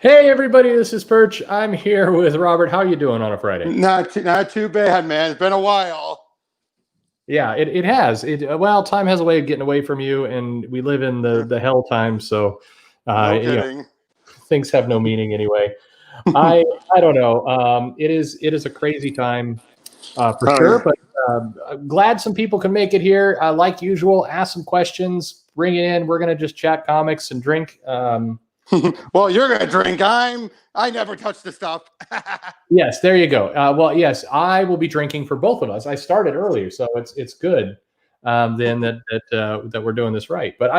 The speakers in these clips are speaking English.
Hey everybody, this is Perch. I'm here with Robert. How you doing on a Friday? Not too bad, man. It's been a while. Yeah, it has. Well, time has a way of getting away from you, and we live in the hell time, so No kidding. things have no meaning anyway. I don't know. It is a crazy time for sure, but I'm glad some people can make it here. Like usual, ask some questions, bring it in. We're gonna just chat comics and drink. Well, you're gonna drink. I never touch the stuff. Yes, there you go. Well, yes, I will be drinking for both of us. I started earlier, so it's good. Then that we're doing this right. But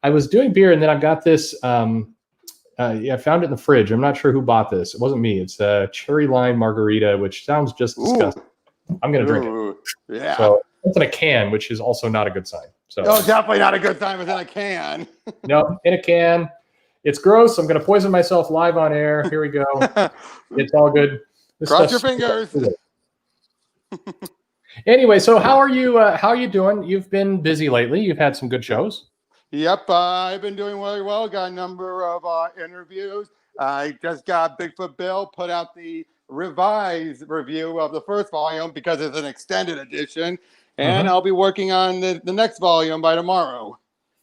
I was doing beer, and then I've got this. I found it in the fridge. I'm not sure who bought this. It wasn't me. It's a cherry lime margarita, which sounds just disgusting. I'm gonna drink it. Yeah. So it's in a can, which is also not a good sign. So definitely not a good time. It's in a can. No, in a can. It's gross. I'm going to poison myself live on air. Here we go. It's all good. Cross your fingers. Anyway, so how are you? How are you doing? You've been busy lately. You've had some good shows. Yep, I've been doing really well. Got a number of interviews. I just got Bigfoot Bill put out the revised review of the first volume because it's an extended edition, and I'll be working on the next volume by tomorrow.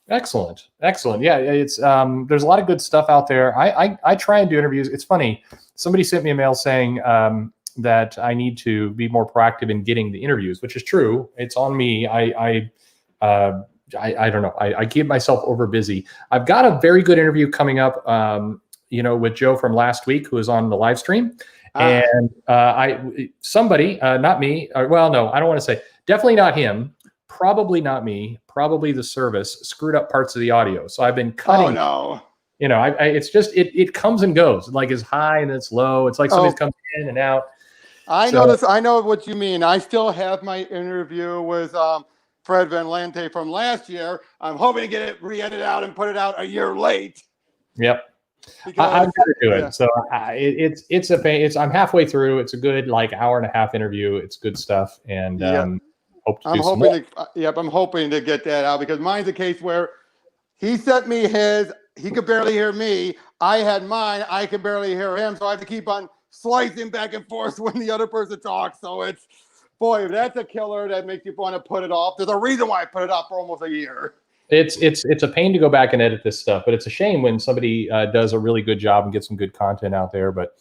Excellent. Yeah, it's there's a lot of good stuff out there. I try and do interviews. It's funny. Somebody sent me a mail saying that I need to be more proactive in getting the interviews, which is true. It's on me. I don't know. I keep myself over busy. I've got a very good interview coming up. With Joe from last week, who was on the live stream, and somebody, not me. Well, no, I don't want to say. Definitely not him. Probably not me. Probably the service screwed up parts of the audio. So I've been cutting. Oh no! It's just it comes and goes. Like it's high and it's low. It's like somebody's coming in and out. I know this. I know what you mean. I still have my interview with Fred Van Lante from last year. I'm hoping to get it re-edited out and put it out a year late. Yep. I'm going to do it. So it's a pain. I'm halfway through. It's a good hour and a half interview. It's good stuff, and I'm hoping to get that out because mine's a case where he sent me his. He could barely hear me. I had mine. I could barely hear him, so I have to keep on slicing back and forth when the other person talks. So it's, boy, that's a killer that makes you want to put it off. There's a reason why I put it off for almost a year. It's a pain to go back and edit this stuff, but it's a shame when somebody does a really good job and gets some good content out there. But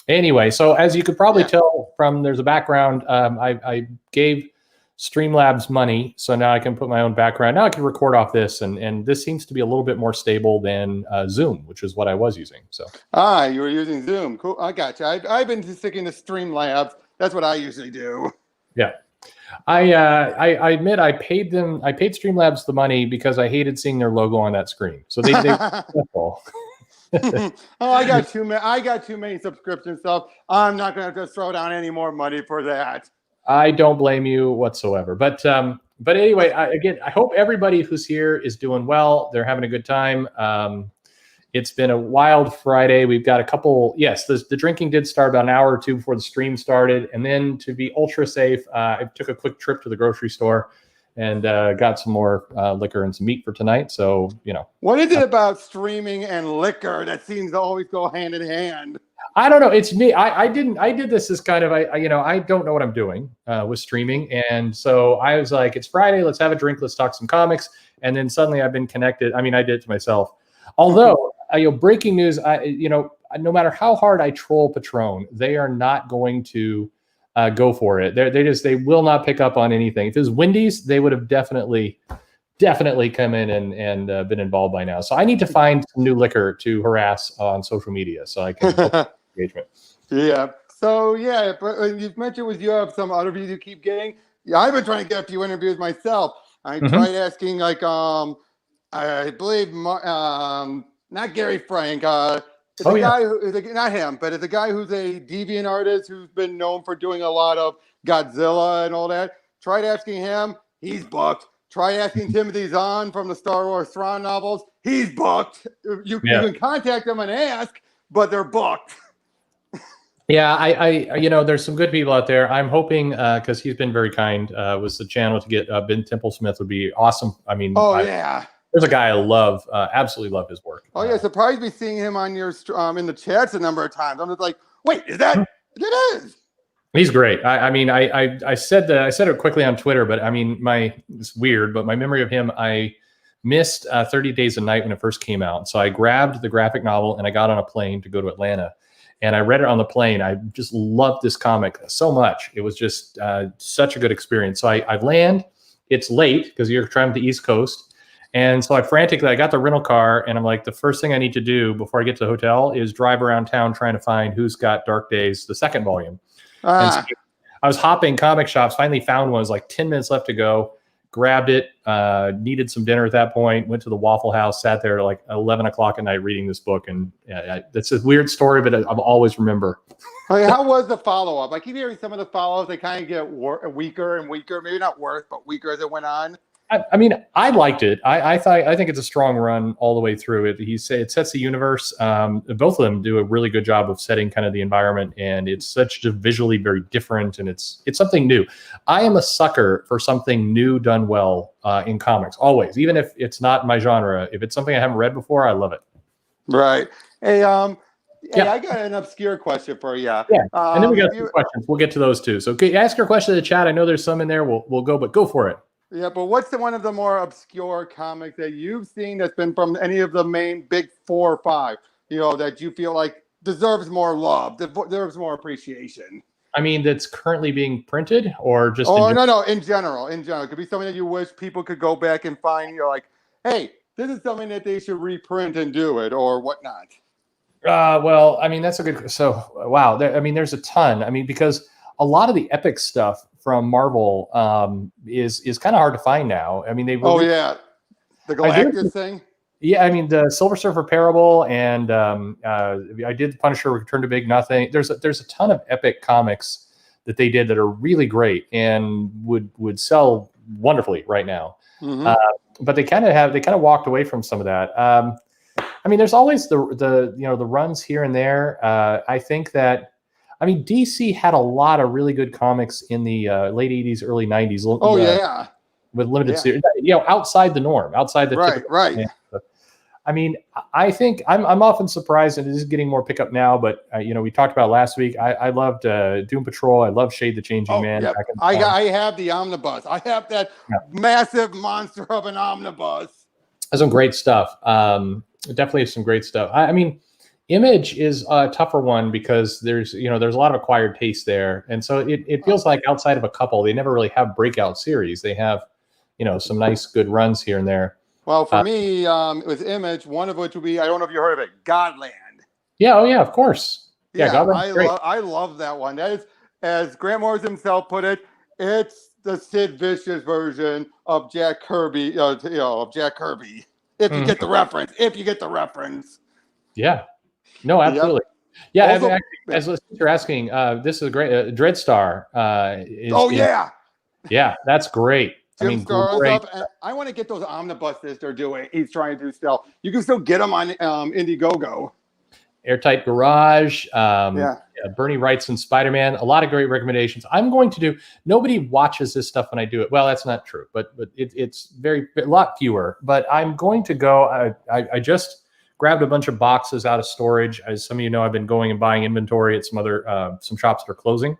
anyway, so as you could probably tell from there's a background, I gave Streamlabs money, so now I can put my own background. Now I can record off this, and this seems to be a little bit more stable than Zoom, which is what I was using. So you were using Zoom. Cool. I got you. I've been sticking to Streamlabs. That's what I usually do. Yeah. I admit I paid Streamlabs the money because I hated seeing their logo on that screen. So they I got too many subscription stuff. I'm not going to have to throw down any more money for that. I don't blame you whatsoever. But anyway, I hope everybody who's here is doing well. They're having a good time. It's been a wild Friday. We've got a couple. Yes, the drinking did start about an hour or two before the stream started. And then to be ultra safe, I took a quick trip to the grocery store and got some more liquor and some meat for tonight. So, What is it about streaming and liquor that seems to always go hand in hand? I don't know. It's me. I did this as kind of, I don't know what I'm doing with streaming. And so I was like, it's Friday. Let's have a drink. Let's talk some comics. And then suddenly I've been connected. I mean, I did it to myself. Although, breaking news, no matter how hard I troll Patron, they are not going to go for it. They will not pick up on anything. If it was Wendy's, they would have definitely come in and been involved by now. So I need to find some new liquor to harass on social media so I can engagement. Yeah. So but you've mentioned you have some other interviews you keep getting. Yeah, I've been trying to get a few interviews myself. I tried asking I believe not Gary Frank. It's a guy who not him, but it's a guy who's a deviant artist who's been known for doing a lot of Godzilla and all that. Tried asking him, he's booked. Try asking Timothy Zahn from the Star Wars Thrawn novels. He's booked. You can contact them and ask, but they're booked. Yeah, I there's some good people out there. I'm hoping because he's been very kind. Was the channel to get Ben Temple Smith would be awesome. I mean, there's a guy I love, absolutely love his work. Oh yeah, surprised me seeing him on your in the chats a number of times. I'm just like, wait, is that it is? He's great. I said it quickly on Twitter, but I mean, it's weird, but my memory of him, I missed 30 Days a Night when it first came out. So I grabbed the graphic novel and I got on a plane to go to Atlanta, and I read it on the plane. I just loved this comic so much. It was just such a good experience. So I land. It's late because you're traveling to the East Coast. And so I got the rental car, and I'm like, the first thing I need to do before I get to the hotel is drive around town trying to find who's got Dark Days, the second volume. And so I was hopping comic shops, finally found one. It was like 10 minutes left to go, grabbed it, needed some dinner at that point, went to the Waffle House, sat there at like 11 o'clock at night reading this book. And that's a weird story, but I'll always remember. How was the follow-up? I keep hearing some of the follow-ups, they kind of get weaker and weaker, maybe not worse, but weaker as it went on. I mean, I liked it. I think it's a strong run all the way through it. It sets the universe. Both of them do a really good job of setting kind of the environment, and it's such visually very different, and it's something new. I am a sucker for something new done well in comics, always, even if it's not my genre. If it's something I haven't read before, I love it. Right. Hey, hey, I got an obscure question for you. Yeah, and then we got some questions. We'll get to those too. So ask your question in the chat. I know there's some in there. We'll go, but go for it. Yeah, but what's one of the more obscure comics that you've seen that's been from any of the main big 4 or 5, that you feel like deserves more love, deserves more appreciation? I mean, that's currently being printed, or just... no, in general. It could be something that you wish people could go back and find. You're like, hey, this is something that they should reprint and do it, or whatnot. Well, I mean, that's a good... So, wow, there's a ton. I mean, because a lot of the epic stuff from Marvel is kind of hard to find now. I mean, the Galactus thing. Yeah, I mean the Silver Surfer Parable, and I did Punisher Return to Big Nothing. There's a ton of epic comics that they did that are really great and would sell wonderfully right now. Mm-hmm. But they kind of walked away from some of that. I mean, there's always the runs here and there. I think that. I mean, DC had a lot of really good comics in the late 80s, early 90s. Yeah. With limited series, outside the norm, outside the right. I mean, I think I'm often surprised, and it is getting more pickup now. But we talked about last week. I loved Doom Patrol. I love Shade the Changing Man. Yeah. I have the omnibus. I have that massive monster of an omnibus. There's some great stuff. Definitely some great stuff. I mean. Image is a tougher one because there's a lot of acquired taste there. And so it feels like outside of a couple, they never really have breakout series. They have, some nice good runs here and there. Well, for me, with Image, one of which would be, I don't know if you heard of it, Godland. Yeah. Oh yeah, of course. Yeah. I love that one. That is, as Grant Morrison himself put it, it's the Sid Vicious version of Jack Kirby, of Jack Kirby. If you get the reference. Yeah. No, absolutely. Yeah, also, as you're asking, this is a great Dreadstar. Yeah, that's great. Great. I want to get those omnibuses they're doing. He's trying to do still. You can still get them on Indiegogo. Airtight Garage. Bernie Wright's and Spider-Man. A lot of great recommendations. I'm going to do. Nobody watches this stuff when I do it. Well, that's not true, but it's a lot fewer. But I'm going to go. I just grabbed a bunch of boxes out of storage. As some of you know, I've been going and buying inventory at some shops that are closing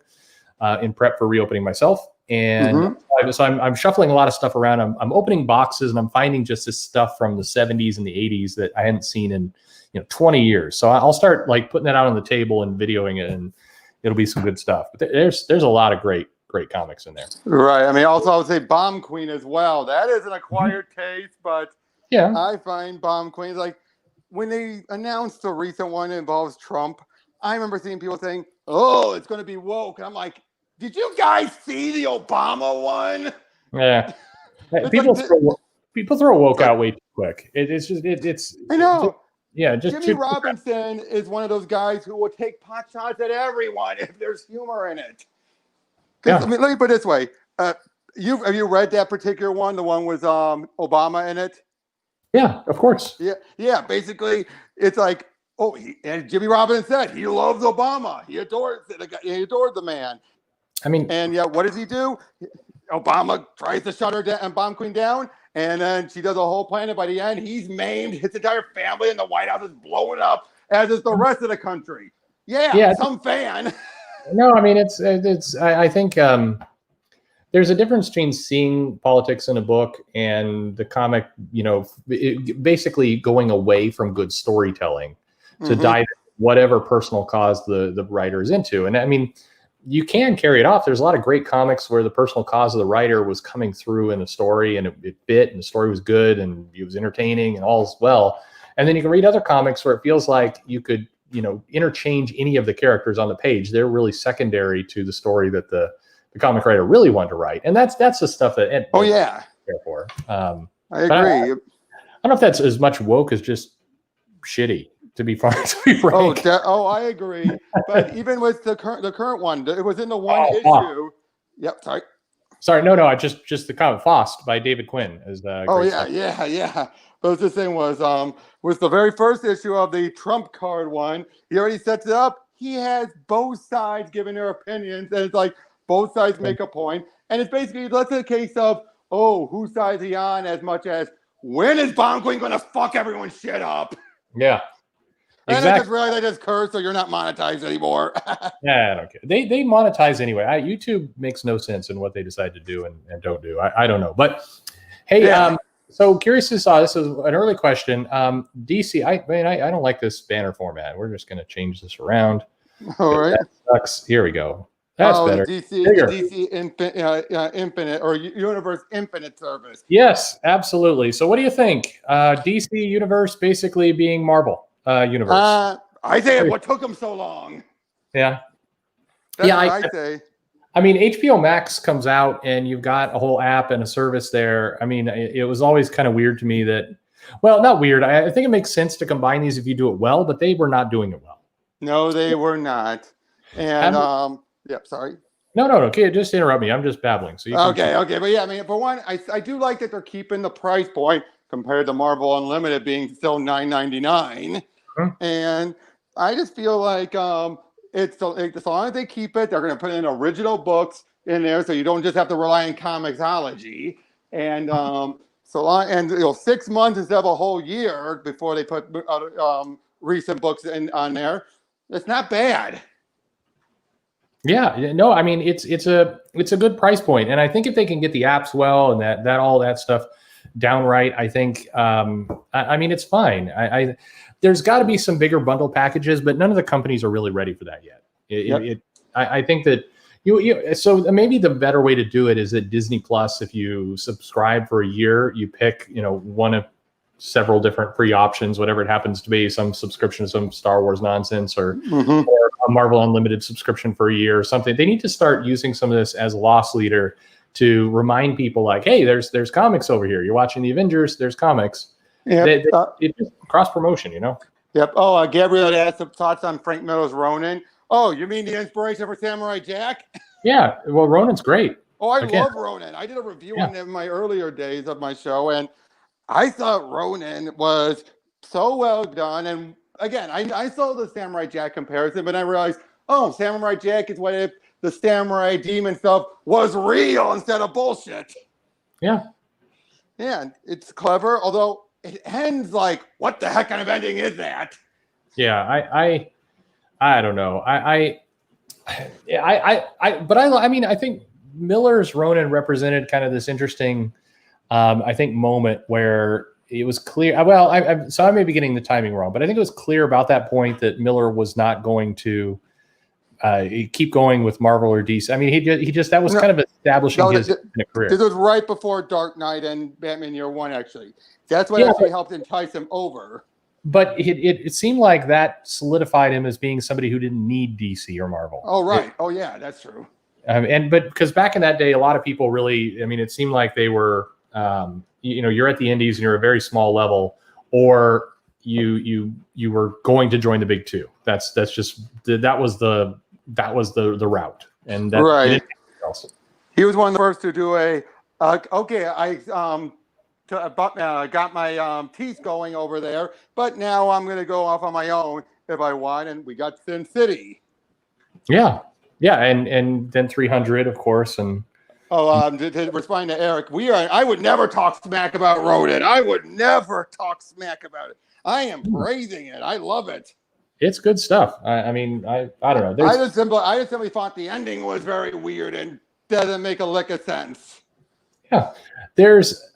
in prep for reopening myself. And so I'm shuffling a lot of stuff around. I'm opening boxes and I'm finding just this stuff from the 70s and the 80s that I hadn't seen in 20 years. So I'll start like putting that out on the table and videoing it, and it'll be some good stuff. But there's a lot of great comics in there. Right. I mean, also I would say Bomb Queen as well. That is an acquired taste, but yeah, I find Bomb Queen like. When they announced the recent one that involves Trump, I remember seeing people saying, "Oh, it's going to be woke." And I'm like, "Did you guys see the Obama one?" Yeah, people throw woke out way too quick. It's. I know. Just Jimmy Robinson is one of those guys who will take pot shots at everyone if there's humor in it. Yeah. I mean, let me put it this way: have you read that particular one? The one with Obama in it. Yeah, of course. Yeah. Basically, it's like, and Jimmy Robinson said he loves Obama. He adores the man. I mean, and what does he do? Obama tries to shut her down and bomb Queen down, and then she does a whole plan. And by the end, he's maimed, his entire family, and the White House is blowing up, as is the rest of the country. Yeah, some fan. No, I mean I think there's a difference between seeing politics in a book and the comic, basically going away from good storytelling to dive into whatever personal cause the writer is into. And I mean, you can carry it off. There's a lot of great comics where the personal cause of the writer was coming through in the story, and it bit, and the story was good, and it was entertaining, and all's well. And then you can read other comics where it feels like you could, interchange any of the characters on the page. They're really secondary to the story that the comic writer really wanted to write. And that's the stuff that care for. I agree. I don't know if that's as much woke as just shitty, to be frank. I agree. But even with the current one, it was in the one issue. Yep. Sorry. No. Just the comic Faust by David Quinn is the. Yeah. But the thing was the very first issue of the Trump card one. He already sets it up. He has both sides giving their opinions, and it's like both sides make a point, and it's basically that's a case of whose side is he on, as much as when is Bomb Queen going to fuck everyone's shit up? Yeah. And I just realized I just cursed, so you're not monetized anymore. Yeah, I don't care. They monetize anyway. YouTube makes no sense in what they decide to do and don't do. I don't know. But hey, so curious to saw this is an early question. DC, I don't like this banner format. We're just going to change this around. All right. That sucks. Here we go. That's better. DC Infinite or Universe Infinite service. Yes, absolutely. So what do you think? DC Universe basically being Marvel. Universe. I say what took them so long. Yeah. That's what I say. I mean, HBO Max comes out and you've got a whole app and a service there. I mean, it was always kind of weird to me that, well, not weird. I think it makes sense to combine these if you do it well, but they were not doing it well. No, they were not. And sorry. No. Okay, just interrupt me. I'm just babbling. So okay. But yeah, I mean, for one, I do like that they're keeping the price point compared to Marvel Unlimited being still $9.99. And I just feel like as long as they keep it, they're going to put in original books in there, so you don't just have to rely on Comixology. And 6 months instead of a whole year before they put recent books on there. It's not bad. Yeah, no, I mean it's a good price point, and I think if they can get the apps well and that all that stuff downright, I think I mean it's fine. There's got to be some bigger bundle packages, but none of the companies are really ready for that yet. I think that so maybe the better way to do it is at Disney Plus. If you subscribe for a year, you pick one of several different free options, whatever it happens to be, some subscription to some Star Wars nonsense or a Marvel Unlimited subscription for a year or something. They need to start using some of this as a loss leader to remind people like, hey, there's comics over here. You're watching the Avengers, there's comics. It's just cross promotion, Yep. Oh, Gabriel asked some thoughts on Frank Miller's Ronin. Oh, you mean the inspiration for Samurai Jack? Yeah. Well, Ronin's great. Oh, I love Ronin. I did a review on it in my earlier days of my show, and I thought Ronin was so well done. And again, I saw the Samurai Jack comparison, but I realized, Samurai Jack is what if the samurai demon stuff was real instead of bullshit. Yeah. Yeah, it's clever, although it ends like, what the heck kind of ending is that? Yeah, I don't know. I mean, I think Miller's Ronin represented kind of this interesting, I think, moment where it was clear. Well, so I may be getting the timing wrong, but I think it was clear about that point that Miller was not going to keep going with Marvel or DC. I mean, he just that was kind of establishing his career. This was right before Dark Knight and Batman Year One. Actually, that's what actually helped entice him over. But it seemed like that solidified him as being somebody who didn't need DC or Marvel. Oh right. Oh yeah, that's true. But because back in that day, a lot of people really, I mean, it seemed like they were, you're at the indies and you're a very small level, or you were going to join the big two. That was the route, and that right. He was one of the first to do got my teeth going over there, but now I'm going to go off on my own if I want, and we got Sin City. Yeah, and then 300, of course, and To respond to Eric, I would never talk smack about Rodent. I would never talk smack about it. I am praising it. I love it. It's good stuff. I mean, I don't know. I just simply thought the ending was very weird and doesn't make a lick of sense. Yeah,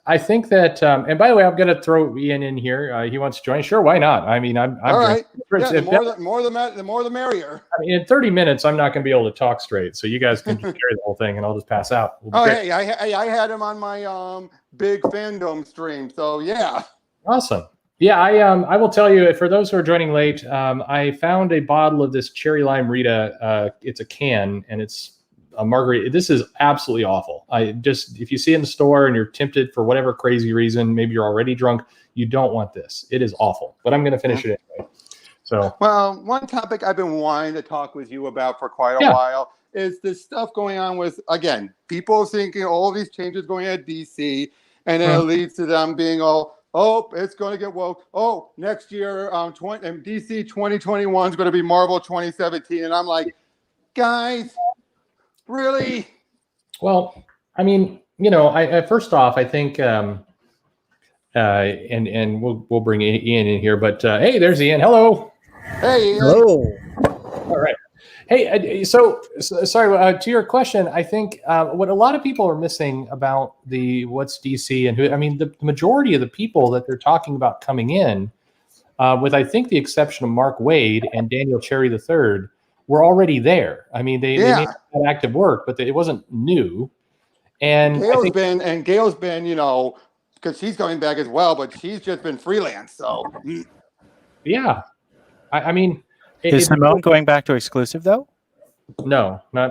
I think that, and by the way, I'm going to throw Ian in here. He wants to join. Sure, why not? I mean, I'm all right. Yeah, the more the merrier. I mean, in 30 minutes, I'm not going to be able to talk straight. So you guys can just carry the whole thing, and I'll just pass out. Hey, I had him on my big fandom stream. So yeah. Awesome. Yeah, I will tell you, for those who are joining late, I found a bottle of this cherry lime Rita. It's a can, and it's a margarita. This is absolutely awful. If you see it in the store and you're tempted for whatever crazy reason, maybe you're already drunk, you don't want this. It is awful. But I'm going to finish it anyway. So, well, one topic I've been wanting to talk with you about for quite a while is this stuff going on with, again, people thinking all these changes going at DC, and then it leads to them being all, oh, it's going to get woke. Oh, next year, DC 2021 is going to be Marvel 2017. And I'm like, guys, really? Well, I mean, I first off, I think, and we'll bring Ian in here, but hey, there's Ian. Hello. Hey, Ian. Hello. All right. Hey, so sorry, to your question, I think what a lot of people are missing about what's DC and the majority of the people that they're talking about coming in, with I think the exception of Mark Waid and Daniel Cherry III, were already there. I mean, they made that active work, but it wasn't new. And Gail's been, because she's coming back as well, but she's just been freelance. So yeah, I mean. Is Simone going back to exclusive though? No. I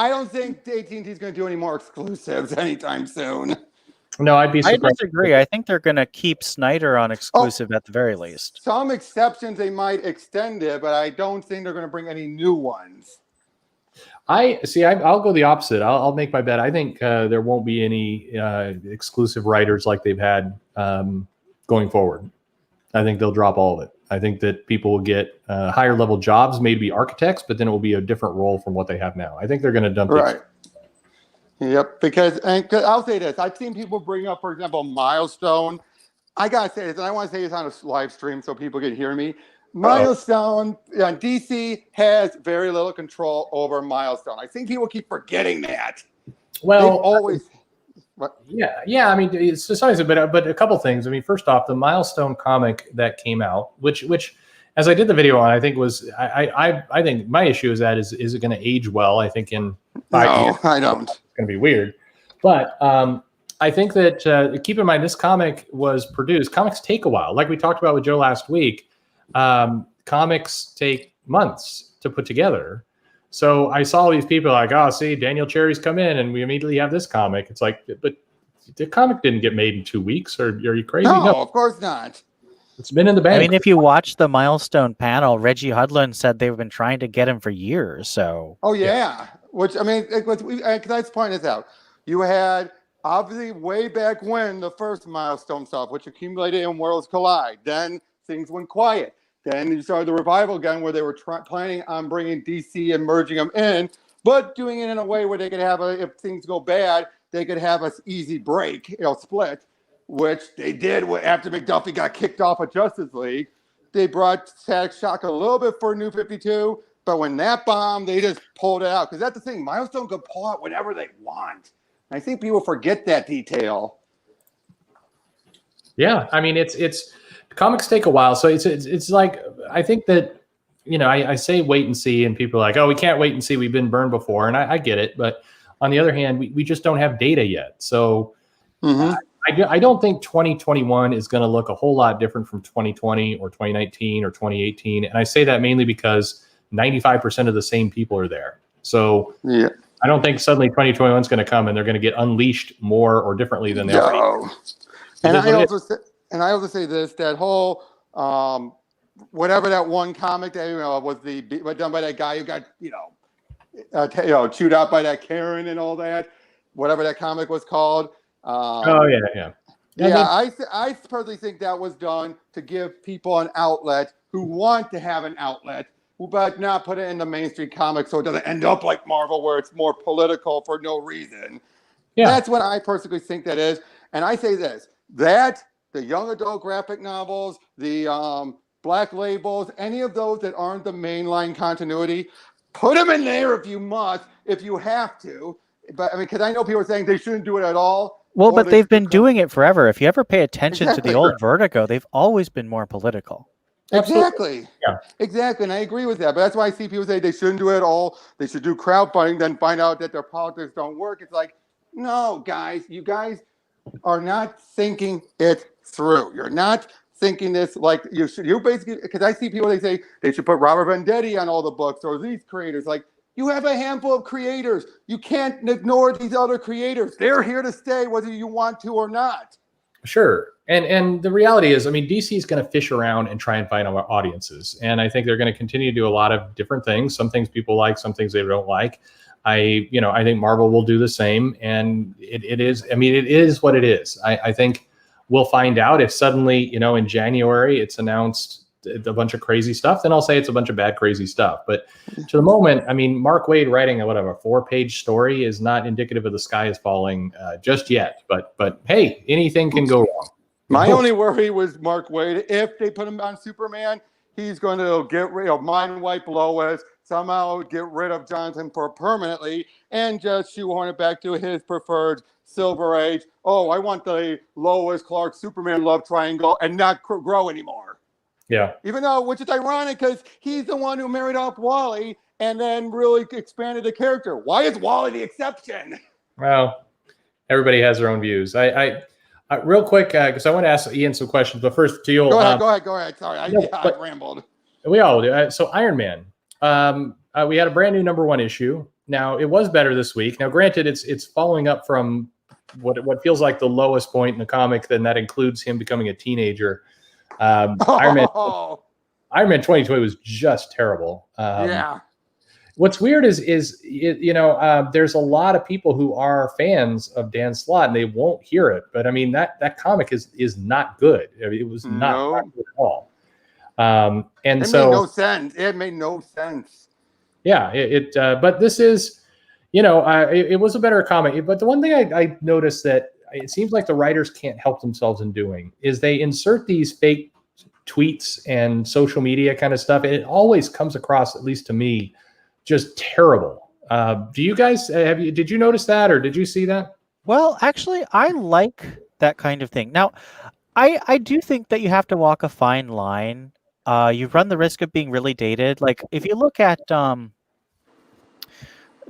don't think AT&T is going to do any more exclusives anytime soon. No, I'd be surprised. I disagree. I think they're going to keep Snyder on exclusive at the very least. Some exceptions they might extend it, but I don't think they're going to bring any new ones. I'll go the opposite. I'll make my bet. I think there won't be any exclusive writers like they've had going forward. I think they'll drop all of it. I think that people will get higher level jobs, maybe architects, but then it will be a different role from what they have now. I think they're going to dump it. Yep, because I'll say this. I've seen people bring up, for example, Milestone. I got to say this, and I want to say this on a live stream so people can hear me. Milestone, DC has very little control over Milestone. I think people keep forgetting that. Well, they've always... Yeah. I mean, it's just but a couple things. I mean, first off, the Milestone comic that came out, which as I did the video on, I think was I think my issue is is it going to age well? I think in 5 years, I don't. It's going to be weird. But I think that keep in mind this comic was produced. Comics take a while, like we talked about with Joe last week. Comics take months to put together. So I saw these people like, oh, see, Daniel Cherry's come in and we immediately have this comic. It's like, but the comic didn't get made in 2 weeks. Or are you crazy? No, of course not. It's been in the bank. I mean, if you watch the Milestone panel, Reggie Hudlin said they've been trying to get him for years. So. Oh, yeah. Which, I mean, let's point this out. You had, obviously, way back when, the first Milestone stuff, which accumulated in Worlds Collide. Then things went quiet. Then you started the revival again where they were planning on bringing DC and merging them in, but doing it in a way where they could have, if things go bad, they could have an easy break, split, which they did after McDuffie got kicked off of Justice League. They brought Static Shock a little bit for New 52, but when that bombed, they just pulled it out. Because that's the thing, Milestone could pull out whenever they want. I think people forget that detail. Yeah, I mean, it's comics take a while, so it's like I think that I say wait and see, and people are like, oh, we can't wait and see. We've been burned before, and I get it, but on the other hand, we just don't have data yet. So I don't think 2021 is going to look a whole lot different from 2020 or 2019 or 2018, and I say that mainly because 95% of the same people are there. So yeah. I don't think suddenly 2021 is going to come and they're going to get unleashed more or differently than they already. And I also say this, that whole, whatever that one comic that, was done by that guy who got, chewed out by that Karen and all that, whatever that comic was called. Yeah. I personally think that was done to give people an outlet who want to have an outlet but not put it in the mainstream comics so it doesn't end up like Marvel where it's more political for no reason. Yeah. That's what I personally think that is. And I say this, that the young adult graphic novels, the black labels, any of those that aren't the mainline continuity, put them in there if you must, if you have to. But I mean, because I know people are saying they shouldn't do it at all. Well, but they've been doing it forever. If you ever pay attention to the old Vertigo, they've always been more political. Exactly. Yeah. Exactly. And I agree with that. But that's why I see people say they shouldn't do it at all. They should do crowdfunding, then find out that their politics don't work. It's like, no, guys, you guys are not thinking it through. You're not thinking this like you should. You basically, because I see people, they say they should put Robert Venditti on all the books or these creators. Like, you have a handful of creators. You can't ignore these other creators. They're here to stay whether you want to or not. Sure. And the reality is, I mean, DC is going to fish around and try and find audiences. And I think they're going to continue to do a lot of different things. Some things people like, some things they don't like. I think Marvel will do the same. And it is what it is. I think we'll find out if suddenly, in January, it's announced a bunch of crazy stuff, then I'll say it's a bunch of bad, crazy stuff. But to the moment, I mean, Mark Waid writing a 4-page story is not indicative of the sky is falling just yet. But hey, anything can go wrong. My only worry was Mark Waid. If they put him on Superman, he's going to get rid of mind wipe Lois, somehow get rid of Jonathan permanently, and just shoehorn it back to his preferred Silver Age. Oh, I want the Lois Clark Superman love triangle and not grow anymore. Yeah. Even though, which is ironic because he's the one who married off Wally and then really expanded the character. Why is Wally the exception? Well, everybody has their own views. I real quick, because I want to ask Ian some questions, but first to you. Go ahead. Sorry, I rambled. We all do. So Iron Man, we had a brand new #1 issue. Now it was better this week. Now, granted, it's following up from what feels like the lowest point in the comic. Then that includes him becoming a teenager. Iron Man 2020 was just terrible. Yeah. What's weird is there's a lot of people who are fans of Dan Slott and they won't hear it. But I mean that comic is not good. I mean, it was not good at all. It made no sense. It made no sense. Yeah. But this is, it was a better comic. But the one thing I noticed that it seems like the writers can't help themselves in doing is they insert these fake tweets and social media kind of stuff. And it always comes across, at least to me, just terrible. Do you guys did you notice that or did you see that? Well, actually, I like that kind of thing. Now, I do think that you have to walk a fine line. You run the risk of being really dated. Like if you look at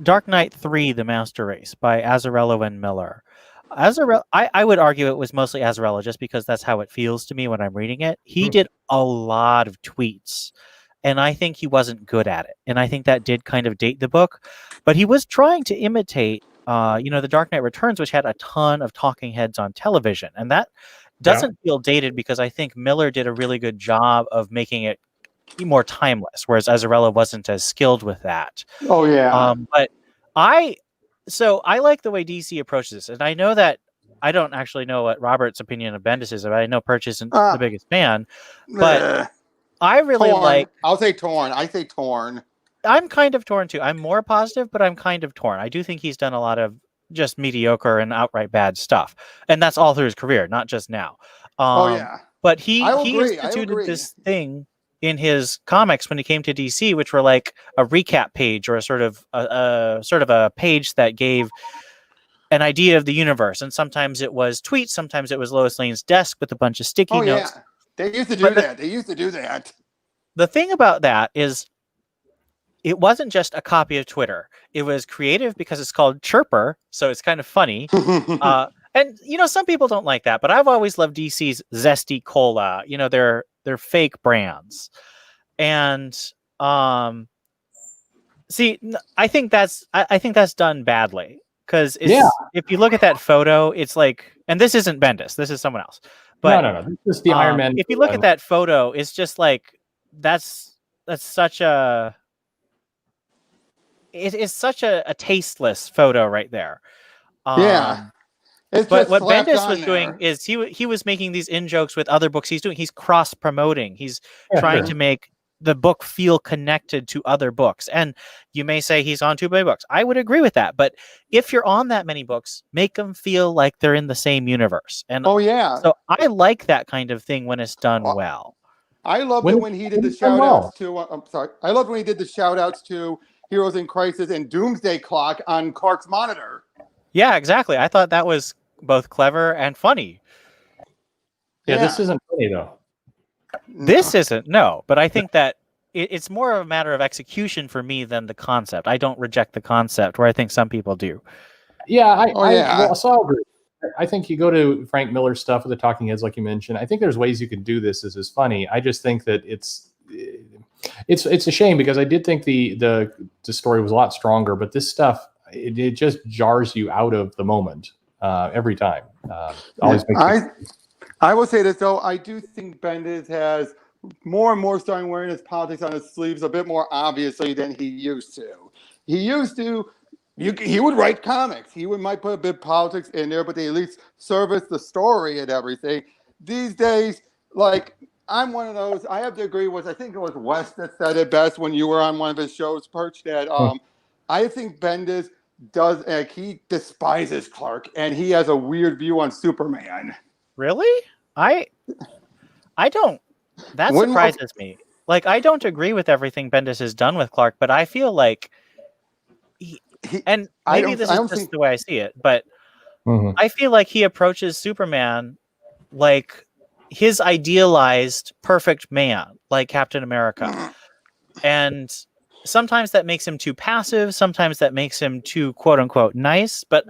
Dark Knight 3, The Master Race by Azzarello and Miller. I would argue it was mostly Azzarello just because that's how it feels to me when I'm reading it. He did a lot of tweets, and I think he wasn't good at it. And I think that did kind of date the book. But he was trying to imitate, The Dark Knight Returns, which had a ton of talking heads on television. And that doesn't feel dated because I think Miller did a really good job of making it more timeless, whereas Azzarello wasn't as skilled with that. Oh, yeah. But So I like the way DC approaches this, and I know that I don't actually know what Robert's opinion of Bendis is. I know Perch isn't the biggest fan, but I really like. I'll say torn. I say torn. I'm kind of torn too. I'm more positive, but I'm kind of torn. I do think he's done a lot of just mediocre and outright bad stuff, and that's all through his career, not just now. But he instituted this thing in his comics when he came to DC, which were like a recap page or a sort of a page that gave an idea of the universe. And sometimes it was tweets, sometimes it was Lois Lane's desk with a bunch of sticky notes. Yeah. They used to do that. The thing about that is it wasn't just a copy of Twitter. It was creative because it's called Chirper, so it's kind of funny. And some people don't like that, but I've always loved DC's Zesty Cola. They're fake brands, and see, I think that's done badly because if you look at that photo, it's like, and this isn't Bendis, this is someone else. But no, this is the Iron Man. If you look at that photo, it's just like that's such a it is such a tasteless photo right there. But what Bendis was doing is he was making these in jokes with other books he's doing. He's cross promoting. He's trying to make the book feel connected to other books. And you may say he's on too many books. I would agree with that. But if you're on that many books, make them feel like they're in the same universe. And Oh yeah. so I like that kind of thing when it's done well. I loved it when he did the shout outs to I'm sorry. I loved when he did the shout outs to Heroes in Crisis and Doomsday Clock on Clark's monitor. Yeah, exactly. I thought that was both clever and funny. Yeah, this isn't funny though. This isn't, no, but I think that it's more of a matter of execution for me than the concept. I don't reject the concept where I think some people do. Yeah, I'll agree. I think you go to Frank Miller's stuff with the talking heads, like you mentioned. I think there's ways you can do this as is funny. I just think that it's a shame because I did think the story was a lot stronger, but this stuff it just jars you out of the moment every time. I will say this though, I do think Bendis has more and more starting wearing his politics on his sleeves a bit more obviously than he used to. He would write comics. He might put a bit of politics in there, but they at least service the story and everything. These days, like, I'm one of those, I have to agree with, I think it was Wes that said it best when you were on one of his shows, Perch, that I think Bendis he despises Clark, and he has a weird view on Superman. Really? I don't. That surprises me. Like, I don't agree with everything Bendis has done with Clark, but I feel like and maybe this is just the way I see it, but I feel like he approaches Superman like his idealized perfect man, like Captain America. And sometimes that makes him too passive. Sometimes that makes him too quote unquote nice. But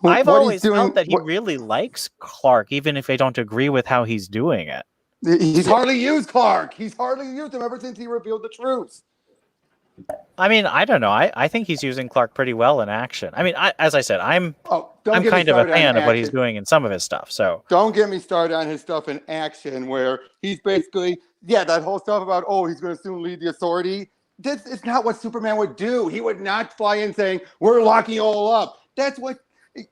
I've always felt that he really likes Clark, even if I don't agree with how he's doing it. He's hardly used Clark. He's hardly used him ever since he revealed the truth. I mean, I don't know. I think he's using Clark pretty well in action. I mean, as I said, I'm kind of a fan of what he's doing in some of his stuff. So don't get me started on his stuff in action, where he's basically that whole stuff about he's going to soon lead the authority. This is not what Superman would do. He would not fly in saying we're locking you all up. That's what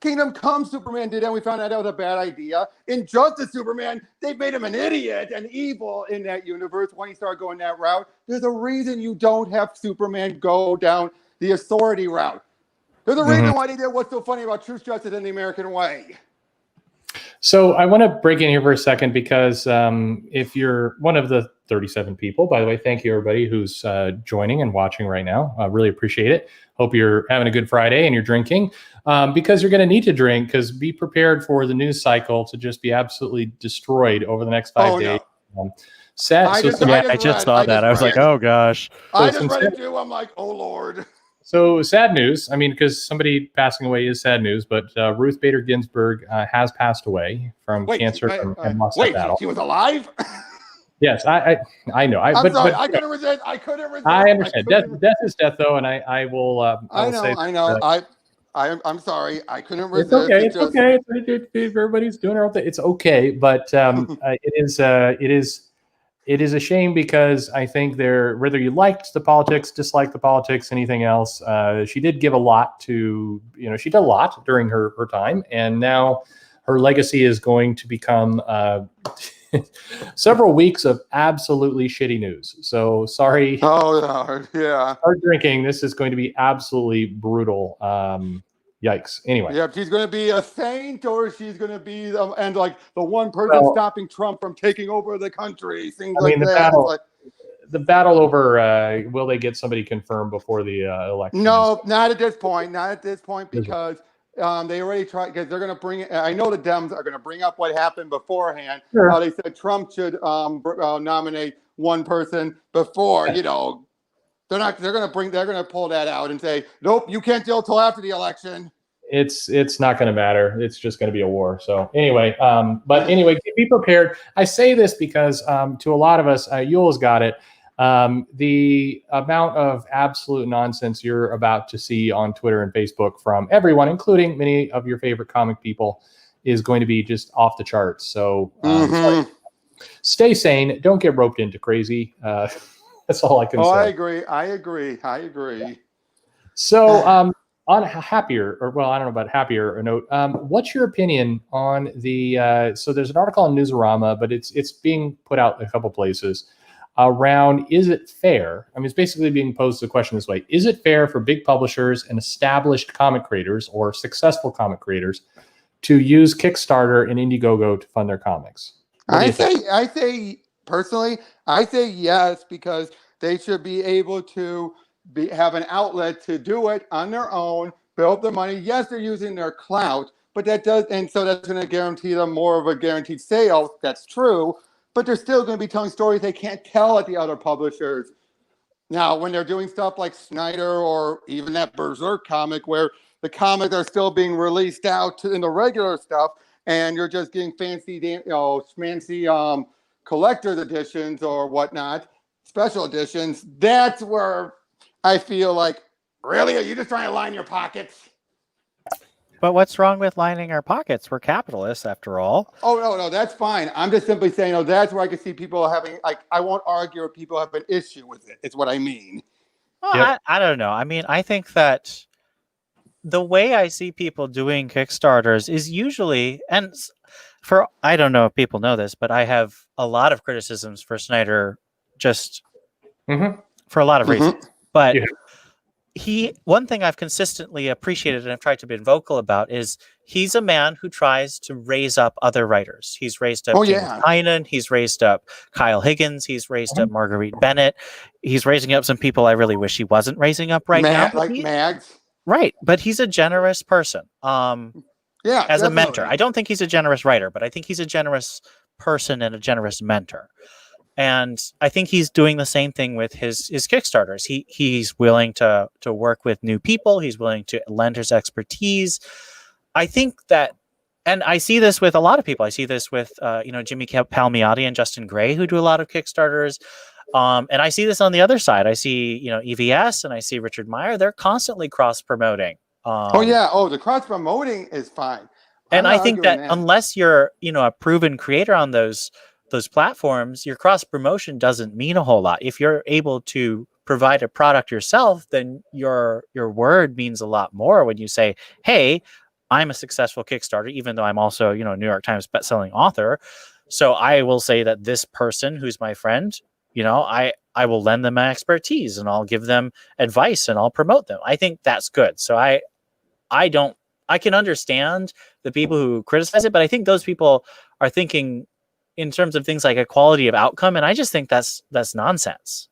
Kingdom Come Superman did, and we found out that was a bad idea. In Justice Superman, they made him an idiot and evil in that universe when he started going that route. There's a reason you don't have Superman go down the authority route. There's a reason why they did what's so funny about Truth, Justice, and the American Way. So I want to break in here for a second because if you're one of the 37 people, by the way, thank you everybody who's joining and watching right now. I really appreciate it. Hope you're having a good Friday and you're drinking because you're going to need to drink because be prepared for the news cycle to just be absolutely destroyed over the next 5 days. No. I just saw that. I was like, oh gosh. I just read it too. I'm like, oh Lord. So sad news. I mean, because somebody passing away is sad news, but Ruth Bader Ginsburg has passed away from cancer and lost that battle. She was alive? Yes, I know. I'm sorry. I couldn't resist. I understand. Death is death, though, and I will. I know. I'm sorry. I couldn't resist. It's okay. It's okay. Everybody's doing their own thing. It's okay, but it is a shame because I think whether you liked the politics, disliked the politics, anything else, she did give a lot to, she did a lot during her time. And now her legacy is going to become several weeks of absolutely shitty news. So sorry. Oh, Lord. Yeah. Hard drinking. This is going to be absolutely brutal. Yikes. Anyway. Yeah, she's going to be a saint, or she's going to be the one person stopping Trump from taking over the country. Things like that. The battle over will they get somebody confirmed before the election? No, not at this point. Not at this point because they already tried. Because they're going to bring. I know the Dems are going to bring up what happened beforehand. Sure. They said Trump should nominate one person before. They're going to pull that out and say, nope, you can't do it till after the election. It's not going to matter. It's just going to be a war. So anyway, be prepared. I say this because to a lot of us, Yule's got it. The amount of absolute nonsense you're about to see on Twitter and Facebook from everyone, including many of your favorite comic people, is going to be just off the charts. So stay sane. Don't get roped into crazy. That's all I can say. I agree. So, on a happier, or well, I don't know about happier note. What's your opinion on the? So there's an article on Newsarama, but it's being put out in a couple places around, is it fair? I mean, it's basically being posed the question this way: is it fair for big publishers and established comic creators or successful comic creators to use Kickstarter and Indiegogo to fund their comics? I say personally, I say yes, because they should be able to have an outlet to do it on their own, build the money. Yes, they're using their clout, but so that's going to guarantee them more of a guaranteed sale. That's true, but they're still going to be telling stories they can't tell at the other publishers. Now, when they're doing stuff like Snyder or even that Berserk comic, where the comics are still being released out in the regular stuff, and you're just getting fancy, schmancy collector's editions or whatnot, special editions, that's where I feel like, really? Are you just trying to line your pockets? But what's wrong with lining our pockets? We're capitalists, after all. Oh, no, that's fine. I'm just simply saying, that's where I can see people having, I won't argue if people have an issue with it. It's what I mean. Well, yep. I don't know. I mean, I think that the way I see people doing Kickstarters is usually, and I don't know if people know this, but I have a lot of criticisms for Snyder, just for a lot of reasons. But one thing I've consistently appreciated and I've tried to be vocal about is he's a man who tries to raise up other writers. He's raised up Tynan, he's raised up Kyle Higgins, he's raised up Marguerite Bennett. He's raising up some people I really wish he wasn't raising up now. Like Mags. Right, but he's a generous person. As definitely. A mentor. I don't think he's a generous writer, but I think he's a generous person and a generous mentor. And I think he's doing the same thing with his Kickstarters. He's willing to work with new people. He's willing to lend his expertise. I think that, and I see this with a lot of people. I see this with Jimmy Palmiotti and Justin Gray, who do a lot of Kickstarters. And I see this on the other side. I see EVS and I see Richard Meyer. They're constantly cross promoting. The cross promoting is fine. And I think that unless you're a proven creator on those platforms, your cross promotion doesn't mean a whole lot. If you're able to provide a product yourself, then your word means a lot more when you say, hey, I'm a successful Kickstarter, even though I'm also, New York Times bestselling author. So I will say that this person who's my friend, I will lend them my expertise and I'll give them advice and I'll promote them. I think that's good. So I can understand the people who criticize it, but I think those people are thinking in terms of things like equality of outcome, and I just think that's nonsense.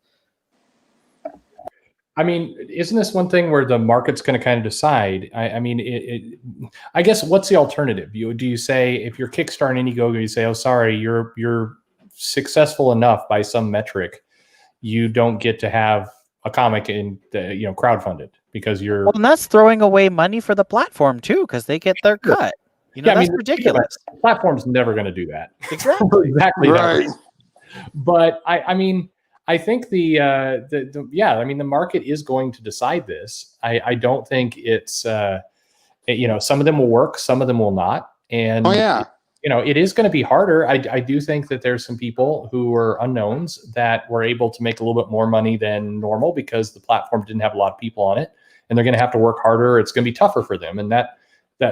I mean, isn't this one thing where the market's going to kind of decide? I guess what's the alternative? Do you say, if you're Kickstarter and Indiegogo, you say, oh, sorry, you're successful enough by some metric, you don't get to have a comic in the crowdfunded because you're. Well, and that's throwing away money for the platform too, because they get their cut. That's ridiculous. The platform's never going to do that. Exactly. Exactly. Right. But I think the market is going to decide this. I don't think it's some of them will work, some of them will not, and it is going to be harder. I do think that there's some people who are unknowns that were able to make a little bit more money than normal because the platform didn't have a lot of people on it, and they're going to have to work harder. It's going to be tougher for them, and that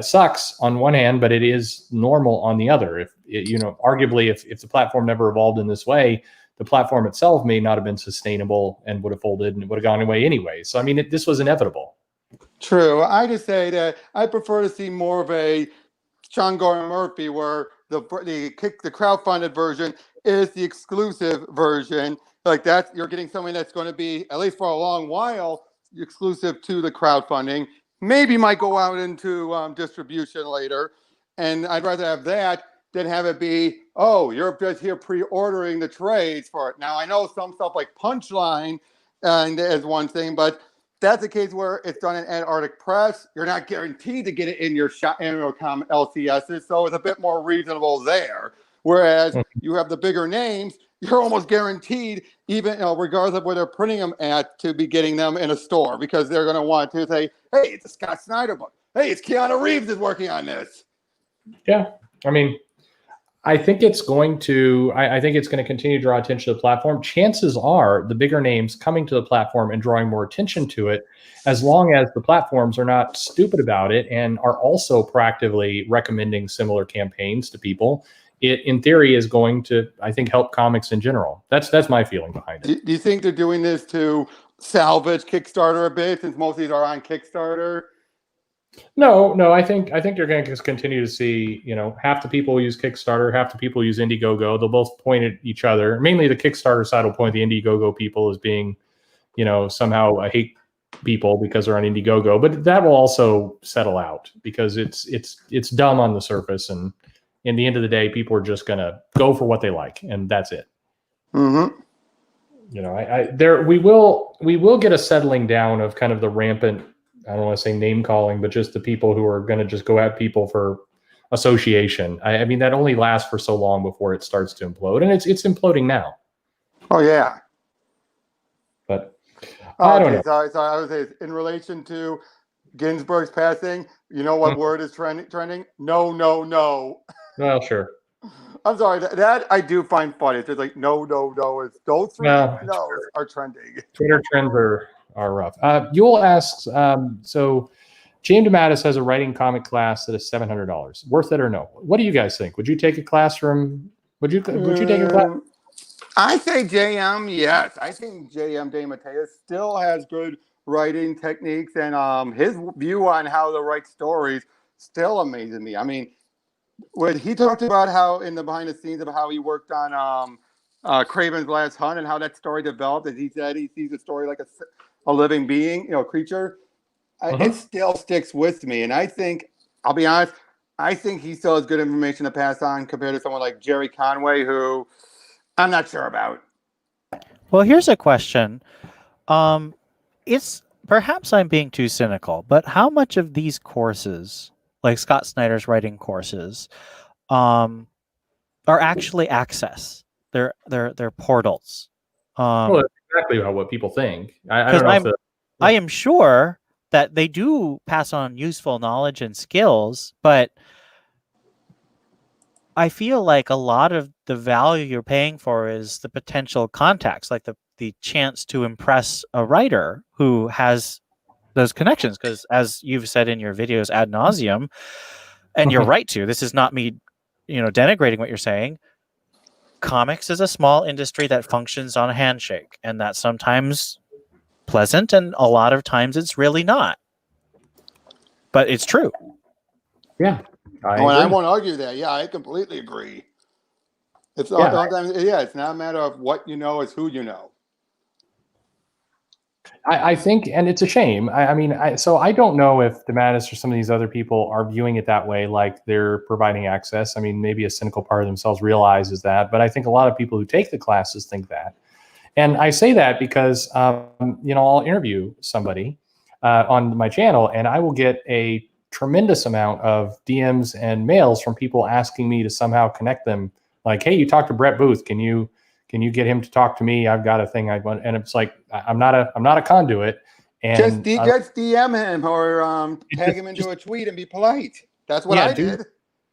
sucks on one hand, but it is normal on the other. Arguably, if the platform never evolved in this way, the platform itself may not have been sustainable and would have folded and would have gone away anyway. So, this was inevitable. True. I just say that I prefer to see more of a Sean Gordon Murphy, where the crowdfunded version is the exclusive version. Like that, you're getting something that's going to be, at least for a long while, exclusive to the crowdfunding. Maybe might go out into distribution later. And I'd rather have that than have it be, oh, you're just here pre-ordering the trades for it. Now, I know some stuff like Punchline is one thing, but that's a case where it's done in Antarctic Press. You're not guaranteed to get it in your LCSs, so it's a bit more reasonable there. Whereas you have the bigger names, you're almost guaranteed, even regardless of where they're printing them at, to be getting them in a store, because they're going to want to say, hey, it's a Scott Snyder book. Hey, it's Keanu Reeves is working on this. Yeah. I think it's going to continue to draw attention to the platform. Chances are the bigger names coming to the platform and drawing more attention to it, as long as the platforms are not stupid about it and are also proactively recommending similar campaigns to people, it in theory is going to, I think, help comics in general. That's my feeling behind it. Do you think they're doing this to salvage Kickstarter a bit, since most of these are on Kickstarter? No, I think you're going to just continue to see, half the people use Kickstarter, half the people use Indiegogo. They'll both point at each other. Mainly the Kickstarter side will point the Indiegogo people as being, somehow a hate people because they're on Indiegogo, but that will also settle out because it's dumb on the surface, and in the end of the day, people are just going to go for what they like, and that's it. Mm-hmm. We will get a settling down of kind of the rampant, I don't want to say name calling, but just the people who are going to just go at people for association. I mean, that only lasts for so long before it starts to implode, and it's imploding now. Oh yeah. But I don't know. So I would say in relation to Ginsburg's passing, you know what word is trending? No. Well, sure. I'm sorry. That I do find funny. It's just like no. It's those three no's are trending. Twitter trends are rough. Yule asks, so James DeMatteis has a writing comic class that is $700. Worth it or no? What do you guys think? Would you take a class from? Would you take a class? I say JM, yes. I think JM DeMatteis still has good writing techniques, and his view on how to write stories still amazes me. I mean, when he talked about how in the behind the scenes of how he worked on Craven's Last Hunt and how that story developed, as he said, he sees the story like a living being, creature. It still sticks with me, and I think, I'll be honest, I think he still has good information to pass on compared to someone like Jerry Conway, who I'm not sure about. Well, here's a question. It's perhaps I'm being too cynical, but how much of these courses, like Scott Snyder's writing courses, are actually access? They're portals. Well, that's exactly what people think. I don't know. I am sure that they do pass on useful knowledge and skills, but I feel like a lot of the value you're paying for is the potential contacts, like the chance to impress a writer who has those connections. Because as you've said in your videos ad nauseum, and you're right to, this is not me, denigrating what you're saying. Comics is a small industry that functions on a handshake, and that's sometimes pleasant, and a lot of times it's really not. But it's true. Yeah. I won't argue that. Yeah, I completely agree. It's it's not a matter of what you know, it's who you know. I think, and it's a shame. So I don't know if DeMatteis or some of these other people are viewing it that way, like they're providing access. I mean, maybe a cynical part of themselves realizes that, but I think a lot of people who take the classes think that. And I say that because, I'll interview somebody on my channel, and I will get a tremendous amount of DMs and mails from people asking me to somehow connect them. Like, hey, you talked to Brett Booth. Can you get him to talk to me? I've got a thing I want. And it's like, I'm not a conduit. And just DM him or tag him into a tweet and be polite. That's what I did.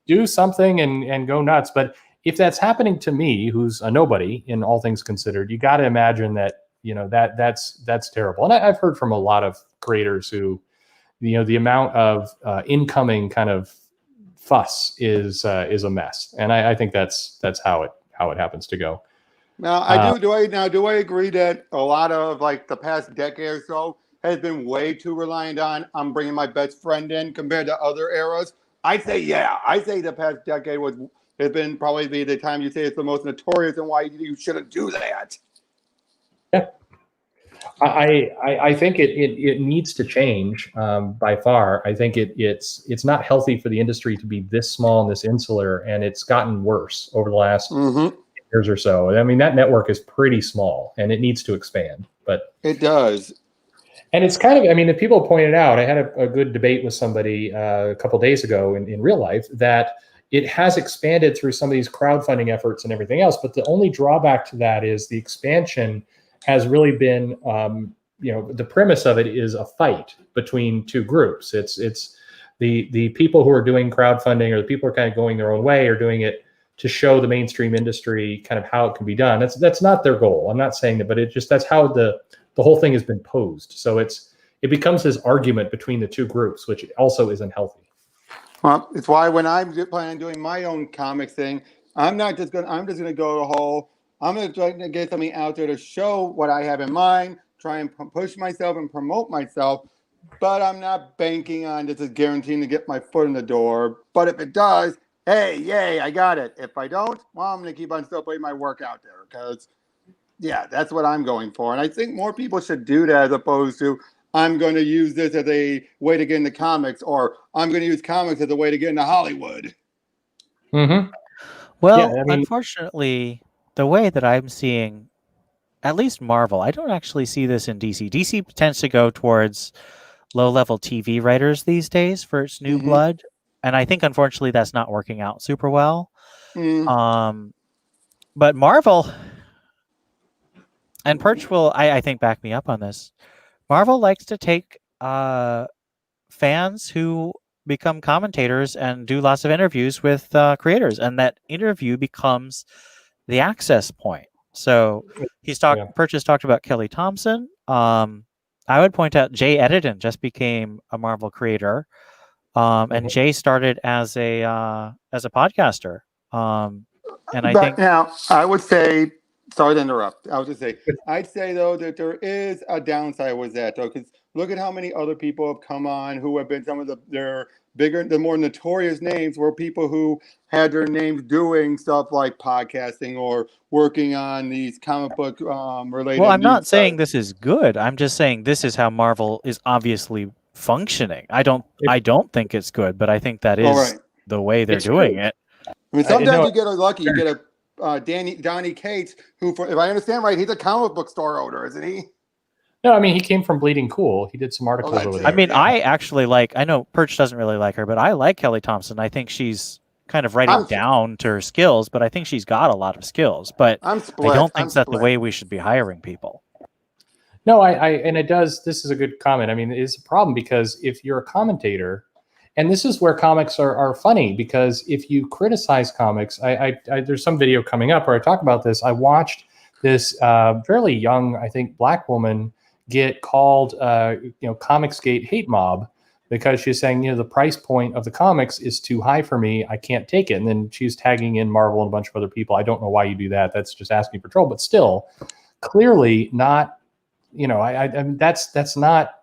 Do something and go nuts. But if that's happening to me, who's a nobody in all things considered, you got to imagine that, that's terrible. And I've heard from a lot of creators who, the amount of incoming kind of fuss is a mess. And I think that's how it happens to go. Now, do I agree that a lot of like the past decade or so has been way too reliant on I'm bringing my best friend in compared to other eras? I'd say, yeah. I say the past decade has been probably the time you say it's the most notorious and why you shouldn't do that. Yeah. I think it needs to change by far. I think it's not healthy for the industry to be this small and this insular, and it's gotten worse over the last years or so. I mean, that network is pretty small, and it needs to expand. But it does. And it's kind of, if people pointed out, I had a good debate with somebody a couple of days ago in real life that it has expanded through some of these crowdfunding efforts and everything else. But the only drawback to that is the expansion has really been, the premise of it is a fight between two groups. It's the people who are doing crowdfunding, or the people who are kind of going their own way, are doing it to show the mainstream industry kind of how it can be done. That's not their goal. I'm not saying that, but that's how the whole thing has been posed. So it becomes this argument between the two groups, which also isn't healthy. Well, it's why when I'm planning on doing my own comic thing, I'm just gonna go the whole. I'm gonna try to get something out there to show what I have in mind, try and push myself and promote myself. But I'm not banking on this is guaranteeing to get my foot in the door. But if it does, hey, yay, I got it. If I don't, well, I'm gonna keep on still putting my work out there because, yeah, that's what I'm going for. And I think more people should do that as opposed to I'm going to use this as a way to get into comics, or I'm going to use comics as a way to get into Hollywood. Mm-hmm. Well, Yeah, I mean, unfortunately, the way that I'm seeing, at least Marvel, I don't actually see this in DC. DC tends to go towards low-level TV writers these days for its new blood, and I think unfortunately that's not working out super well. But Marvel and Perch will, I think, back me up on this. Marvel likes to take fans who become commentators and do lots of interviews with creators, and that interview becomes the access point. So Perch has talked about Kelly Thompson. I would point out Jay Edidin just became a Marvel creator, and Jay started as a podcaster. And I think now I would say, sorry to interrupt. I was just say, I'd say though that there is a downside with that though, because look at how many other people have come on who have been some of their bigger, the more notorious names were people who had their names doing stuff like podcasting or working on these comic book related. Well, I'm not saying this is good. I'm just saying this is how Marvel is obviously functioning. I don't think it's good, but I think that is the way they're doing it. I mean, sometimes you get lucky. You get a Donnie Cates, who, if I understand right, he's a comic book store owner, isn't he? No, I mean, he came from Bleeding Cool. He did some articles over there. I mean, I actually I know Perch doesn't really like her, but I like Kelly Thompson. I think she's kind of writing down to her skills, but I think she's got a lot of skills. But I don't think that's the way we should be hiring people. No, and it does. This is a good comment. I mean, it's a problem because if you're a commentator, and this is where comics are funny, because if you criticize comics, there's some video coming up where I talk about this. I watched this fairly young, I think, black woman get called, Comicsgate hate mob because she's saying, the price point of the comics is too high for me. I can't take it. And then she's tagging in Marvel and a bunch of other people. I don't know why you do that. That's just asking for trouble. But still, clearly not. I mean, that's not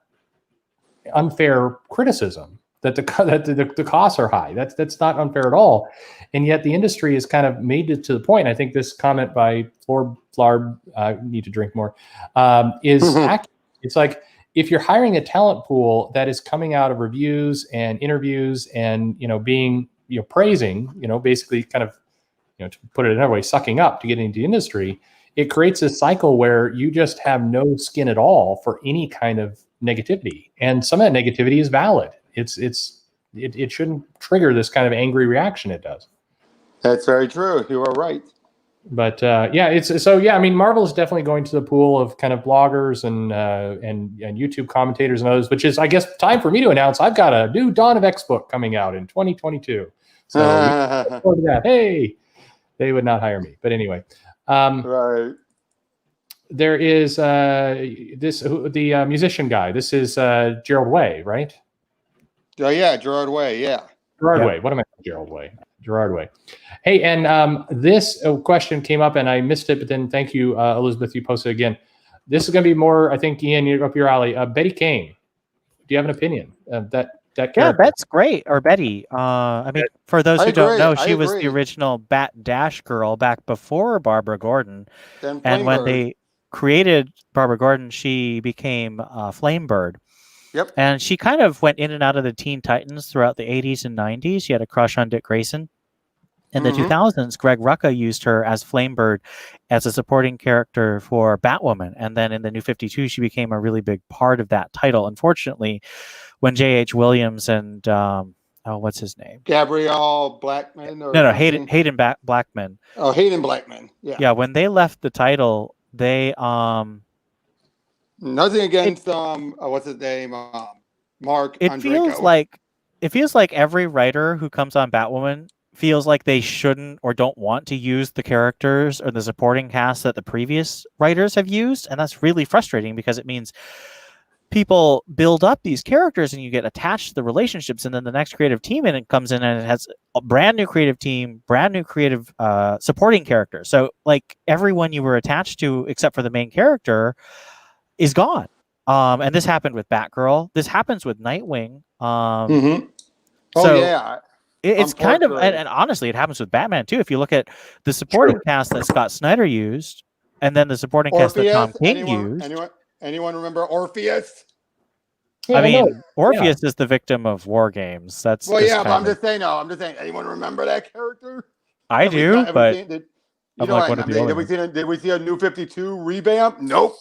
unfair criticism. That the costs are high. That's not unfair at all. And yet the industry has kind of made it to the point. I think this comment by Flarb, need to drink more, is accurate. It's like, if you're hiring a talent pool that is coming out of reviews and interviews and, being, praising, basically kind of, to put it another way, sucking up to get into the industry, it creates a cycle where you just have no skin at all for any kind of negativity. And some of that negativity is valid. It shouldn't trigger this kind of angry reaction it does. That's very true. You are right. But I mean, Marvel is definitely going to the pool of kind of bloggers and YouTube commentators and others, which is, I guess, time for me to announce I've got a new Dawn of X book coming out in 2022. So look forward to that. Hey, they would not hire me, but anyway. Right. There is the musician guy. This is Gerald Way, right? Oh yeah, Gerard Way. Yeah. Gerard Way. What am I? Gerald Way. Gerard Way. Hey, and this question came up and I missed it, but then thank you, Elizabeth. You posted again. This is going to be more, I think, Ian, you're up your alley. Betty Kane. Do you have an opinion? That character? Yeah, Bet's great, or Betty. I mean, for those who don't know, she was the original Bat Dash girl back before Barbara Gordon. And when they created Barbara Gordon, she became Flamebird. Yep. And she kind of went in and out of the Teen Titans throughout the 80s and 90s. She had a crush on Dick Grayson. In the 2000s, Greg Rucka used her as Flamebird as a supporting character for Batwoman. And then in the New 52, she became a really big part of that title. Unfortunately, when J.H. Williams and, what's his name? Gabrielle Blackman? No, Hayden Blackman. Oh, Hayden Blackman. Yeah. Yeah, when they left the title, they... Nothing against what's his name? Mark. It feels like every writer who comes on Batwoman feels like they shouldn't or don't want to use the characters or the supporting cast that the previous writers have used, and that's really frustrating because it means people build up these characters and you get attached to the relationships, and then the next creative team and it comes in and it has a brand new creative team, brand new creative supporting characters. So like everyone you were attached to except for the main character is gone. And this happened with Batgirl. This happens with Nightwing. Oh So yeah. it's kind of, and honestly, it happens with Batman too. If you look at the supporting cast that Scott Snyder used, and then the supporting cast that Tom King used. Anyone remember Orpheus? I mean, Orpheus is the victim of war games. That's well, yeah, but I'm just saying. No, I'm just saying. Anyone remember that character? I do, but did we see a New 52 revamp? Nope.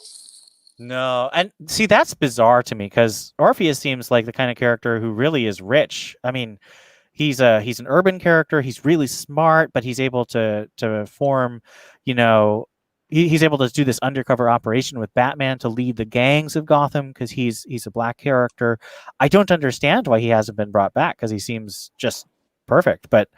No, and see that's bizarre to me because Orpheus seems like the kind of character who really is rich. I mean, he's an urban character. He's really smart, but he's able to form, you know, he's able to do this undercover operation with Batman to lead the gangs of Gotham because he's a black character. I don't understand why he hasn't been brought back because he seems just perfect. But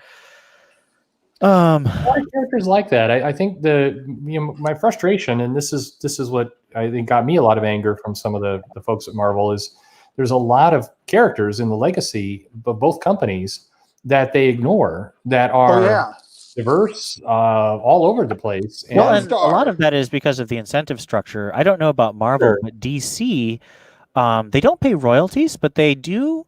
a lot of characters like that. I think my frustration, and this is what I think got me a lot of anger from some of the folks at Marvel, is there's a lot of characters in the legacy of both companies that they ignore that are diverse all over the place. And a lot of that is because of the incentive structure. I don't know about Marvel, but DC, they don't pay royalties, but they do.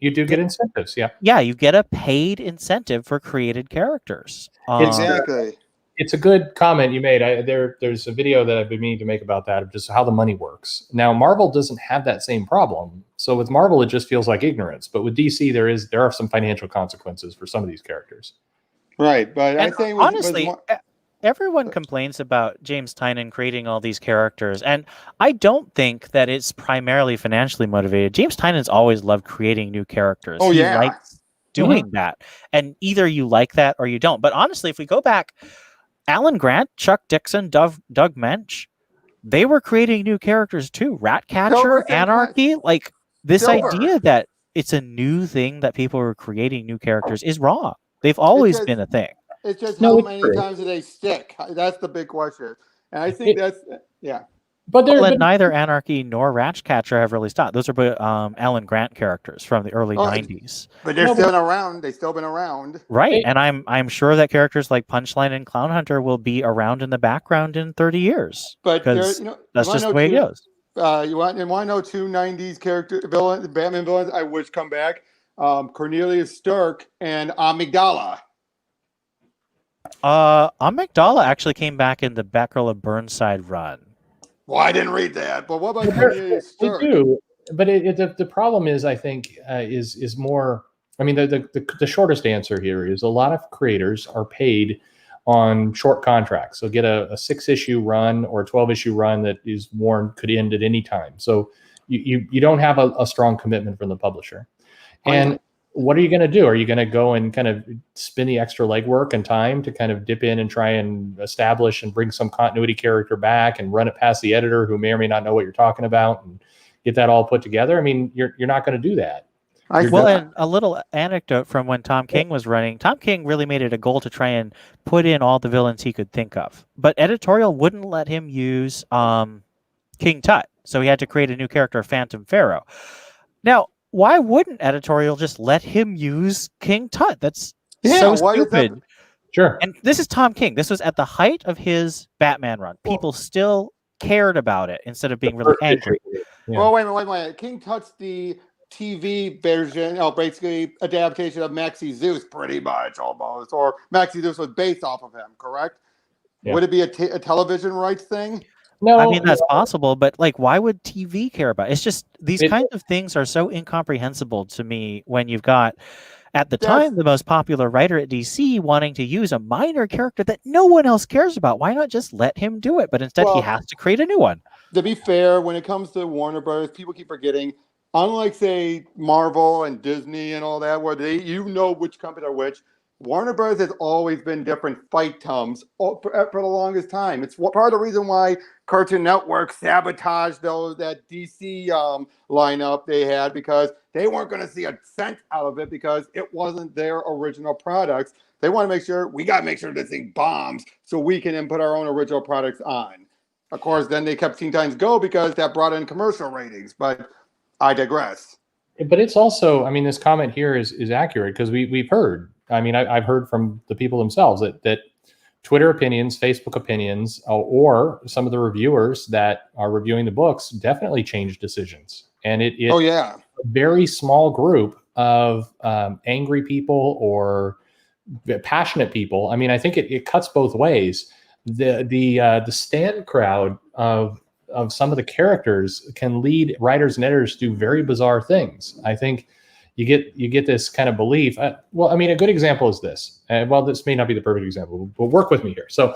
You do get incentives, yeah. Yeah, you get a paid incentive for created characters. Exactly. It's a good comment you made. There's a video that I've been meaning to make about that, of just how the money works. Now, Marvel doesn't have that same problem. So with Marvel, it just feels like ignorance. But with DC, there are some financial consequences for some of these characters. Right, but I think honestly, everyone complains about James Tynion creating all these characters, and I don't think that it's primarily financially motivated. James Tynion's always loved creating new characters. He likes doing that, and either you like that or you don't. But honestly, if we go back, Alan Grant, Chuck Dixon, Doug Mensch, they were creating new characters too. Ratcatcher, Anarchy, like this idea that it's a new thing that people are creating new characters is wrong. They've always been a thing. It's just how many times do they stick? That's the big question. And I think But neither Anarchy nor Ratcatcher have really stopped. Those are both Alan Grant characters from the early 90s. But they're still around. They've still been around. Right. And I'm sure that characters like Punchline and Clown Hunter will be around in the background in 30 years. But that's just the way it goes. You want to know two 90s Batman villains I wish come back? Cornelius Stirk and Amygdala. Amygdala actually came back in the Batgirl of Burnside run. Well, I didn't read that, but what about Cornelius Stirk? They do, but the problem is, I think, is more. I mean, the shortest answer here is a lot of creators are paid on short contracts. So get a 6-issue run or a 12-issue run that is could end at any time. So you don't have a strong commitment from the publisher. And what are you going to do? Are you going to go and kind of spend the extra legwork and time to kind of dip in and try and establish and bring some continuity character back and run it past the editor who may or may not know what you're talking about and get that all put together? I mean, you're not going to do that. And a little anecdote from when Tom King was running. Tom King really made it a goal to try and put in all the villains he could think of. But editorial wouldn't let him use King Tut. So he had to create a new character, Phantom Pharaoh. Now, why wouldn't editorial just let him use King Tut? That's so stupid. Sure. And this is Tom King. This was at the height of his Batman run. People still cared about it instead of being really angry. Yeah. Well, wait a minute. King Tut's the TV version, basically adaptation of Maxi Zeus, pretty much almost. Or Maxi Zeus was based off of him, correct? Yeah. Would it be a television rights thing? No, I mean that's possible, but like, why would TV care about it? It's just these kinds of things are so incomprehensible to me when you've got, at the time, the most popular writer at DC wanting to use a minor character that no one else cares about. Why not just let him do it? But instead, he has to create a new one. To be fair, when it comes to Warner Brothers, people keep forgetting. Unlike, say, Marvel and Disney and all that, where you know which company are which. Warner Bros. Has always been different fight tums for the longest time. It's part of the reason why Cartoon Network sabotaged that DC lineup they had, because they weren't going to see a cent out of it because it wasn't their original products. They want to make sure, we got to make sure this thing bombs so we can then put our own original products on. Of course, then they kept Teen Titans Go because that brought in commercial ratings. But I digress. But it's also, I mean, this comment here is accurate because we've heard. I mean, I've heard from the people themselves that Twitter opinions, Facebook opinions, or some of the reviewers that are reviewing the books definitely change decisions. And it Oh yeah, a very small group of angry people or passionate people. I mean, I think it cuts both ways. The stan crowd of some of the characters can lead writers and editors to do very bizarre things. I think you get this kind of belief. Well, I mean, a good example is this. Well, this may not be the perfect example, but work with me here. So,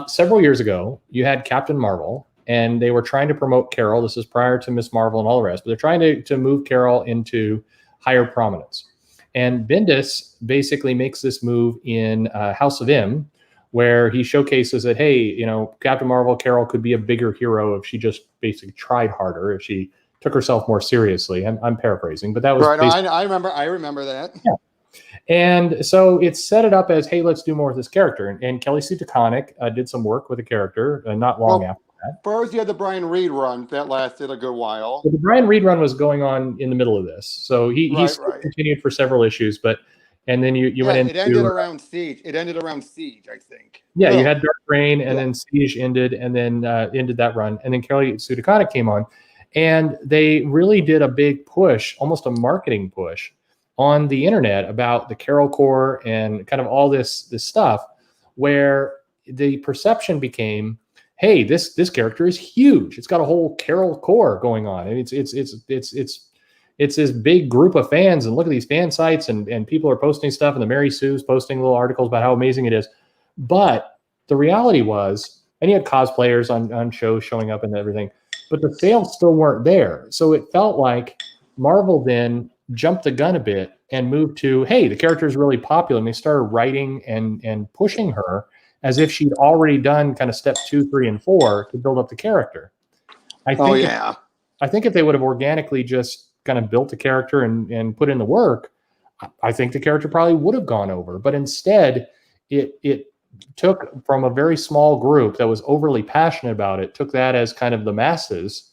several years ago, you had Captain Marvel, and they were trying to promote Carol. This is prior to Miss Marvel and all the rest, but they're trying to move Carol into higher prominence. And Bendis basically makes this move in House of M, where he showcases that, hey, you know, Captain Marvel, Carol could be a bigger hero if she just basically tried harder, if she took herself more seriously. I'm paraphrasing, but that was right. I remember that. Yeah. And so it set it up as, hey, let's do more with this character. And Kelly Sue DeConnick did some work with the character not long after that. First, you had the Brian Reed run that lasted a good while. So the Brian Reed run was going on in the middle of this, so he continued for several issues, and then you went into. It ended around Siege. I think. Yeah, you had Dark Reign, and then Siege ended, and then ended that run, and then Kelly Sue DeConnick came on, and they really did a big push, almost a marketing push, on the internet about the Carol Corps and kind of all this stuff, where the perception became, hey, this character is huge. It's got a whole Carol Corps going on, and it's this big group of fans, and look at these fan sites, and people are posting stuff, and the Mary Sue's posting little articles about how amazing it is. But the reality was, and you had cosplayers on shows showing up and everything, but the sales still weren't there. So it felt like Marvel then jumped the gun a bit and moved to, hey, the character is really popular, and they started writing and pushing her as if she'd already done kind of step 2, 3, and 4 to build up the character. I think if they would have organically just kind of built the character and put in the work, I think the character probably would have gone over. But instead, it took from a very small group that was overly passionate about it, took that as kind of the masses.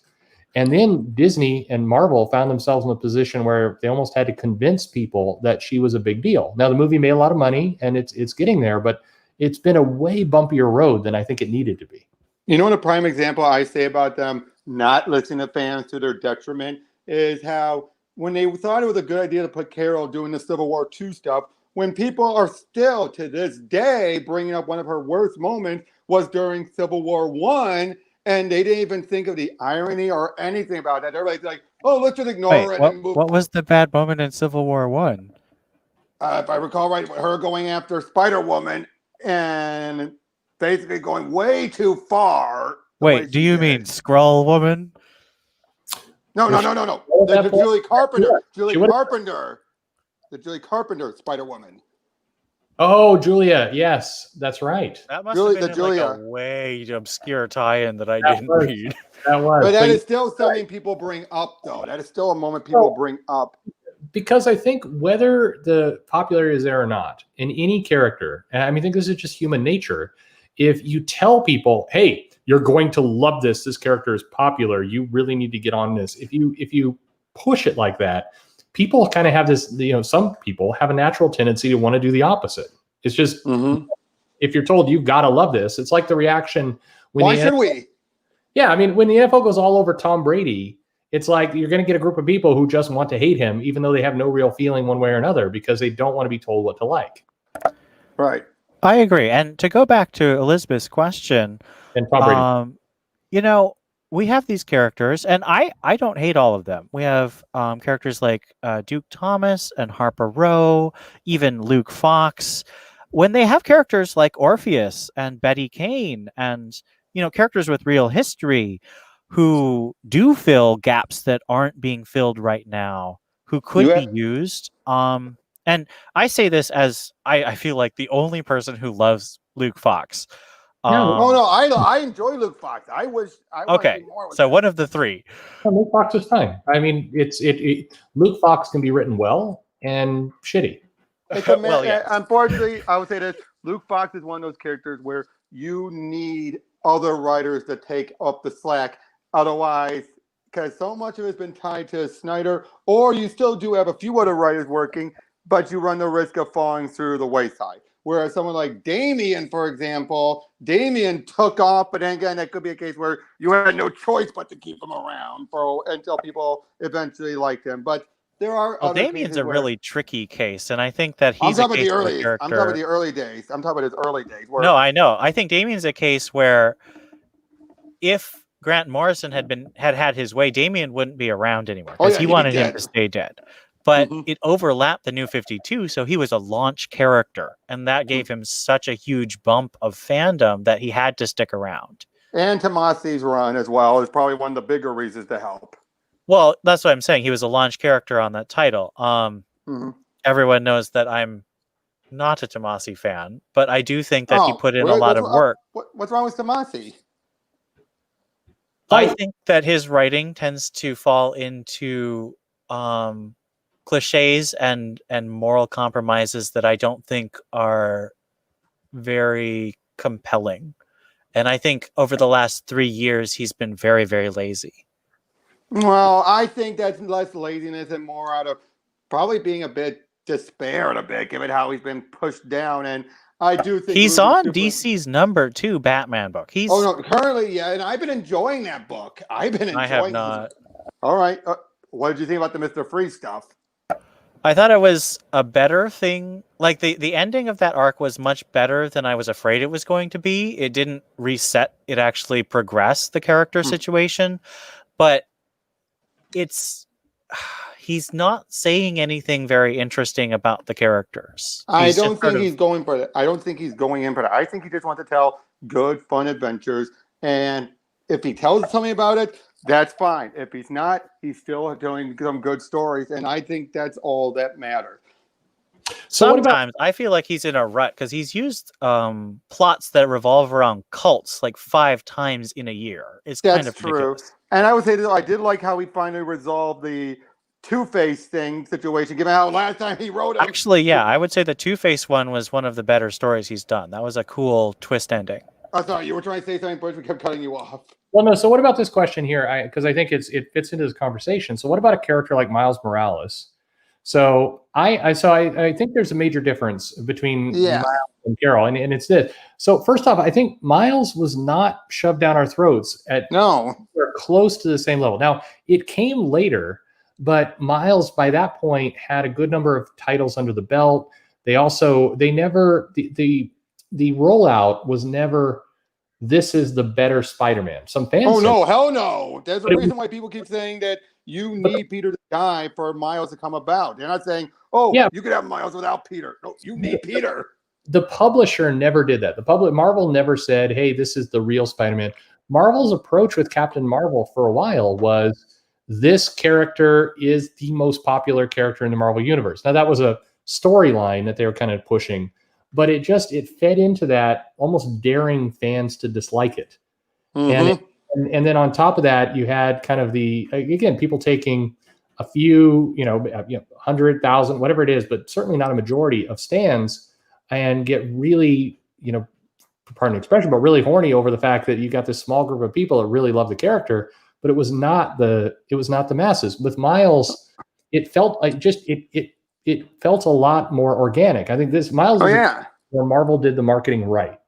And then Disney and Marvel found themselves in a position where they almost had to convince people that she was a big deal. Now, the movie made a lot of money, and it's getting there, but it's been a way bumpier road than I think it needed to be. You know what a prime example I say about them not listening to fans to their detriment is how when they thought it was a good idea to put Carol doing the Civil War II stuff, when people are still to this day bringing up one of her worst moments was during Civil War I, and they didn't even think of the irony or anything about that. Everybody's like, oh, let's just ignore it. What was the bad moment in Civil War I? If I recall right, her going after Spider-Woman and basically going way too far. Wait, do you mean Skrull Woman? No. The Julie Carpenter. The Julie Carpenter Spider-Woman. Oh, Julia. Yes, that's right. That must have been like a way obscure tie-in that I didn't read. That was. But that is still something people bring up, though. That is still a moment people bring up. Because I think whether the popularity is there or not, in any character, and I mean, I think this is just human nature, if you tell people, hey, you're going to love this character is popular, you really need to get on this. If you push it like that, people kind of have this, some people have a natural tendency to want to do the opposite. It's just, if you're told you've got to love this, it's like the reaction when why should we? Yeah, I mean, when the NFL goes all over Tom Brady, it's like you're going to get a group of people who just want to hate him, even though they have no real feeling one way or another, because they don't want to be told what to like. Right. I agree. And to go back to Elizabeth's question, and Tom Brady. We have these characters, and I don't hate all of them. We have characters like Duke Thomas and Harper Row, even Luke Fox. When they have characters like Orpheus and Betty Kane and, characters with real history who do fill gaps that aren't being filled right now, who could be used. And I say this as I feel like the only person who loves Luke Fox. I enjoy Luke Fox. I okay. So one of the three. Luke Fox is fine. I mean, Luke Fox can be written well and shitty. It's a Well, yes. Unfortunately, I would say this: Luke Fox is one of those characters where you need other writers to take up the slack. Otherwise, because so much of it's been tied to Snyder, or you still do have a few other writers working, but you run the risk of falling through the wayside. Whereas someone like Damian, for example, Damian took off, but then again, that could be a case where you had no choice but to keep him around until people eventually liked him. But there are Well, other Damien's cases a where really tricky case, and I think that I'm he's a talking about case the of a early. I'm talking character. about the early days. I'm talking about his early days. Where, No, I know. I think Damien's a case where if Grant Morrison had his way, Damien wouldn't be around anymore because he he'd be wanted him dead. to stay dead. But Mhm. it overlapped the New 52, so he was a launch character, and that gave him such a huge bump of fandom that he had to stick around. And Tomasi's run as well is probably one of the bigger reasons to help. Well, that's what I'm saying. He was a launch character on that title. Everyone knows that I'm not a Tomasi fan, but I do think that he put in a lot of work. What's wrong with Tomasi? I think that his writing tends to fall into cliches and moral compromises that I don't think are very compelling. And I think over the last 3 years, he's been very, very lazy. Well, I think that's less laziness and more out of probably being a bit despaired a bit, given how he's been pushed down. And I do think he's on DC's #2 Batman book. He's currently, yeah, and I've been enjoying that book. I have not. All right, what did you think about the Mr. Freeze stuff? I thought it was a better thing. Like the ending of that arc was much better than I was afraid it was going to be. It didn't reset. It actually progressed the character situation, but he's not saying anything very interesting about the characters. I don't think he's going for that. I don't think he's going in for that. I think he just wants to tell good, fun adventures. And if he tells something about it, that's fine. If he's not, he's still doing some good stories. And I think that's all that matters. Sometimes I feel like he's in a rut because he's used plots that revolve around cults like 5 times in a year. It's kind of ridiculous. True. And I would say that I did like how he finally resolved the Two-Face situation, given how last time he wrote it. Actually, yeah, I would say the Two-Face one was one of the better stories he's done. That was a cool twist ending. I thought you were trying to say something, but we kept cutting you off. Well, no. So what about this question here? Because I think it fits into this conversation. So what about a character like Miles Morales? So I think there's a major difference between Miles and Carol, and it's this. So first off, I think Miles was not shoved down our throats we're close to the same level. Now it came later, but Miles by that point had a good number of titles under the belt. The rollout was never, this is the better Spider-Man. Some fans hell no. There's a reason why people keep saying that you need Peter to die for Miles to come about. They're not saying, you could have Miles without Peter. No, you need Peter. The publisher never did that. Marvel never said, hey, this is the real Spider-Man. Marvel's approach with Captain Marvel for a while was, this character is the most popular character in the Marvel Universe. Now, that was a storyline that they were kind of pushing, but it fed into that, almost daring fans to dislike it. And then on top of that, you had kind of people taking a few, 100,000, whatever it is, but certainly not a majority of stands, and get really, pardon the expression, but really horny over the fact that you got this small group of people that really love the character, but it was not the masses. With Miles, it felt like it felt a lot more organic. I think this Miles where Marvel did the marketing right.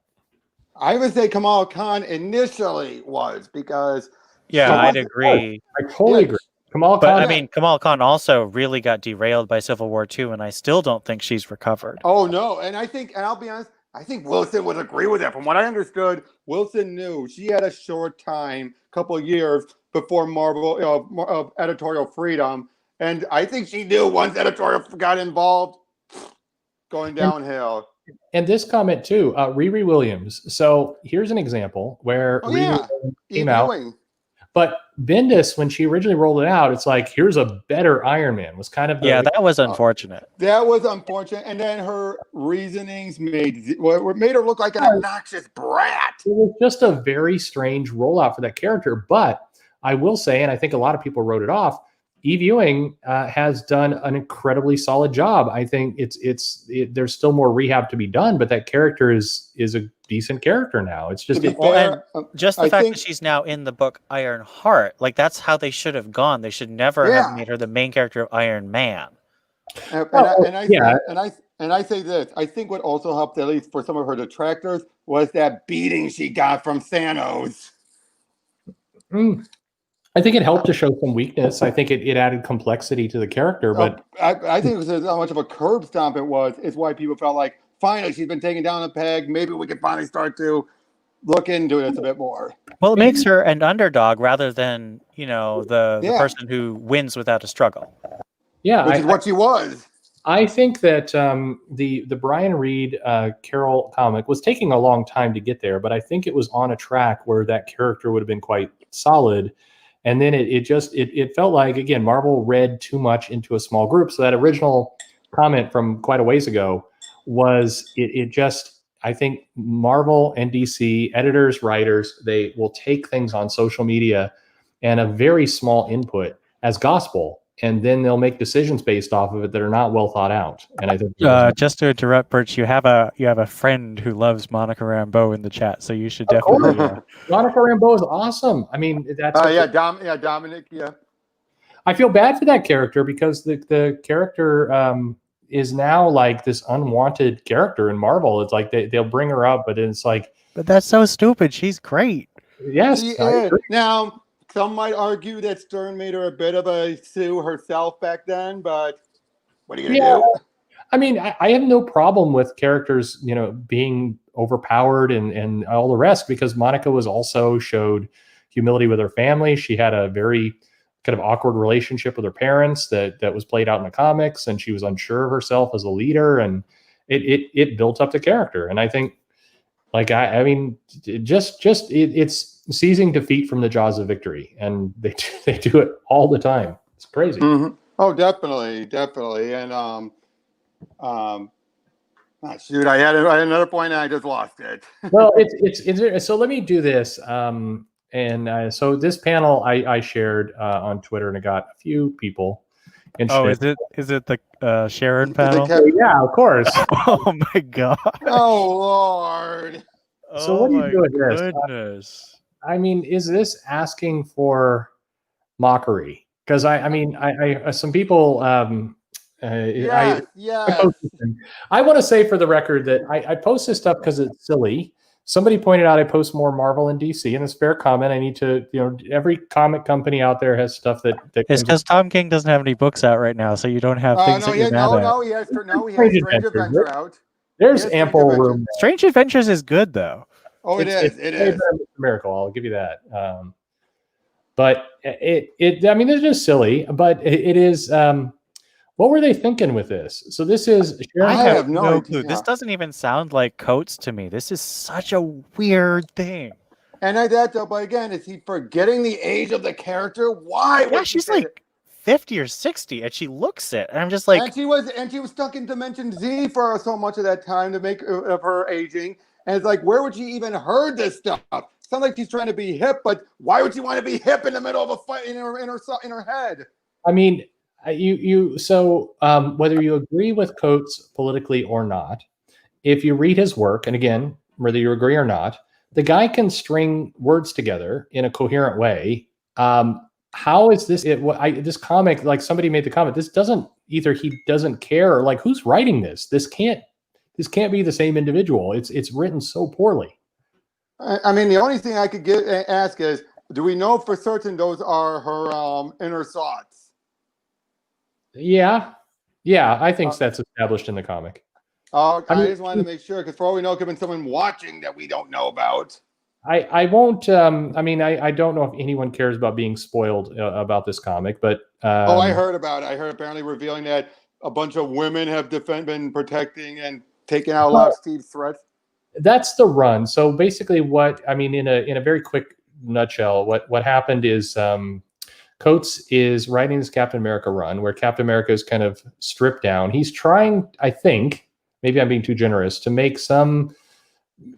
I would say Kamala Khan initially was, because I'd agree. I totally agree. Kamala Khan. Kamala Khan also really got derailed by Civil War II, and I still don't think she's recovered. Oh no, and I'll be honest, I think Wilson would agree with that. From what I understood, Wilson knew she had a short time, couple of years before Marvel of editorial freedom, and I think she knew once editorial got involved, going downhill. And this comment too, Riri Williams. So here's an example where Riri came out. But Bendis, when she originally rolled it out, it's like, here's a better Iron Man. Was kind of that was unfortunate. That was unfortunate, and then her reasonings made her look like an obnoxious brat. It was just a very strange rollout for that character. But I will say, and I think a lot of people wrote it off, Ewing has done an incredibly solid job. I think there's still more rehab to be done, but that character is a decent character now. It's just To be fair, just the I fact think- that she's now in the book Iron Heart, like that's how they should have gone. They should never have made her the main character of Iron Man. And I say this. I think what also helped, at least for some of her detractors, was that beating she got from Thanos. I think it helped to show some weakness. I think it added complexity to the character, but I think it was how much of a curb stomp it was. Is why people felt like finally she's been taken down a peg. Maybe we can finally start to look into it a bit more. Well, it makes her an underdog rather than the person who wins without a struggle. Yeah, which is what she was. I think that the Brian Reed Carol comic was taking a long time to get there, but I think it was on a track where that character would have been quite solid. And then it felt like, again, Marvel read too much into a small group. So that original comment from quite a ways ago was I think Marvel and DC editors, writers, they will take things on social media and a very small input as gospel, and then they'll make decisions based off of it that are not well thought out. And I think just to interrupt, Perch, you have a friend who loves Monica Rambeau in the chat, so you should definitely. Monica Rambeau is awesome. I mean, that's Dominic. Yeah, I feel bad for that character because the character is now like this unwanted character in Marvel. It's like they'll bring her up, but it's like, but that's so stupid. She's great. Yes. Now, some might argue that Stern made her a bit of a Sue herself back then, but what are you gonna do? I mean, I have no problem with characters, being overpowered and all the rest, because Monica also showed humility with her family. She had a very kind of awkward relationship with her parents that was played out in the comics, and she was unsure of herself as a leader, and it built up the character. And I think, like, I mean, it's seizing defeat from the jaws of victory, and they do it all the time. It's crazy. Mm-hmm. Oh, definitely, and shoot, I had another point and I just lost it. Well, it's so let me do this. So this panel I shared on Twitter, and I got a few people interested. Oh, is it the Sharon panel? Yeah, of course. Oh my god. Oh Lord. So what do you do with this? Goodness. I mean, is this asking for mockery? Because I mean, some people. Yes. I want to say for the record that I post this stuff because it's silly. Somebody pointed out I post more Marvel and DC, and it's a fair comment. I need to, every comic company out there has stuff that it's because Tom King doesn't have any books out right now, so you don't have things that you're mad at. He has Strange Adventure out. There's ample room. Strange Adventures is good, though. Oh, it is. It's a miracle. I'll give you that. But I mean, it's just silly, but it is. What were they thinking with this? So this is. I have no clue. This doesn't even sound like Coates to me. This is such a weird thing. And but again, is he forgetting the age of the character? Why? Yeah, she's like 50 or 60, and she looks it, and I'm just like. And she was stuck in Dimension Z for so much of that time to make of her aging. And it's like, where would she even heard this stuff? Sounds like she's trying to be hip, but why would she want to be hip in the middle of a fight in her head? I mean, whether you agree with Coates politically or not, if you read his work, and again, whether you agree or not, the guy can string words together in a coherent way. How is this? This comic, like somebody made the comment, this doesn't either. He doesn't care, or like who's writing this? This can't be the same individual. It's written so poorly. I mean, the only thing I could ask is, do we know for certain those are her inner thoughts? Yeah, I think that's established in the comic. I just wanted to make sure, because for all we know, it could have been someone watching that we don't know about. I won't. I mean, I don't know if anyone cares about being spoiled about this comic, but I heard about it. I heard apparently revealing that a bunch of women have been protecting and taking out a lot of Steve's threats. That's the run. So basically, in a very quick nutshell, what happened is Coates is writing this Captain America run where Captain America is kind of stripped down. He's trying, I think, maybe I'm being too generous, to make some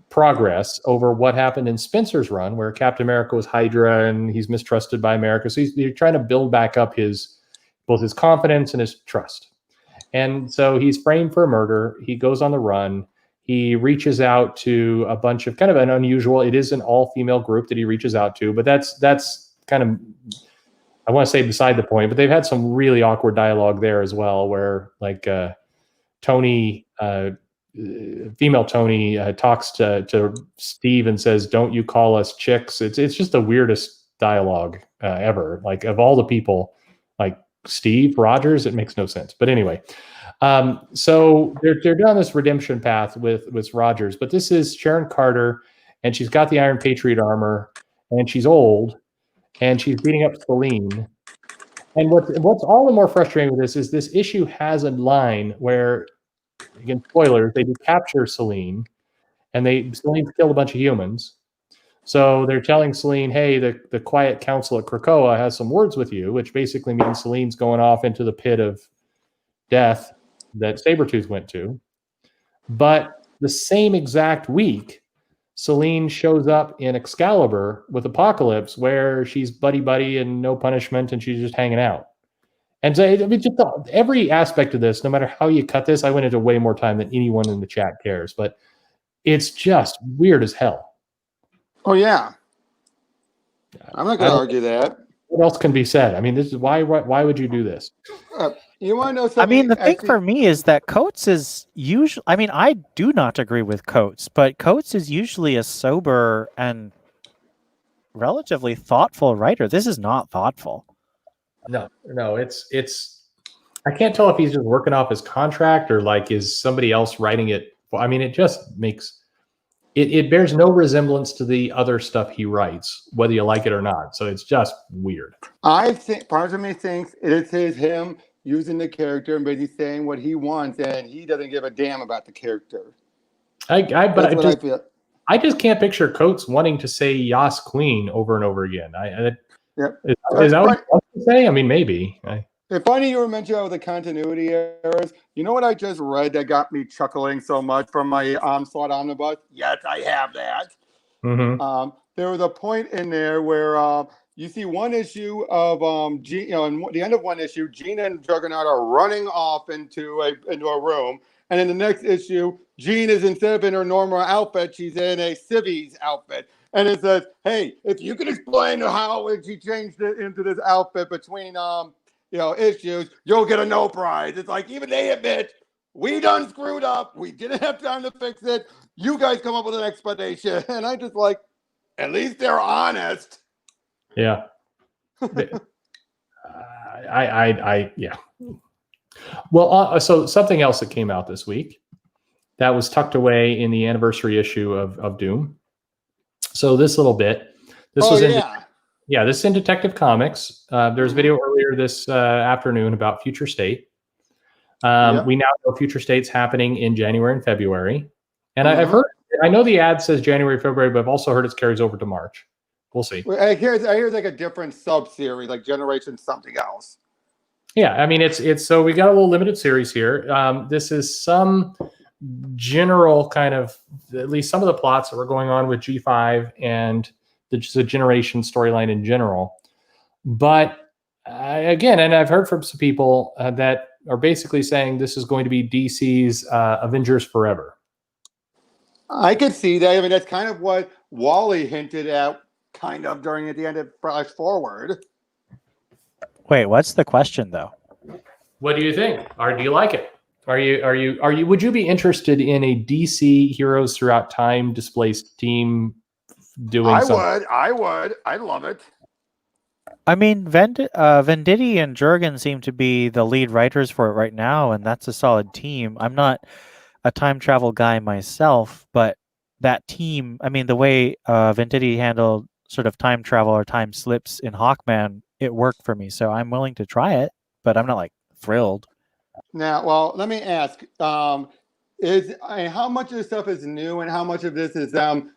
progress over what happened in Spencer's run, where Captain America was Hydra and he's mistrusted by America. So he's trying to build back up his both his confidence and his trust. And so he's framed for a murder. He goes on the run. He reaches out to a bunch of kind of an unusual, it is an all-female group that he reaches out to, but that's kind of, I want to say beside the point, but they've had some really awkward dialogue there as well, where like Tony, female Tony talks to Steve and says, "Don't you call us chicks?" It's just the weirdest dialogue ever. Like of all the people, like Steve Rogers, it makes no sense. But anyway, so they're down this redemption path with Rogers, but this is Sharon Carter, and she's got the Iron Patriot armor, and she's old, and she's beating up Celine. And what's all the more frustrating with this issue has a line where, again, spoilers, they do capture Celine, and Celine's killed a bunch of humans. So they're telling Celine, hey, the Quiet Council at Krakoa has some words with you, which basically means Celine's going off into the pit of death that Sabretooth went to. But the same exact week, Celine shows up in Excalibur with Apocalypse, where she's buddy and no punishment, and she's just hanging out. And so, I mean, just every aspect of this, no matter how you cut this, I went into way more time than anyone in the chat cares, but it's just weird as hell. Oh yeah, I'm not going to argue that. What else can be said? I mean, this is why would you do this? You want to know something? I mean, the thing for me is that Coates is usually, I mean, I do not agree with Coates, but Coates is usually a sober and relatively thoughtful writer. This is not thoughtful. No, it's I can't tell if he's just working off his contract or like is somebody else writing it. I mean, it just makes it bears no resemblance to the other stuff he writes, whether you like it or not. So it's just weird. I think part of me thinks it is him using the character and basically saying what he wants, and he doesn't give a damn about the character. I just can't picture Coates wanting to say Yas Queen over and over again. Yep. Is that what he wants to say? I mean, maybe. It's funny you were mentioning about the continuity errors. You know what I just read that got me chuckling so much from my Onslaught Omnibus? Yes, I have that. Mm-hmm. There was a point in there where you see one issue of and the end of one issue, Jean and Juggernaut are running off into a room, and in the next issue, Jean is, instead of in her normal outfit, she's in a civvies outfit. And it says, hey, if you can explain how she changed it into this outfit between issues, you'll get a no prize. It's like, even they admit, we done screwed up. We didn't have time to fix it. You guys come up with an explanation. And I just like, at least they're honest. Yeah. Yeah. Well, so something else that came out this week that was tucked away in the anniversary issue of Doom. So this little bit, this is in Detective Comics. There's a video earlier this afternoon about Future State. We now know Future State's happening in January and February. And I've heard, I know the ad says January, February, but I've also heard it carries over to March. We'll see. I hear like a different sub-series, like Generation something else. Yeah, I mean, it's so we got a little limited series here. This is some general kind of, at least some of the plots that were going on with G5 and the Generation storyline in general. But again, and I've heard from some people that are basically saying this is going to be DC's Avengers Forever. I could see that. I mean, that's kind of what Wally hinted at kind of during at the end of Flash Forward. Wait, what's the question though? What do you think? Or do you like it? Would you be interested in a DC Heroes Throughout Time displaced team doing something? I would. I'd love it. I mean, Venditti and Jurgen seem to be the lead writers for it right now, and that's a solid team. I'm not a time travel guy myself, but that team, I mean, the way Venditti handled sort of time travel or time slips in Hawkman, it worked for me. So I'm willing to try it, but I'm not like thrilled. Now, well, let me ask, how much of this stuff is new and how much of this is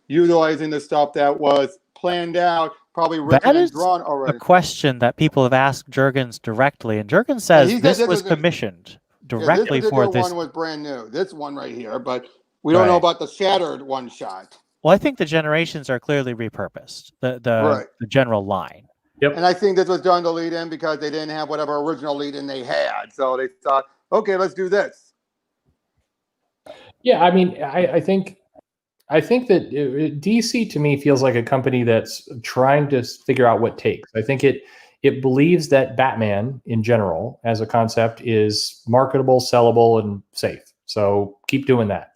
utilizing the stuff that was planned out, probably written and drawn already? A question that people have asked Jurgens directly, and Jurgens says this was commissioned directly for this. This one was brand new. This one right here, but we don't know about the Shattered one-shot. Well, I think the Generations are clearly repurposed, the general line. Yep. And I think this was done to lead in because they didn't have whatever original lead in they had. So they thought, okay, let's do this. Yeah, I mean, I think that DC to me feels like a company that's trying to figure out what takes. I think it believes that Batman in general as a concept is marketable, sellable, and safe. So keep doing that.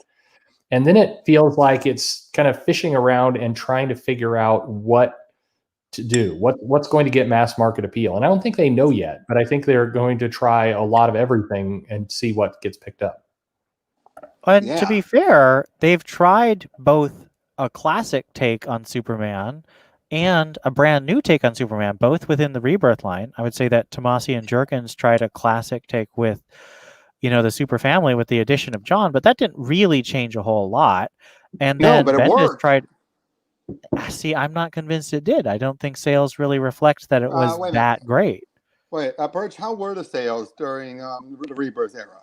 And then it feels like it's kind of fishing around and trying to figure out what to do, what's going to get mass market appeal. And I don't think they know yet, but I think they're going to try a lot of everything and see what gets picked up. And to be fair, they've tried both a classic take on Superman and a brand new take on Superman, both within the Rebirth line. I would say that Tomasi and Jerkins tried a classic take with, the Super Family with the addition of John, but that didn't really change a whole lot. And then Bendis tried. See, I'm not convinced it did. I don't think sales really reflect that it was that great. Wait, Perch, how were the sales during the Rebirth era?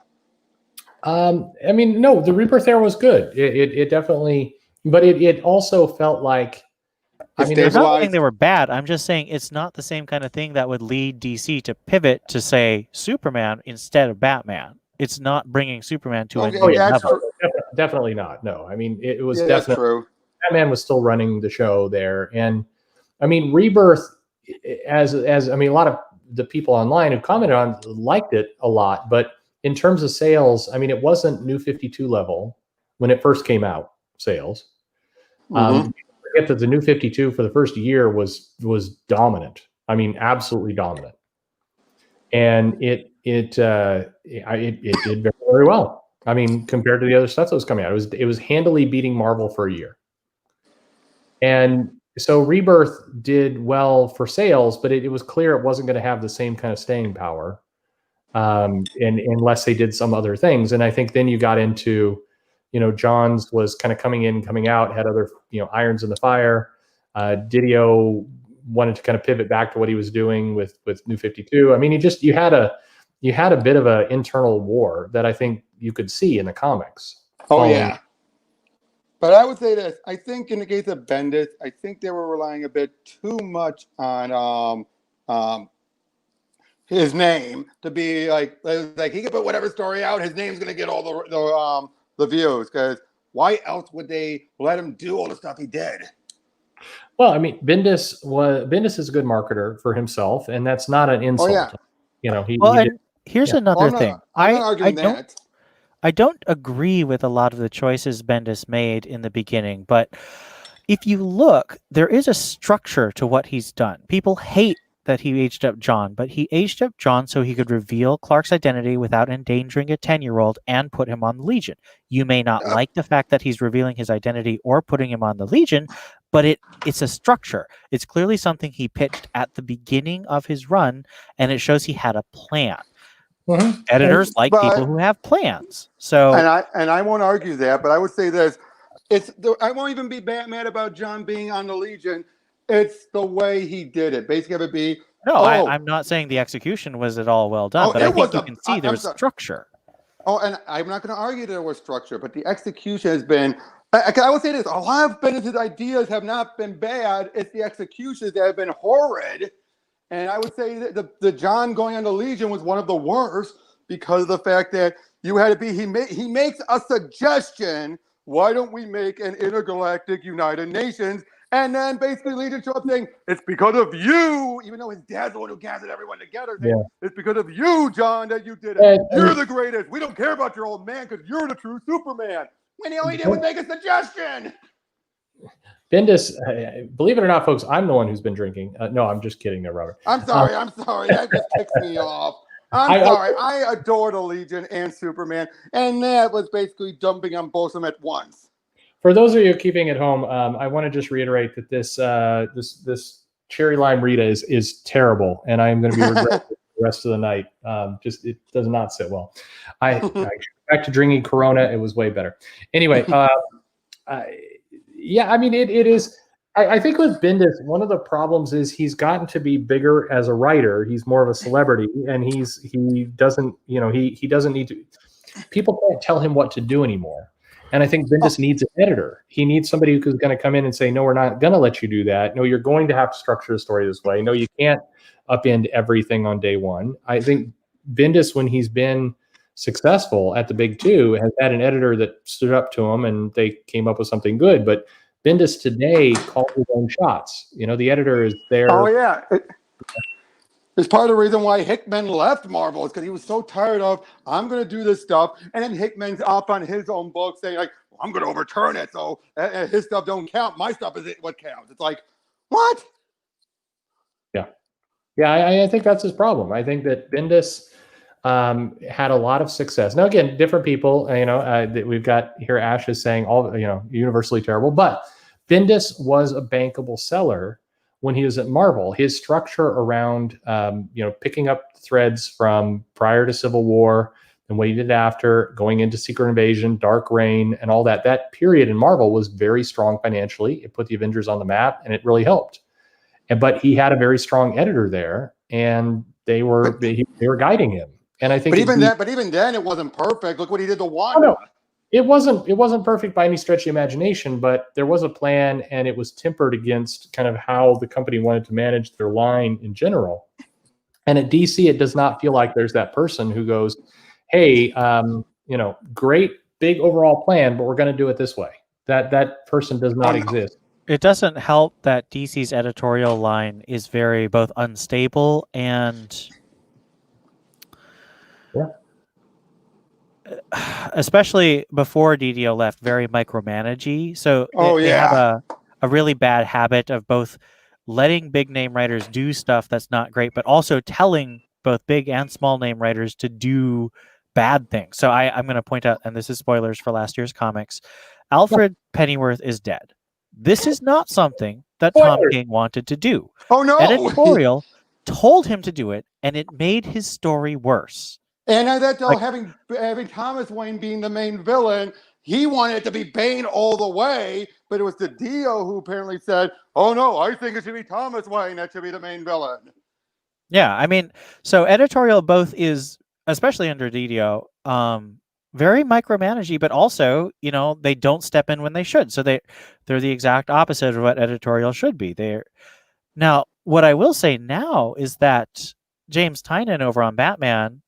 I mean, no, the Rebirth era was good. It definitely, but it also felt like, I'm not saying they were bad. I'm just saying it's not the same kind of thing that would lead DC to pivot to say Superman instead of Batman. It's not bringing Superman to a new level. Definitely not. No, I mean, it was definitely that's true. Batman was still running the show there, and I mean, Rebirth, as I mean, a lot of the people online who commented on liked it a lot, but in terms of sales, I mean, it wasn't New 52 level when it first came out. Sales, forget that the New 52 for the first year was dominant. I mean, absolutely dominant, and it did very well. I mean, compared to the other stuff that was coming out, it was handily beating Marvel for a year. And so Rebirth did well for sales, but it was clear it wasn't going to have the same kind of staying power, and unless they did some other things. And I think then you got into, Johns was kind of coming in, coming out, had other, irons in the fire. Didio wanted to kind of pivot back to what he was doing with New 52. I mean, you had a bit of an internal war that I think you could see in the comics. Oh, yeah. But I would say this. I think in the case of Bendis, I think they were relying a bit too much on his name to be like he could put whatever story out. His name's going to get all the views, because why else would they let him do all the stuff he did? Well, I mean, Bendis is a good marketer for himself, and that's not an insult. Oh, yeah. Here's another thing. I'm not arguing that. I don't agree with a lot of the choices Bendis made in the beginning, but if you look, there is a structure to what he's done. People hate that he aged up John, but he aged up John so he could reveal Clark's identity without endangering a 10-year-old and put him on the Legion. You may not like the fact that he's revealing his identity or putting him on the Legion, but it's a structure. It's clearly something he pitched at the beginning of his run, and it shows he had a plan. Mm-hmm. Editors like people who have plans. So, and I won't argue that, but I would say this: I won't even be mad about John being on the Legion. It's the way he did it. Basically, it would be I'm not saying the execution was at all well done, but I think you can see there was structure. Oh, and I'm not going to argue there was structure, but the execution has been. I would say this: a lot of Bendis' ideas have not been bad. It's the executions that have been horrid. And I would say that the John going on the Legion was one of the worst because of the fact that you had to be. He makes a suggestion. Why don't we make an intergalactic United Nations? And then basically Legion show up saying, it's because of you, even though his dad's the one who gathered everyone together. Saying, it's because of you, John, that you did it. You're the greatest. We don't care about your old man because you're the true Superman. When the only did was make a suggestion. Bendis, believe it or not, folks, I'm the one who's been drinking. No, I'm just kidding there, Robert. I'm sorry. That just ticks me off. I'm sorry. I adore the Legion and Superman, and that was basically dumping on both of them at once. For those of you keeping at home, I want to just reiterate that this cherry lime Rita is terrible, and I am going to be regretting it the rest of the night. It does not sit well. Back to drinking Corona, it was way better. Anyway, yeah, I mean, it is. I think with Bendis, one of the problems is he's gotten to be bigger as a writer. He's more of a celebrity, and he doesn't need to. People can't tell him what to do anymore. And I think Bendis needs an editor. He needs somebody who's going to come in and say, no, we're not going to let you do that. No, you're going to have to structure the story this way. No, you can't upend everything on day one. I think Bendis, when he's been successful at the big two, has had an editor that stood up to him and they came up with something good. But Bendis today calls his own shots. The editor is there. Oh, yeah. It's part of the reason why Hickman left Marvel is because he was so tired of, I'm going to do this stuff. And then Hickman's off on his own book saying, like, well, I'm going to overturn it. So his stuff don't count. My stuff is what counts. It's like, what? Yeah. Yeah, I think that's his problem. I think that Bendis had a lot of success. Now, again, different people, we've got here Ash is saying all, universally terrible. But Bendis was a bankable seller when he was at Marvel. His structure around, picking up threads from prior to Civil War and what he did after, going into Secret Invasion, Dark Reign, and all that period in Marvel was very strong financially. It put the Avengers on the map, and it really helped. But he had a very strong editor there, and they were guiding him. And I think, but even then, it wasn't perfect. Look what he did to Wanda. No. It wasn't perfect by any stretch of the imagination, but there was a plan, and it was tempered against kind of how the company wanted to manage their line in general. And at DC, it does not feel like there's that person who goes, "Hey, great big overall plan, but we're going to do it this way." That person does not exist. It doesn't help that DC's editorial line is very both unstable and especially before DDO left, very micromanagey. So they have a really bad habit of both letting big name writers do stuff that's not great, but also telling both big and small name writers to do bad things. So I'm going to point out, and this is spoilers for last year's comics, Alfred Pennyworth is dead. This is not something that Tom King wanted to do. Oh, no. Editorial told him to do it, and it made his story worse. And that though, having Thomas Wayne being the main villain, he wanted it to be Bane all the way, but it was the Dio who apparently said, "Oh no, I think it should be Thomas Wayne that should be the main villain." Yeah, I mean, so editorial both is, especially under Dio, very micromanagey, but also, they don't step in when they should. So they're the exact opposite of what editorial should be. Now, what I will say now is that James Tynion over on Batman,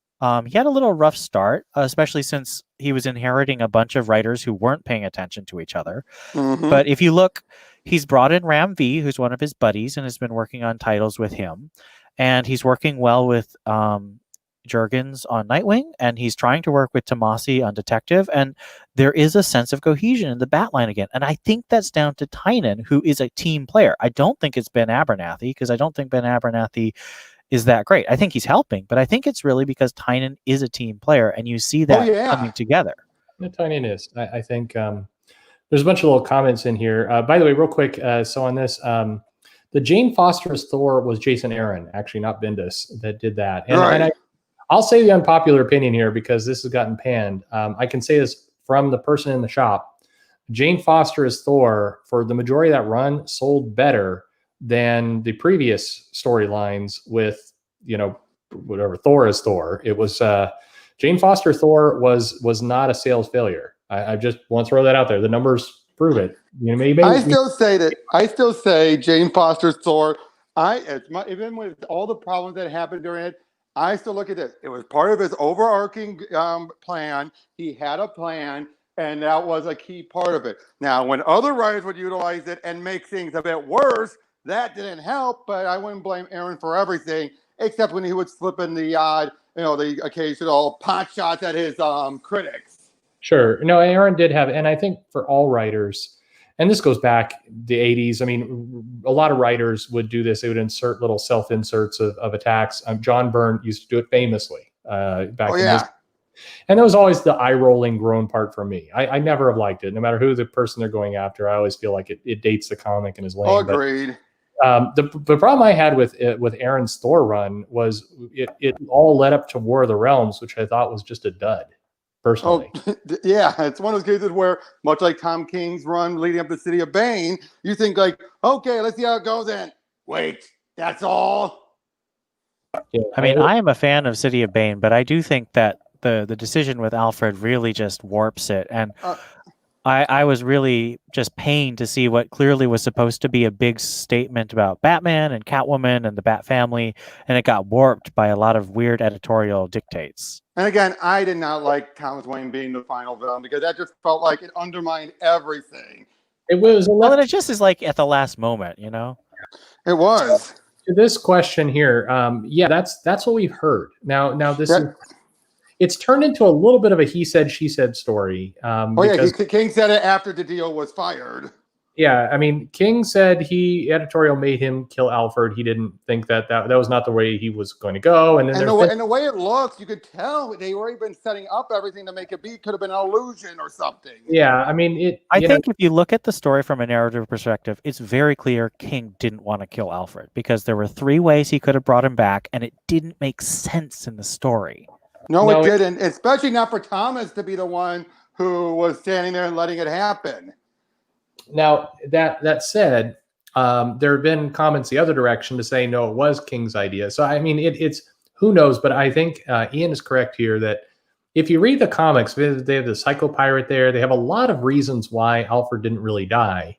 he had a little rough start, especially since he was inheriting a bunch of writers who weren't paying attention to each other. Mm-hmm. But if you look, he's brought in Ram V, who's one of his buddies, and has been working on titles with him. And he's working well with Jurgens on Nightwing, and he's trying to work with Tomasi on Detective. And there is a sense of cohesion in the Batline again. And I think that's down to Tynion, who is a team player. I don't think it's Ben Abernathy, because I don't think Ben Abernathy is that great. I think he's helping, but I think it's really because Tynion is a team player, and you see that coming together. Tynion is. I think there's a bunch of little comments in here. By the way, real quick, so on this, the Jane Foster as Thor was Jason Aaron, actually, not Bendis, that did that. And I'll say the unpopular opinion here because this has gotten panned. I can say this from the person in the shop. Jane Foster as Thor, for the majority of that run, sold better than the previous storylines with, whatever, Thor as Thor. It was Jane Foster Thor was not a sales failure. I just want to throw that out there. The numbers prove it. I still say Jane Foster's Thor. Even with all the problems that happened during it, I still look at this. It was part of his overarching plan. He had a plan, and that was a key part of it. Now, when other writers would utilize it and make things a bit worse, that didn't help, but I wouldn't blame Aaron for everything, except when he would slip in the odd, the occasional pot shots at his critics. Sure. No, Aaron did have, and I think for all writers, and this goes back the 80s. I mean, a lot of writers would do this. They would insert little self-inserts of attacks. John Byrne used to do it famously back in his. And that was always the eye-rolling groan part for me. I never have liked it. No matter who the person they're going after, I always feel like it dates the comic and is lame. Oh, agreed. The problem I had with Aaron's Thor run was it all led up to War of the Realms, which I thought was just a dud, personally. Oh, yeah, it's one of those cases where, much like Tom King's run leading up to City of Bane, you think like, okay, let's see how it goes in. Wait, that's all? Yeah, I mean, I am a fan of City of Bane, but I do think that the decision with Alfred really just warps it. And I was really just pained to see what clearly was supposed to be a big statement about Batman and Catwoman and the Bat family, and it got warped by a lot of weird editorial dictates. And again, I did not like Thomas Wayne being the final villain because that just felt like it undermined everything. It was Well, and it just is like at the last moment, you know? It was. To this question here, yeah, that's what we've heard. Now this is, it's turned into a little bit of a he said, she said story. King said it after the deal was fired. Yeah, I mean, King said editorial made him kill Alfred. He didn't think that was not the way he was going to go. And then the way it looks, you could tell they were even setting up everything to make it be. Could have been an illusion or something. Yeah, I mean, I think if you look at the story from a narrative perspective, it's very clear King didn't want to kill Alfred because there were 3 ways he could have brought him back, and it didn't make sense in the story. No, it didn't. Especially not for Thomas to be the one who was standing there and letting it happen. Now, that said, there have been comments the other direction to say, no, it was King's idea. So, I mean, it's who knows, but I think Ian is correct here that if you read the comics, they have the Psycho Pirate there. They have a lot of reasons why Alfred didn't really die.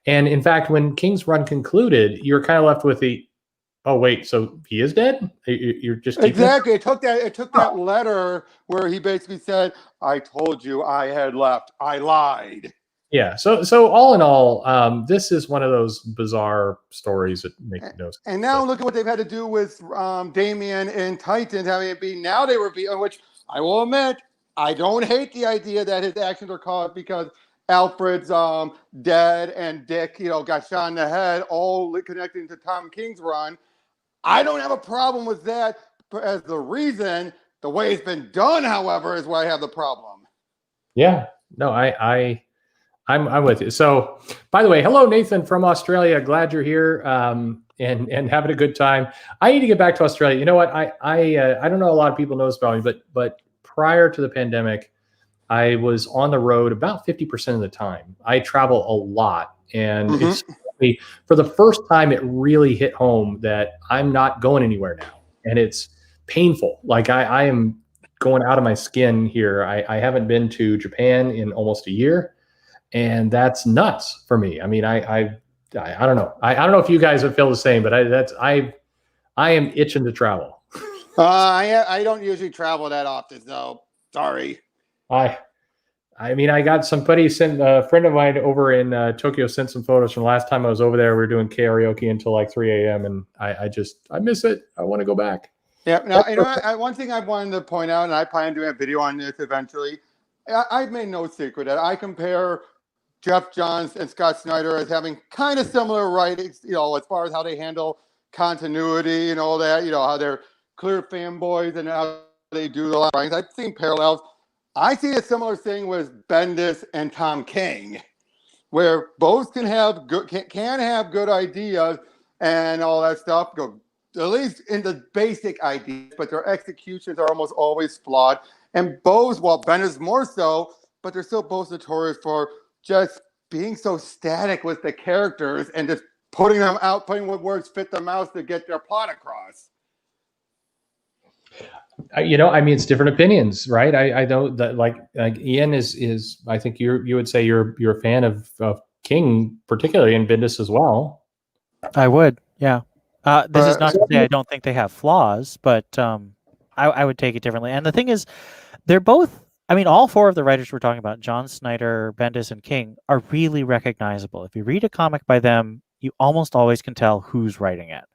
And in fact, when King's run concluded, you're kind of left with oh, wait, so he is dead? You're just exactly. It took that letter where he basically said, I told you I had left. I lied. Yeah. So all in all, this is one of those bizarre stories that make no sense. And now look at what they've had to do with Damian and Titans having it be. Now they were which I will admit, I don't hate the idea that his actions are caused because Alfred's dead and Dick, got shot in the head, all connecting to Tom King's run. I don't have a problem with that as the reason. The way it's been done, however, is where I have the problem. Yeah. No, I'm with you. So, by the way, hello, Nathan from Australia. Glad you're here and having a good time. I need to get back to Australia. You know what? I don't know a lot of people know this about me, but prior to the pandemic, I was on the road about 50% of the time. I travel a lot, and it's for the first time it really hit home that I'm not going anywhere now, and it's painful. Like I am going out of my skin here. I haven't been to Japan in almost a year. And that's nuts for me. I mean, I don't know. I don't know if you guys would feel the same, but I am itching to travel. I don't usually travel that often, though. Sorry. I mean, I got somebody sent a friend of mine over in Tokyo sent some photos from last time I was over there. We were doing karaoke until like 3 a.m. and I miss it. I want to go back. Yeah. Now, one thing I wanted to point out, and I plan on doing a video on this eventually. I've made no secret that I compare Jeff Johns and Scott Snyder as having kind of similar writings, as far as how they handle continuity and all that, how they're clear fanboys and how they do the writings. I've seen parallels. I see a similar thing with Bendis and Tom King, where both can have good ideas and all that stuff, go at least in the basic ideas, but their executions are almost always flawed. And both, well, Bendis more so, but they're still both notorious for just being so static with the characters and just putting what words fit the mouse to get their plot across. I mean, it's different opinions, right? I know that like Ian is I think you would say you're a fan of King, particularly, and Bendis as well. I would, yeah. This is not to say I don't think they have flaws, but I would take it differently. And the thing is, they're both, I mean, all 4 of the writers we're talking about, John Snyder, Bendis, and King, are really recognizable. If you read a comic by them, you almost always can tell who's writing it.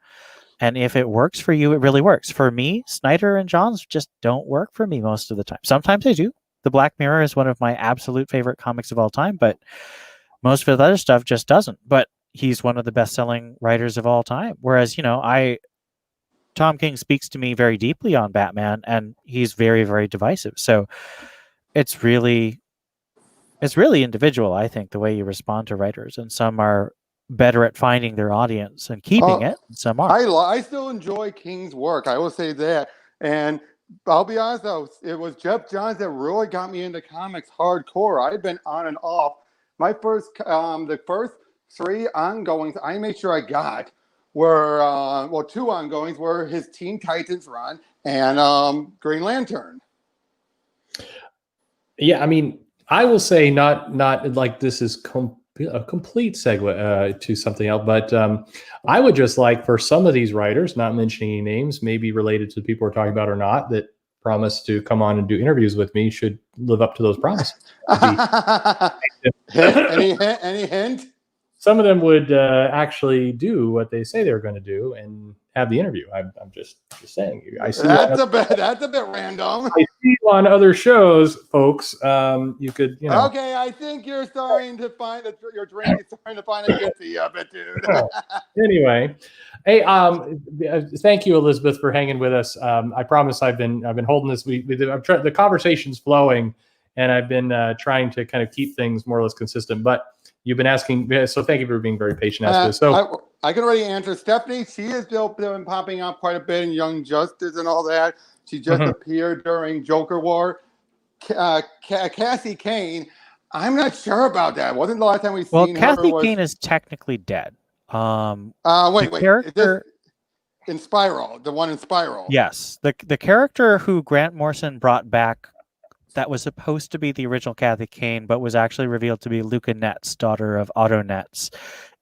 And if it works for you, it really works. For me, Snyder and Johns just don't work for me most of the time. Sometimes they do. The Black Mirror is one of my absolute favorite comics of all time, but most of the other stuff just doesn't. But he's one of the best-selling writers of all time. Whereas, Tom King speaks to me very deeply on Batman, and he's very, very divisive. So it's really individual, I think, the way you respond to writers. And some are better at finding their audience and keeping it, and some are. I still enjoy King's work. I will say that. And I'll be honest, though, it was Jeff Johns that really got me into comics hardcore. I've been on and off. My first, the first 3 ongoings I made sure I got were 2 ongoings were his Teen Titans run and Green Lantern. Yeah, I mean, I will say not like this is a complete segue to something else, but I would just like for some of these writers, not mentioning any names, maybe related to the people we're talking about or not, that promise to come on and do interviews with me should live up to those promises. Any hint? Some of them would actually do what they say they're going to do and have the interview. I'm just saying. I see that's a bit random. I see on other shows, folks. You could, Okay, I think you're starting to find that your drink is starting to finally get to you, a bit, dude. Anyway, hey, thank you, Elizabeth, for hanging with us. I promise I've been holding this. The conversation's flowing, and I've been trying to kind of keep things more or less consistent. But you've been asking, so thank you for being very patient. So I can already answer. Stephanie, she has still been popping up quite a bit in Young Justice and all that. She just appeared during Joker War. Cassie Kane, I'm not sure about that. Wasn't the last time we seen her? Well, Kathy Kane is technically dead. Wait. Character in Spiral, the one in Spiral. Yes, the character who Grant Morrison brought back that was supposed to be the original Kathy Kane, but was actually revealed to be Luca Netz, daughter of Otto Netz,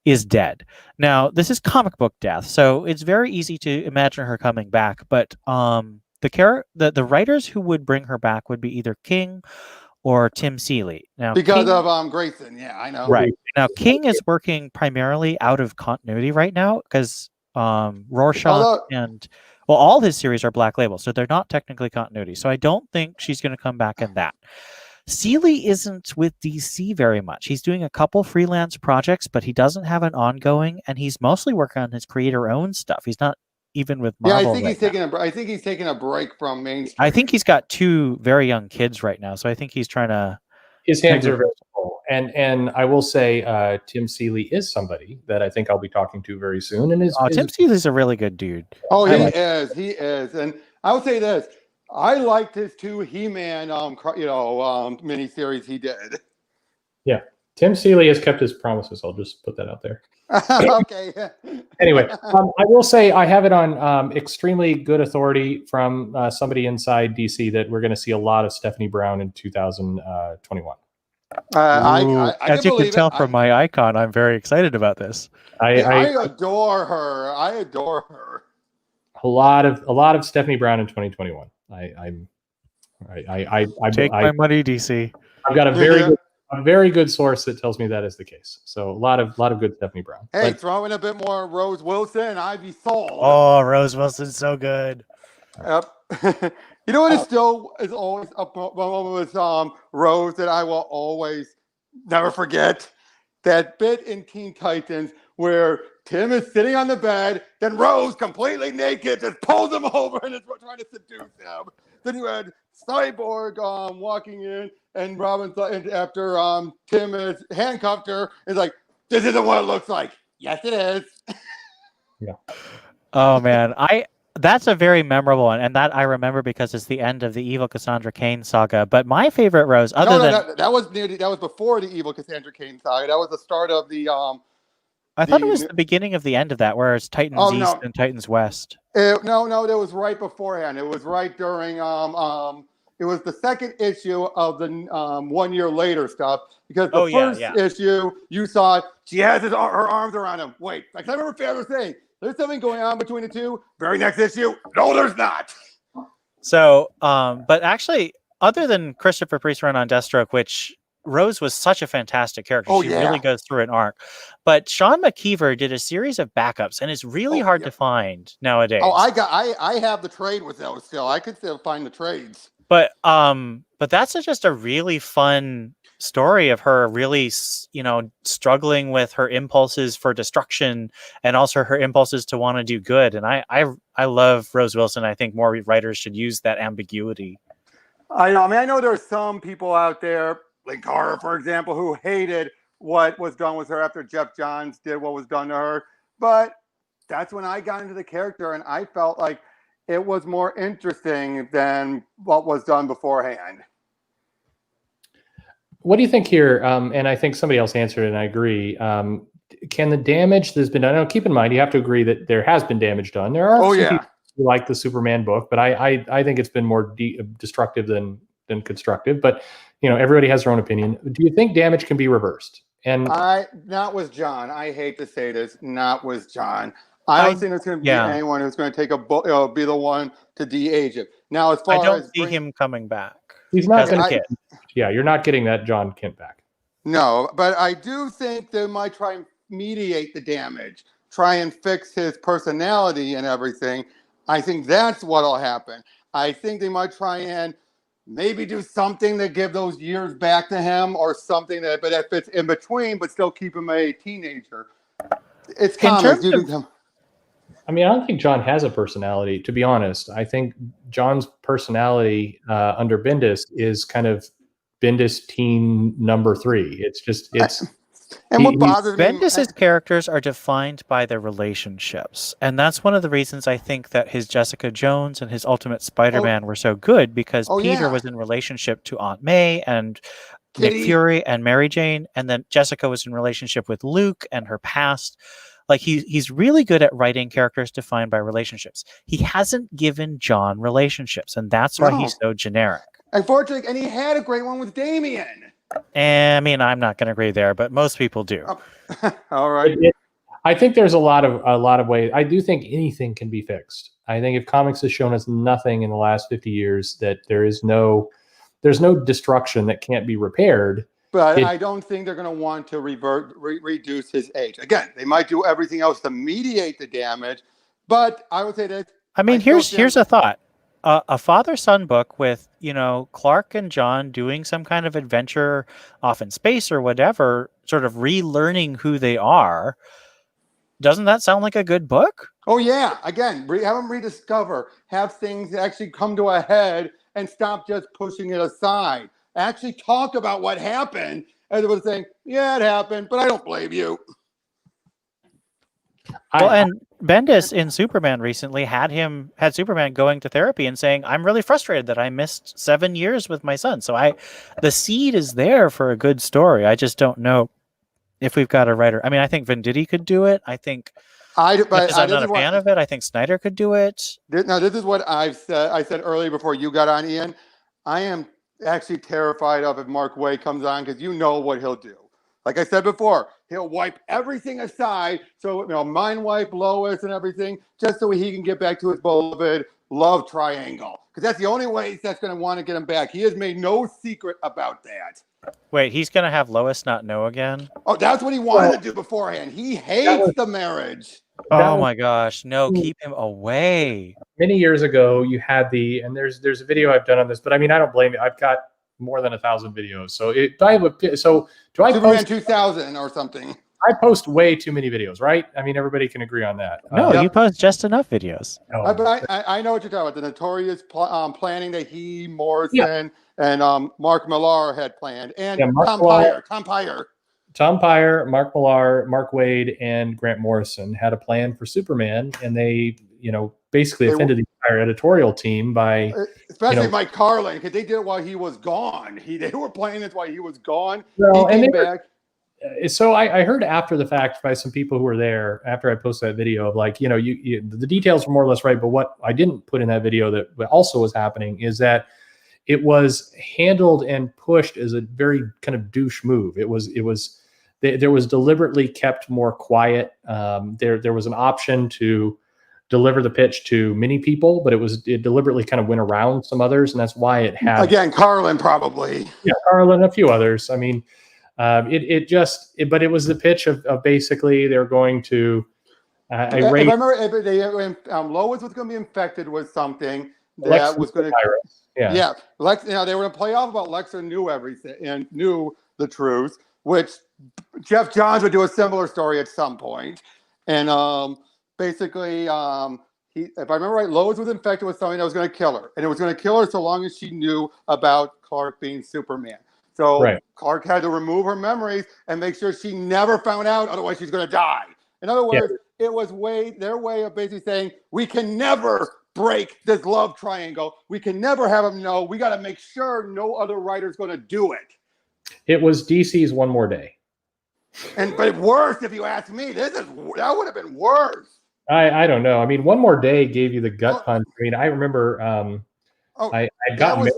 is dead. Now, this is comic book death, so it's very easy to imagine her coming back. But the writers who would bring her back would be either King or Tim Seeley. Now, because of Grayson, yeah, I know. Right now, King is working primarily out of continuity right now because Rorschach and all his series are Black Label, so they're not technically continuity. So I don't think she's going to come back in that. Seeley isn't with DC very much. He's doing a couple freelance projects, but he doesn't have an ongoing, and he's mostly working on his creator-owned stuff. He's not even with Marvel. Yeah, I think he's taking a break from mainstream. I think he's got 2 very young kids right now, so I think he's trying to. His hands are very full, and I will say, Tim Seeley is somebody that I think I'll be talking to very soon. And Tim Seeley's a really good dude. Oh, he is, and I would say this. I liked his 2 He-Man, miniseries he did. Yeah, Tim Seeley has kept his promises. I'll just put that out there. Okay. Anyway, I will say I have it on extremely good authority from somebody inside DC that we're going to see a lot of Stephanie Brown in 2021. As you can tell from my icon, I'm very excited about this. I adore her. I adore her. A lot of Stephanie Brown in 2021. I take my money, DC. I've got a very good source that tells me that is the case. So a lot of good Stephanie Brown. Hey, throw in a bit more Rose Wilson and Ivy Soul. Oh, Rose Wilson's so good. Yep. You know what is always a moment with Rose that I will always never forget? That bit in Teen Titans where Tim is sitting on the bed, then Rose, completely naked, just pulls him over and is trying to seduce him. Then you had Cyborg walking in, and Robin, after Tim has handcuffed her, is like, "This isn't what it looks like." Yes, it is. Yeah. Oh man, that's a very memorable one, and that I remember because it's the end of the Evil Cassandra Cain saga. But my favorite Rose, that was before the Evil Cassandra Cain saga. That was the start of the. I thought it was the beginning of the end of that, where it's Titans East and Titans West. No, that was right beforehand. It was right during it was the second issue of the 1 year later stuff, because the first issue you saw she has her arms around him. Wait, I can't remember Farrah saying there's something going on between the two. Very next issue, no, there's not. So, but actually, other than Christopher Priest run on Deathstroke, which Rose was such a fantastic character. She really goes through an arc. But Sean McKeever did a series of backups, and it's really hard to find nowadays. Oh, I have the trade with those still. I could still find the trades. But that's just a really fun story of her really, struggling with her impulses for destruction and also her impulses to want to do good. And I love Rose Wilson. I think more writers should use that ambiguity. I know. I mean, I know there are some people out there, like Cara, for example, who hated what was done with her after Jeff Johns did what was done to her. But that's when I got into the character, and I felt like it was more interesting than what was done beforehand. What do you think here? And I think somebody else answered it, and I agree. Can the damage that's been done? Now, keep in mind, you have to agree that there has been damage done. There are some people who like the Superman book, but I think it's been more destructive than constructive. But everybody has their own opinion. Do you think damage can be reversed? And not with John. I hate to say this, not with John. I don't think there's going to be anyone who's going to take be the one to de-age it. Now, as far I don't as see him coming back. He's not going to. Yeah, you're not getting that John Kent back. No, but I do think they might try and mediate the damage, try and fix his personality and everything. I think that's what'll happen. I think they might try and maybe do something to give those years back to him, or something that fits in between, but still keep him a teenager. It's comics. I mean, I don't think John has a personality, to be honest. I think John's personality under Bendis is kind of Bendis teen number 3. And what bothers me, Bendis's characters are defined by their relationships, and that's one of the reasons I think that his Jessica Jones and his Ultimate Spider-Man were so good, because Peter was in relationship to Aunt May and Nick Fury and Mary Jane, and then Jessica was in relationship with Luke and her past. Like he's really good at writing characters defined by relationships. He hasn't given John relationships, and that's why he's so generic. Unfortunately, and he had a great one with Damian. I mean, I'm not going to agree there, but most people do. All right. I think there's a lot of ways. I do think anything can be fixed. I think if comics has shown us nothing in the last 50 years, that there's no destruction that can't be repaired. But I don't think they're going to want to reduce his age. Again, they might do everything else to mediate the damage, but I would say that. I mean, here's a thought. A father-son book with, Clark and John doing some kind of adventure off in space or whatever, sort of relearning who they are. Doesn't that sound like a good book? Oh, yeah. Again, have them rediscover, have things actually come to a head and stop just pushing it aside. Actually talk about what happened, as it was saying, yeah, it happened, but I don't blame you. And Bendis in Superman recently had Superman going to therapy and saying, I'm really frustrated that I missed 7 years with my son. So the seed is there for a good story. I just don't know if we've got a writer. I mean, I think Venditti could do it. I think, because I'm not a fan of it, I think Snyder could do it. Now, this is what I said earlier before you got on, Ian. I am actually terrified of if Mark Waid comes on, because you know what he'll do. Like I said before, he'll wipe everything aside. So, mind wipe Lois and everything, just so he can get back to his beloved love triangle. Because that's the only way that's going to want to get him back. He has made no secret about that. Wait, he's going to have Lois not know again? Oh, that's what he wanted to do beforehand. He hates the marriage. Oh my gosh, no, keep him away. Many years ago, you had and there's a video I've done on this, but I mean, I don't blame you. I've got more than 1,000 videos. So do I Superman post 2000 or something? I post way too many videos, right? I mean, everybody can agree on that. No, you post just enough videos. But I know what you're talking about. The notorious planning that he, Morrison, and Mark Millar had planned, and Tom Peyer, Mark Millar, Mark Waid, and Grant Morrison had a plan for Superman, and they, basically offended the entire editorial team by, especially Mike Carlin, because they did it while he was gone. They were playing this while he was gone. Well, he came back. So I heard after the fact by some people who were there after I posted that video of the details were more or less right, but what I didn't put in that video that also was happening is that it was handled and pushed as a very kind of douche move. There was deliberately kept more quiet. There was an option to deliver the pitch to many people, but it deliberately kind of went around some others, and that's why it had Carlin probably. Yeah, Carlin, a few others. I mean, but it was the pitch of basically they're going to. I remember Lois was going to be infected with something that was going to. Yeah. They were going to play off about Lexa knew everything and knew the truth, which Jeff Johns would do a similar story at some point. And basically, if I remember right, Lois was infected with something that was going to kill her. And it was going to kill her so long as she knew about Clark being Superman. So Clark had to remove her memories and make sure she never found out, otherwise she's going to die. In other words, it was their way of basically saying, we can never break this love triangle. We can never have them know. We got to make sure no other writer's going to do it. It was DC's One More Day. But worse, if you ask me, that would have been worse. I don't know. I mean, One More Day gave you the gut punch. I mean, I remember I got married.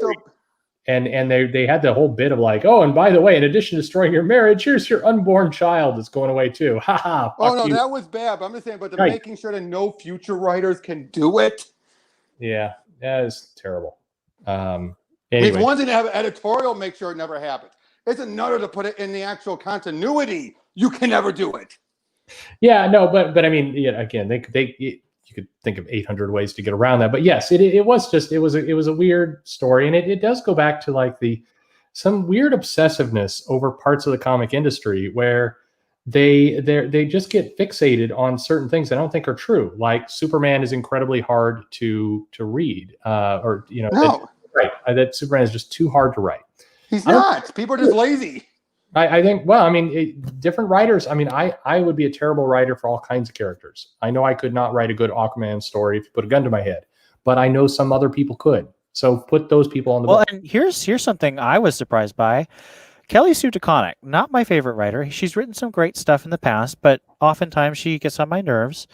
And they had the whole bit of like, oh, and by the way, in addition to destroying your marriage, here's your unborn child that's going away too. Ha ha. Oh no, you. that was bad. But I'm just saying, but Right. making sure that no future writers can do it. Yeah, that is terrible. It's Anyway, one thing to have an editorial make sure it never happens. It's another to put it in the actual continuity. You can never do it. yeah, no, but I mean, yeah, again, you could think of 800 ways to get around that. But yes, it was a weird story, and it does go back to like some weird obsessiveness over parts of the comic industry where they just get fixated on certain things I don't think are true. Like Superman is incredibly hard to read, or No. that Superman is just too hard to write. He's not. People are just lazy. I think, well, I mean, different writers. I mean, I would be a terrible writer for all kinds of characters. I know I could not write a good Aquaman story if you put a gun to my head, but I know some other people could. So put those people on the book. And here's something I was surprised by. Kelly Sue DeConnick, not my favorite writer. She's written some great stuff in the past, but oftentimes she gets on my nerves.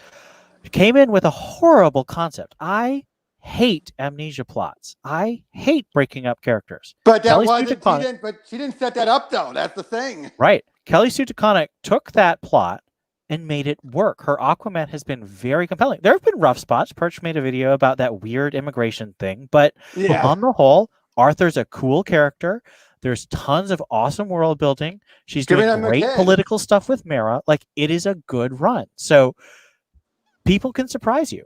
Came in with a horrible concept. I hate amnesia plots. I hate breaking up characters. But she didn't set that up though. That's the thing. Right. Kelly Sue DeConnick took that plot and made it work. Her Aquaman has been very compelling. There have been rough spots. Perch made a video about that weird immigration thing, but on the whole, Arthur's a cool character. There's tons of awesome world building. She's doing great political stuff with Mara. Like, it is a good run. So people can surprise you.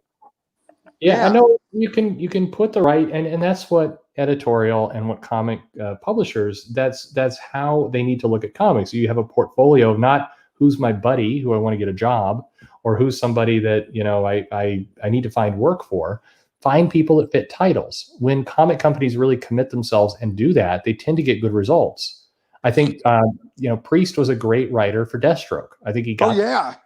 Yeah, I know you can put the right, and that's what editorial and what comic publishers, that's how they need to look at comics. You have a portfolio of not who's my buddy who I want to get a job, or who's somebody that I need to find work for. Find people that fit titles. When comic companies really commit themselves and do that, they tend to get good results. I think Priest was a great writer for Deathstroke. I think he got. Oh yeah.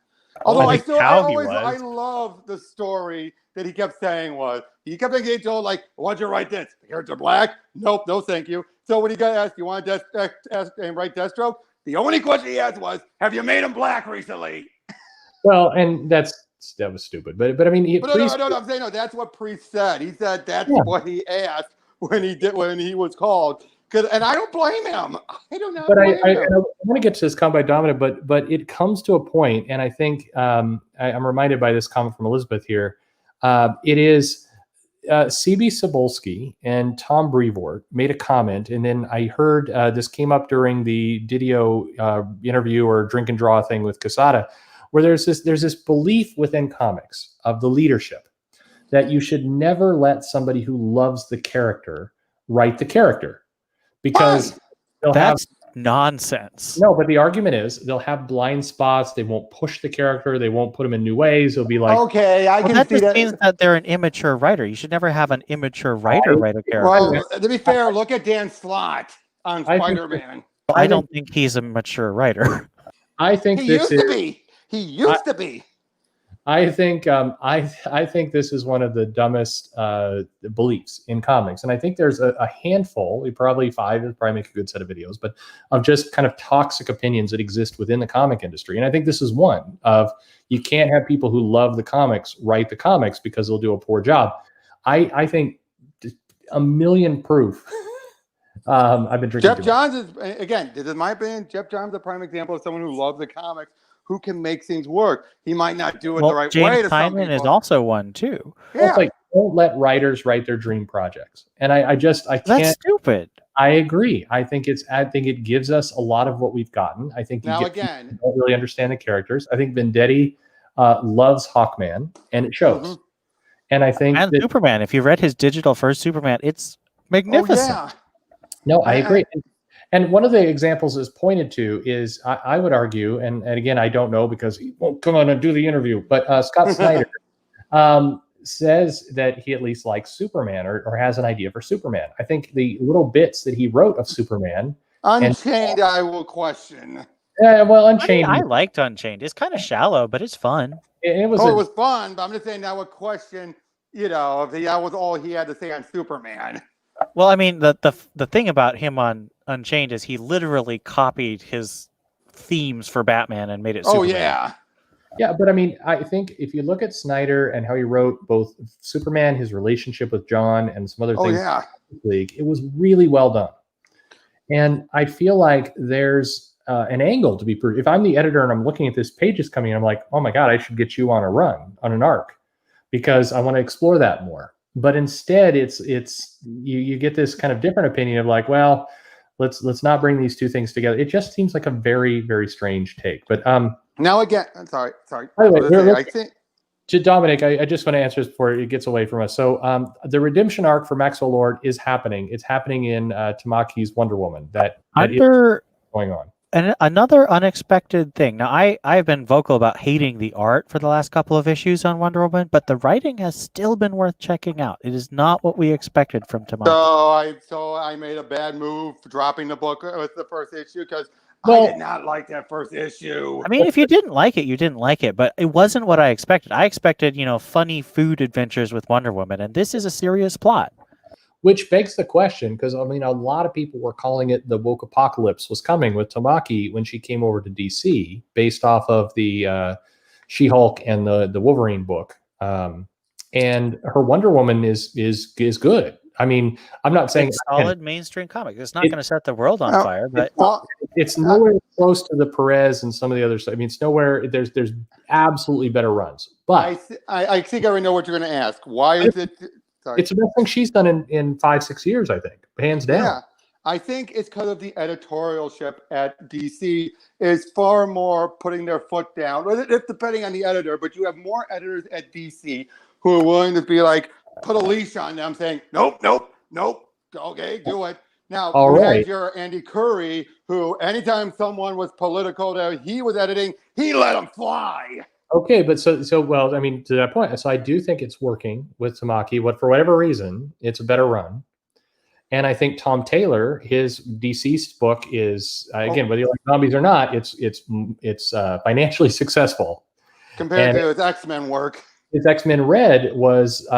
Although I love the story that he kept saying he kept getting told, like, why'd you write this? The character black? Nope, no thank you. So when he got asked, you want to write Deathstroke? The only question he asked was, have you made him black recently? Well, and that was stupid. But I mean, I'm saying that's what Priest said. He said that's what he asked when he was called. And I don't blame him. I don't know. But I want to get to this comment by Dominic, but it comes to a point, and I think I'm reminded by this comment from Elizabeth here. It is C.B. Cebulski and Tom Brevoort made a comment, and then I heard this came up during the Didio interview or drink and draw thing with Quesada, where there's this belief within comics of the leadership that you should never let somebody who loves the character write the character. Because that's nonsense. No, but the argument is they'll have blind spots. They won't push the character. They won't put him in new ways. It'll be like, okay, I can see that. Means that they're an immature writer. You should never have an immature writer write a character. Well, to be fair, look at Dan Slott on Spider-Man. I don't think he's a mature writer. I think he used to be. He used to be. I think I think this is one of the dumbest beliefs in comics, and I think there's a handful, probably 5, it'd probably make a good set of videos, but of just kind of toxic opinions that exist within the comic industry. And I think this is one of, you can't have people who love the comics write the comics because they'll do a poor job. I think a million proof. I've been drinking. Jeff Johns is, again, this is my opinion. Jeff Johns is a prime example of someone who loves the comics, who can make things work. He might not do it the right way. James Tynion is also one too. Yeah. It's like, don't let writers write their dream projects. And I can't. That's stupid. I agree. I think it gives us a lot of what we've gotten. I think don't really understand the characters. I think Vendetti loves Hawkman, and it shows. Mm-hmm. And I think Superman. If you read his digital first Superman, it's magnificent. Oh, yeah. No, I agree. And one of the examples is pointed to is, I would argue, and again, I don't know because he won't come on and do the interview, but Scott Snyder says that he at least likes Superman or has an idea for Superman. I think the little bits that he wrote of Superman. Unchained, I will question. Yeah, well, Unchained. I liked Unchained. It's kind of shallow, but it's fun. It was fun, but I'm just saying I would question, if that was all he had to say on Superman. Well, I mean, the thing about him on Unchained is he literally copied his themes for Batman and made it Superman. Oh, yeah. Yeah, but I mean, I think if you look at Snyder and how he wrote both Superman, his relationship with John, and some other Oh things, yeah. League, it was really well done. And I feel like there's an angle to be. If I'm the editor and I'm looking at this pages coming, I'm like, oh my god, I should get you on a run on an arc because I want to explore that more. But instead, it's you get this kind of different opinion of like, well, let's not bring these two things together. It just seems like a very very strange take. But Now again, sorry. by the way, I think. Dominic, I just want to answer this before it gets away from us. So the redemption arc for Maxwell Lord is happening. It's happening in Tamaki's Wonder Woman. That is going on. And another unexpected thing. Now, I've been vocal about hating the art for the last couple of issues on Wonder Woman, but the writing has still been worth checking out. It is not what we expected from Tamaki. So I made a bad move for dropping the book with the first issue because Well, I did not like that first issue. I mean, if you didn't like it, you didn't like it, but it wasn't what I expected. I expected, funny food adventures with Wonder Woman, and this is a serious plot. Which begs the question, because I mean, a lot of people were calling it the woke apocalypse was coming with Tamaki when she came over to DC, based off of the She-Hulk and the Wolverine book. And her Wonder Woman is good. I mean, I'm not saying it's solid mainstream comic. It's not going to set the world on fire, but it's nowhere close to the Perez and some of the other stuff. I mean, it's nowhere. There's absolutely better runs, but I think I already know what you're going to ask. Why is it? Sorry. It's the best thing she's done in 5-6 years, I think, hands down. Yeah, I think it's because of the editorialship at DC is far more putting their foot down. It's depending on the editor, but you have more editors at DC who are willing to be like, put a leash on them, saying, nope. Okay, do it. Now, had your Andy Curry, who anytime someone was political that he was editing, he let them fly. Okay, but so well, I mean, to that point, so I do think it's working with Tamaki. For whatever reason, it's a better run, and I think Tom Taylor, his deceased book is again, whether you like zombies or not, it's financially successful compared to his X-Men work. His X-Men Red was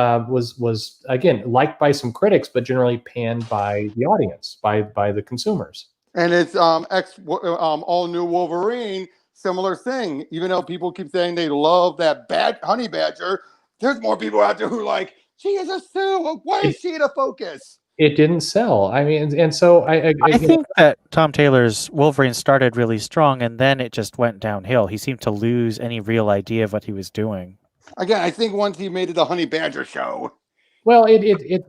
again liked by some critics, but generally panned by the audience, by the consumers. And it's all new Wolverine. Similar thing, even though people keep saying they love that honey badger, there's more people out there who like, she is a Sue. Why is she the focus? It didn't sell. I mean, and so I think that Tom Taylor's Wolverine started really strong, and then it just went downhill. He seemed to lose any real idea of what he was doing. Again, I think once he made it the honey badger show. Well,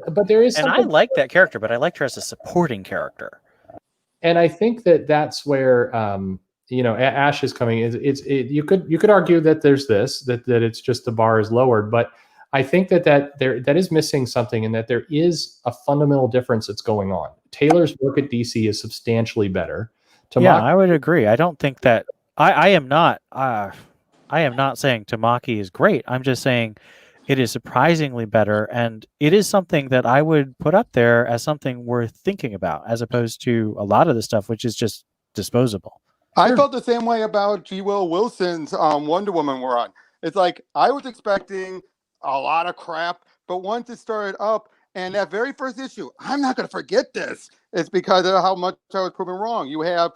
but there is, and I like that character, but I liked her as a supporting character. And I think that's where. Ash is coming. You could argue that there's that it's just the bar is lowered, but I think that is missing something, and that there is a fundamental difference that's going on. Taylor's work at DC is substantially better. Yeah, I would agree. I don't think that I am not saying Tamaki is great. I'm just saying it is surprisingly better, and it is something that I would put up there as something worth thinking about, as opposed to a lot of the stuff which is just disposable. I felt the same way about G. Will Wilson's Wonder Woman we're on. It's like I was expecting a lot of crap, but once it started up, and that very first issue, I'm not going to forget this. It's because of how much I was proven wrong. You have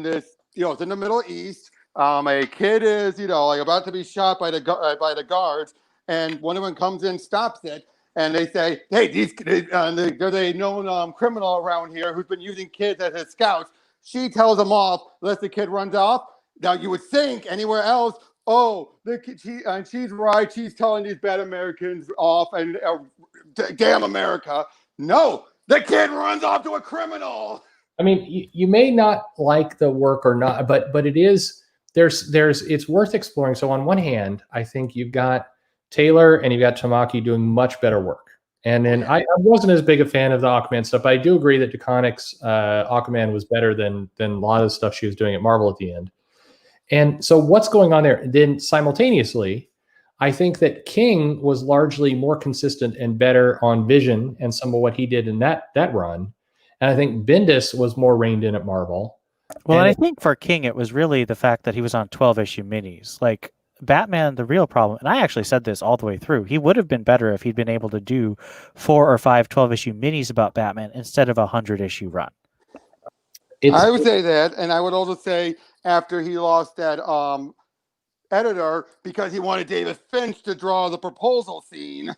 this, it's in the Middle East. A kid is, about to be shot by the guards, and one of them comes in, stops it, and they say, "Hey, there's a known criminal around here who's been using kids as his scouts." She tells him off, lets the kid runs off. Now you would think anywhere else, she's right. She's telling these bad Americans off, and damn America. No, the kid runs off to a criminal. I mean, you may not like the work or not, but it is it's worth exploring. So on one hand, I think you've got Taylor and you've got Tamaki doing much better work. And then I wasn't as big a fan of the Aquaman stuff, but I do agree that DeConnick's Aquaman was better than a lot of the stuff she was doing at Marvel at the end. And so what's going on there? Then simultaneously, I think that King was largely more consistent and better on Vision and some of what he did in that run. And I think Bendis was more reined in at Marvel. Well, and I think for King, it was really the fact that he was on 12-issue minis. Like, Batman, the real problem, and I actually said this all the way through, he would have been better if he'd been able to do 4 or 5 12-issue minis about Batman instead of a 100-issue run. I would say that, and I would also say after he lost that editor because he wanted David Finch to draw the proposal scene.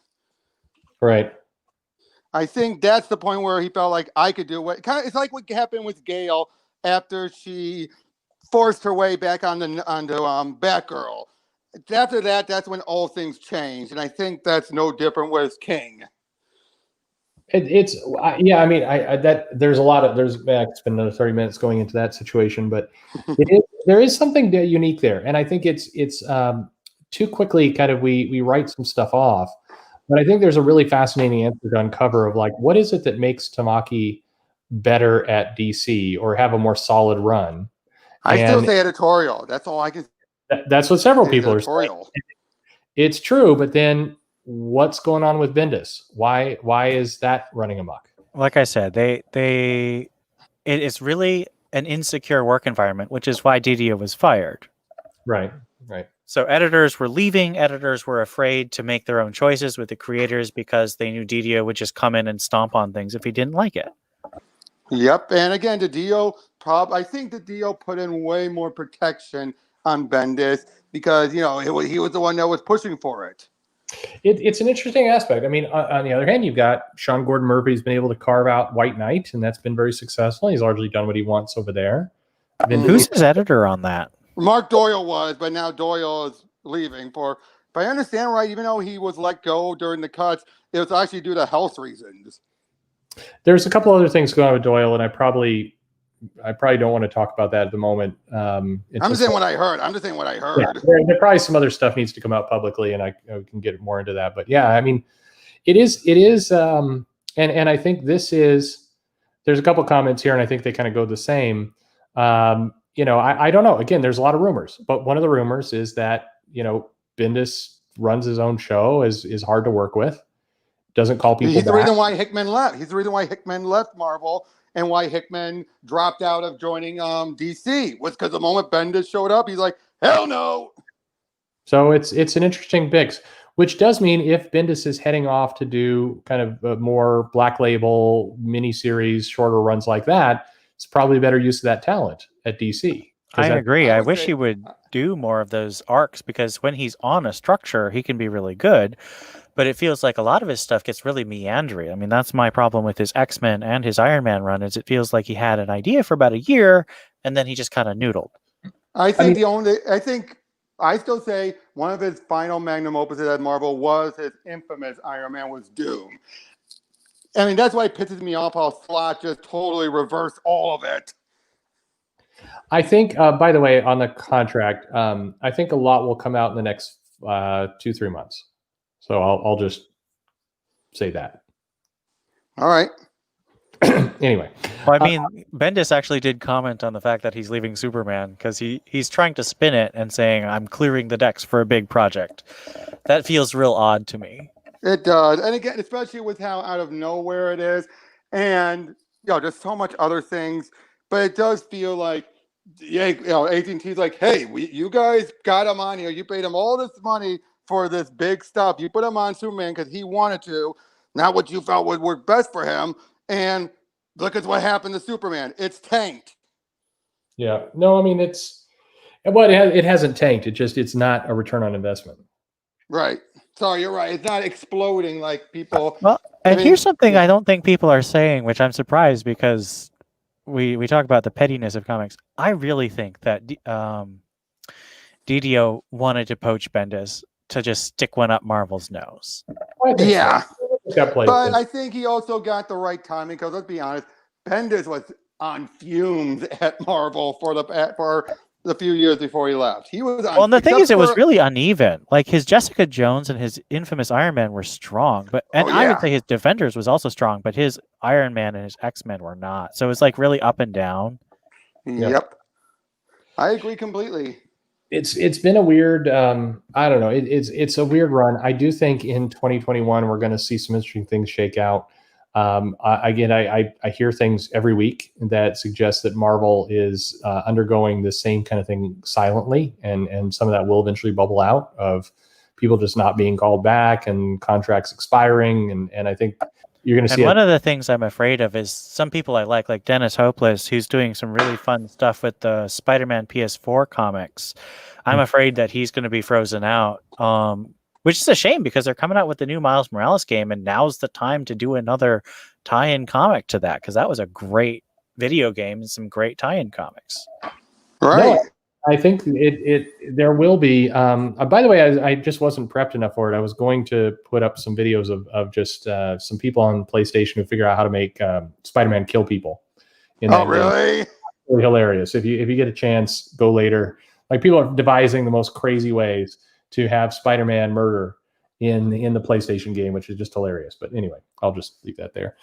Right. I think that's the point where he felt like I could do it. Kind of, it's like what happened with Gail after she forced her way back onto Batgirl. After that, that's when all things changed, and I think that's no different with King. It's yeah. I mean, there's a lot of it's been another 30 minutes going into that situation, but there is something unique there, and I think it's too quickly kind of we write some stuff off, but I think there's a really fascinating answer to uncover of like what is it that makes Tamaki better at DC or have a more solid run. I still say editorial. That's all I can. That's what several people are saying. It's true, but then what's going on with Bendis? Why is that running amok? Like I said, it's really an insecure work environment, which is why Didio was fired. Right. So editors were leaving. Editors were afraid to make their own choices with the creators because they knew Didio would just come in and stomp on things if he didn't like it. Yep, and again, I think the Didio put in way more protection on Bendis because he was the one that was pushing for it. It's an interesting aspect. I mean, on the other hand, you've got Sean Gordon Murphy's been able to carve out White Knight, and that's been very successful. He's largely done what he wants over there. Who's his editor on that? Mark Doyle was, but now Doyle is leaving if I understand right, even though he was let go during the cuts, it was actually due to health reasons. There's a couple other things going on with Doyle, and I probably don't want to talk about that at the moment. I'm just saying what I heard. Yeah, there probably some other stuff needs to come out publicly, and I can get more into that. But yeah, I mean, it is, and I think this is. There's a couple comments here, and I think they kind of go the same. I don't know. Again, there's a lot of rumors, but one of the rumors is that Bendis runs his own show, is hard to work with, doesn't call people. He's the reason why Hickman left. He's the reason why Hickman left Marvel. And why Hickman dropped out of joining DC was because the moment Bendis showed up, he's like, hell no. So it's an interesting mix, which does mean if Bendis is heading off to do kind of a more Black Label miniseries, shorter runs like that, it's probably better use of that talent at DC. I agree. I wish he would do more of those arcs because when he's on a structure, he can be really good. But it feels like a lot of his stuff gets really meandering. I mean, that's my problem with his X-Men and his Iron Man run is it feels like he had an idea for about a year and then he just kind of noodled. I still say one of his final magnum opuses at Marvel was his infamous Iron Man was Doom. I mean, that's why it pisses me off how Slott just totally reversed all of it. I think, by the way, on the contract, I think a lot will come out in the next 2-3 months. So I'll just say that. All right. Anyway. Well, I mean, Bendis actually did comment on the fact that he's leaving Superman because he's trying to spin it and saying, I'm clearing the decks for a big project. That feels real odd to me. It does. And again, especially with how out of nowhere it is. And, there's so much other things. But it does feel like, AT&T's like, hey, you guys got him on here. You paid him all this money for this big stuff. You put him on Superman because he wanted to, not what you felt would work best for him. And look at what happened to Superman. It's tanked. Yeah. No, I mean, it hasn't tanked. It's not a return on investment. Right. Sorry, you're right. It's not exploding like people. Well, here's something I don't think people are saying, which I'm surprised because we talk about the pettiness of comics. I really think that Didio wanted to poach Bendis to just stick one up Marvel's nose. Yeah. So. But I think he also got the right timing because let's be honest, Bendis was on fumes at Marvel for the few years before he left. He was on. Well, and the thing is, it was really uneven. Like his Jessica Jones and his infamous Iron Man were strong, I would say his Defenders was also strong, but his Iron Man and his X-Men were not. So it's like really up and down. Yep. I agree completely. It's been a weird, I don't know. It's a weird run. I do think in 2021 we're going to see some interesting things shake out. I hear things every week that suggest that Marvel is undergoing the same kind of thing silently, and some of that will eventually bubble out of people just not being called back and contracts expiring, and I think you're going to And see one of the things I'm afraid of is some people I like Dennis Hopeless, who's doing some really fun stuff with the Spider-Man PS4 comics. I'm afraid that he's going to be frozen out, which is a shame because they're coming out with the new Miles Morales game, and now's the time to do another tie-in comic to that, because that was a great video game and some great tie-in comics. Right. No, I think there will be. By the way, I just wasn't prepped enough for it. I was going to put up some videos of just some people on PlayStation who figure out how to make Spider-Man kill people. Oh, really? Game. Really hilarious. If you get a chance, go later. Like, people are devising the most crazy ways to have Spider-Man murder in the PlayStation game, which is just hilarious. But anyway, I'll just leave that there.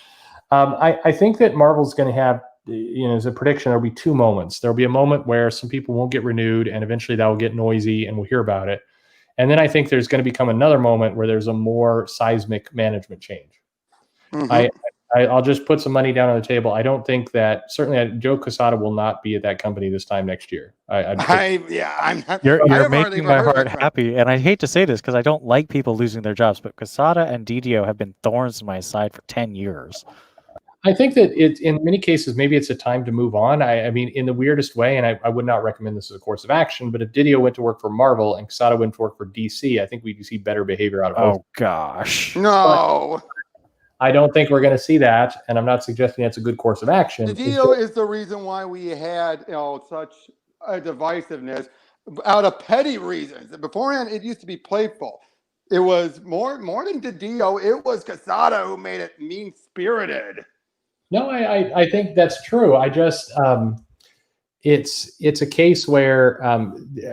I think that Marvel's going to have, as a prediction, there'll be two moments. There'll be a moment where some people won't get renewed, and eventually that will get noisy and we'll hear about it. And then I think there's going to become another moment where there's a more seismic management change. Mm-hmm. I'll just put some money down on the table. I don't think that, certainly Joe Quesada will not be at that company this time next year. You're making my heart happy. And I hate to say this because I don't like people losing their jobs, but Quesada and Didio have been thorns in my side for 10 years. I think that in many cases, maybe it's a time to move on. I mean, in the weirdest way, and I would not recommend this as a course of action, but if Didio went to work for Marvel and Quesada went to work for DC, I think we'd see better behavior out of both. Oh, gosh. No. But I don't think we're going to see that, and I'm not suggesting that's a good course of action. Didio is the reason why we had such a divisiveness out of petty reasons. Beforehand, it used to be playful. It was more than Didio. It was Quesada who made it mean-spirited. No, I think that's true. I just it's a case where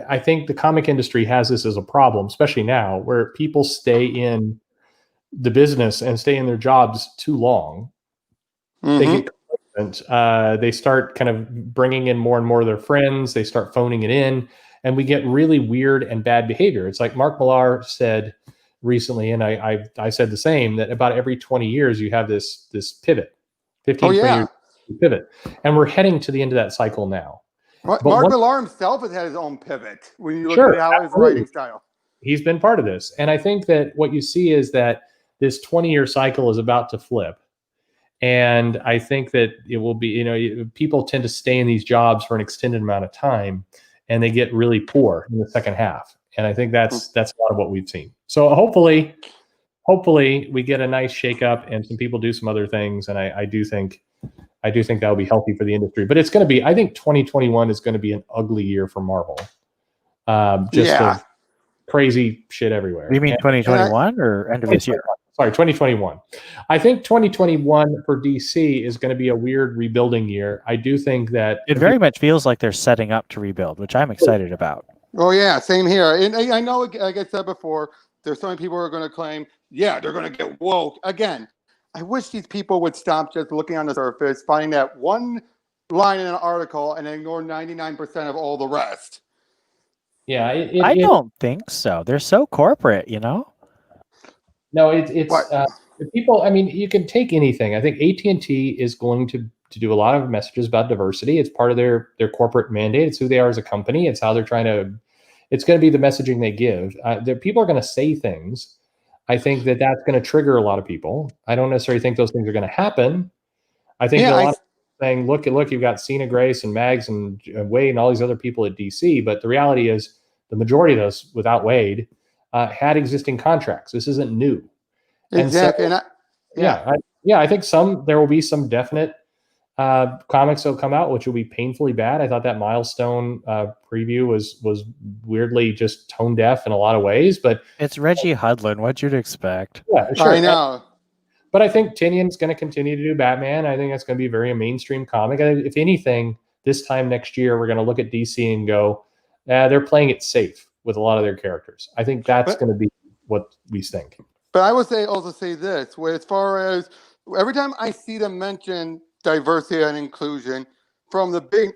I think the comic industry has this as a problem, especially now, where people stay in the business and stay in their jobs too long. Mm-hmm. They get complacent. They start kind of bringing in more and more of their friends. They start phoning it in, and we get really weird and bad behavior. It's like Mark Millar said recently, and I said the same, that about every 20 years you have this pivot. 15 years pivot, and we're heading to the end of that cycle now. Mark Millar himself has had his own pivot when you look at how his writing style. He's been part of this, and I think that what you see is that this 20-year cycle is about to flip, and I think that it will be. People tend to stay in these jobs for an extended amount of time, and they get really poor in the second half, and I think that's a lot of what we've seen. So hopefully we get a nice shakeup and some people do some other things. And I do think that'll be healthy for the industry, but it's going to be, I think 2021 is going to be an ugly year for Marvel. Crazy shit everywhere. You mean 2021 or end of this year? Sorry, 2021. I think 2021 for DC is going to be a weird rebuilding year. I do think that it very much feels like they're setting up to rebuild, which I'm excited about. Oh yeah, same here. And I know, like I said before, there's so many people who are going to claim, they're going to get woke. Again, I wish these people would stop just looking on the surface, finding that one line in an article and ignore 99% of all the rest. Yeah. I don't think so. They're so corporate, No, it's people. I mean, you can take anything. I think AT&T is going to do a lot of messages about diversity. It's part of their corporate mandate. It's who they are as a company. It's how they're trying to, it's going to be the messaging they give. People are going to say things. I think that that's going to trigger a lot of people. I don't necessarily think those things are going to happen. I think a lot of people saying, look, you've got Cena Grace and Mags and Wade and all these other people at DC. But the reality is the majority of those, without Wade, had existing contracts. This isn't new. Exactly. I think there will be some definite comics that will come out, which will be painfully bad. I thought that Milestone preview was weirdly just tone deaf in a lot of ways, but it's Reggie Hudlin. What'd you expect? Yeah, sure. I know. But I think Tynion's going to continue to do Batman. I think that's going to be a mainstream comic. If anything, this time next year, we're going to look at DC and go, they're playing it safe with a lot of their characters. I think that's going to be what we think. But I would also say this, where as far as every time I see them mention diversity and inclusion from the big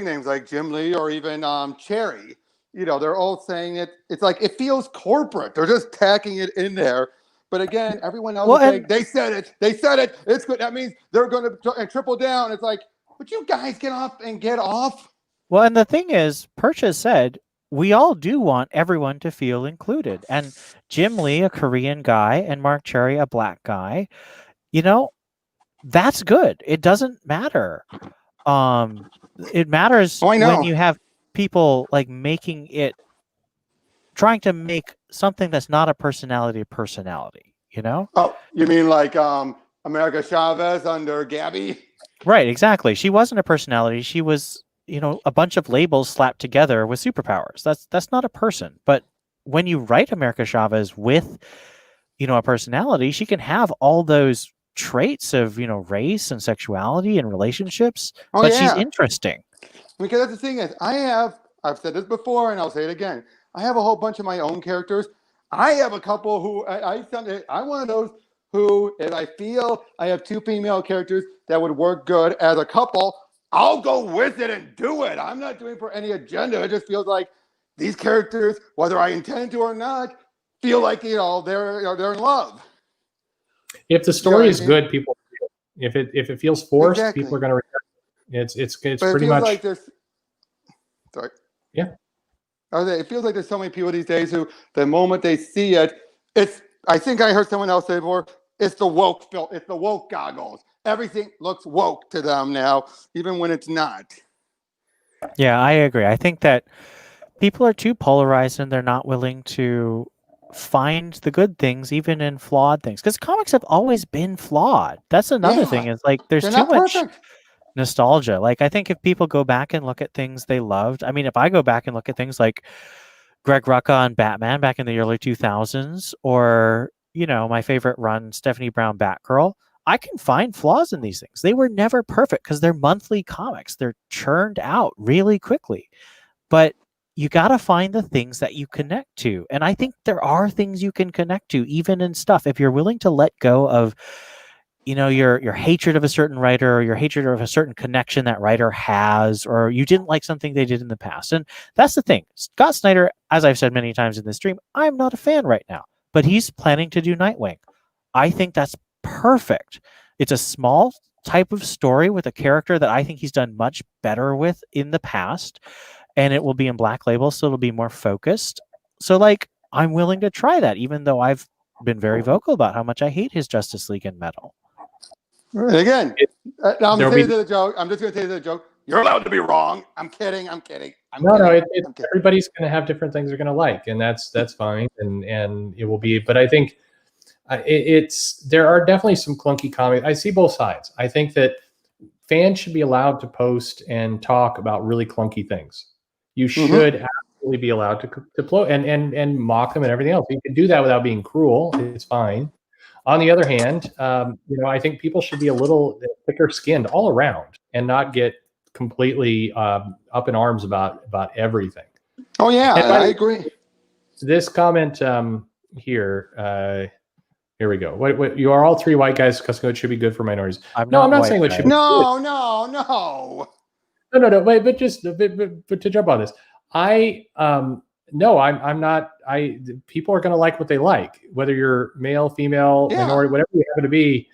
names like Jim Lee or even Cherry, they're all saying it. It's like it feels corporate. They're just tacking it in there. But again, everyone else is saying, they said it. It's good. That means they're going to triple down. It's like, would you guys get off? Well, and the thing is, Perch has said we all do want everyone to feel included. And Jim Lee, a Korean guy, and Mark Cherry, a black guy, that's good. It doesn't matter. It matters Oh, I when know. you have people like trying to make something that's not a personality. Oh, you mean like America Chavez under Gabby? Right, exactly. She wasn't a personality. She was, a bunch of labels slapped together with superpowers. That's not a person. But when you write America Chavez with, a personality, she can have all those traits of, race and sexuality and relationships, Oh, but she's yeah. interesting. Because that's the thing is, I've said this before and I'll say it again. I have a whole bunch of my own characters. I have a couple who I'm one of those who, if I feel I have two female characters that would work good as a couple, I'll go with it and do it. I'm not doing it for any agenda. It just feels like these characters, whether I intend to or not, feel like they're in love. If the story is good, people. If it feels forced, Exactly. people are going to reject it. It's But pretty it feels much. like there's. Sorry. Yeah. It feels like there's so many people these days who, the moment they see it, I think I heard someone else say before, it's the woke goggles. Everything looks woke to them now, even when it's not. Yeah, I agree. I think that people are too polarized and they're not willing to find the good things, even in flawed things. Because comics have always been flawed. That's another thing. Is like there's They're too not much perfect. nostalgia. Like I think if people go back and look at things they loved, I mean, if I go back and look at things like Greg Rucka on Batman back in the early 2000s, or my favorite run, Stephanie Brown Batgirl, I can find flaws in these things. They were never perfect because they're monthly comics. They're churned out really quickly. But you got to find the things that you connect to. And I think there are things you can connect to, even in stuff. If you're willing to let go of, your hatred of a certain writer, or your hatred of a certain connection that writer has, or you didn't like something they did in the past. And that's the thing. Scott Snyder, as I've said many times in this stream, I'm not a fan right now, but he's planning to do Nightwing. I think that's perfect. It's a small type of story with a character that I think he's done much better with in the past. And it will be in Black Label, so it'll be more focused. So, I'm willing to try that, even though I've been very vocal about how much I hate his Justice League and Metal. And again, I'm just going to say the joke. You're allowed to be wrong. I'm kidding. Everybody's going to have different things they're going to like, and that's fine, and it will be. But I think there are definitely some clunky comics. I see both sides. I think that fans should be allowed to post and talk about really clunky things. You should absolutely be allowed to blow and mock them and everything else. You can do that without being cruel. It's fine. On the other hand, I think people should be a little thicker skinned all around and not get completely up in arms about everything. Oh yeah, I agree. This comment here. Here we go. What you are all three white guys discussing what should be good for minorities. I'm not saying what should be good. No. Wait, but to jump on this, I'm not. People are going to like what they like, whether you're male, female, minority, whatever you happen to be.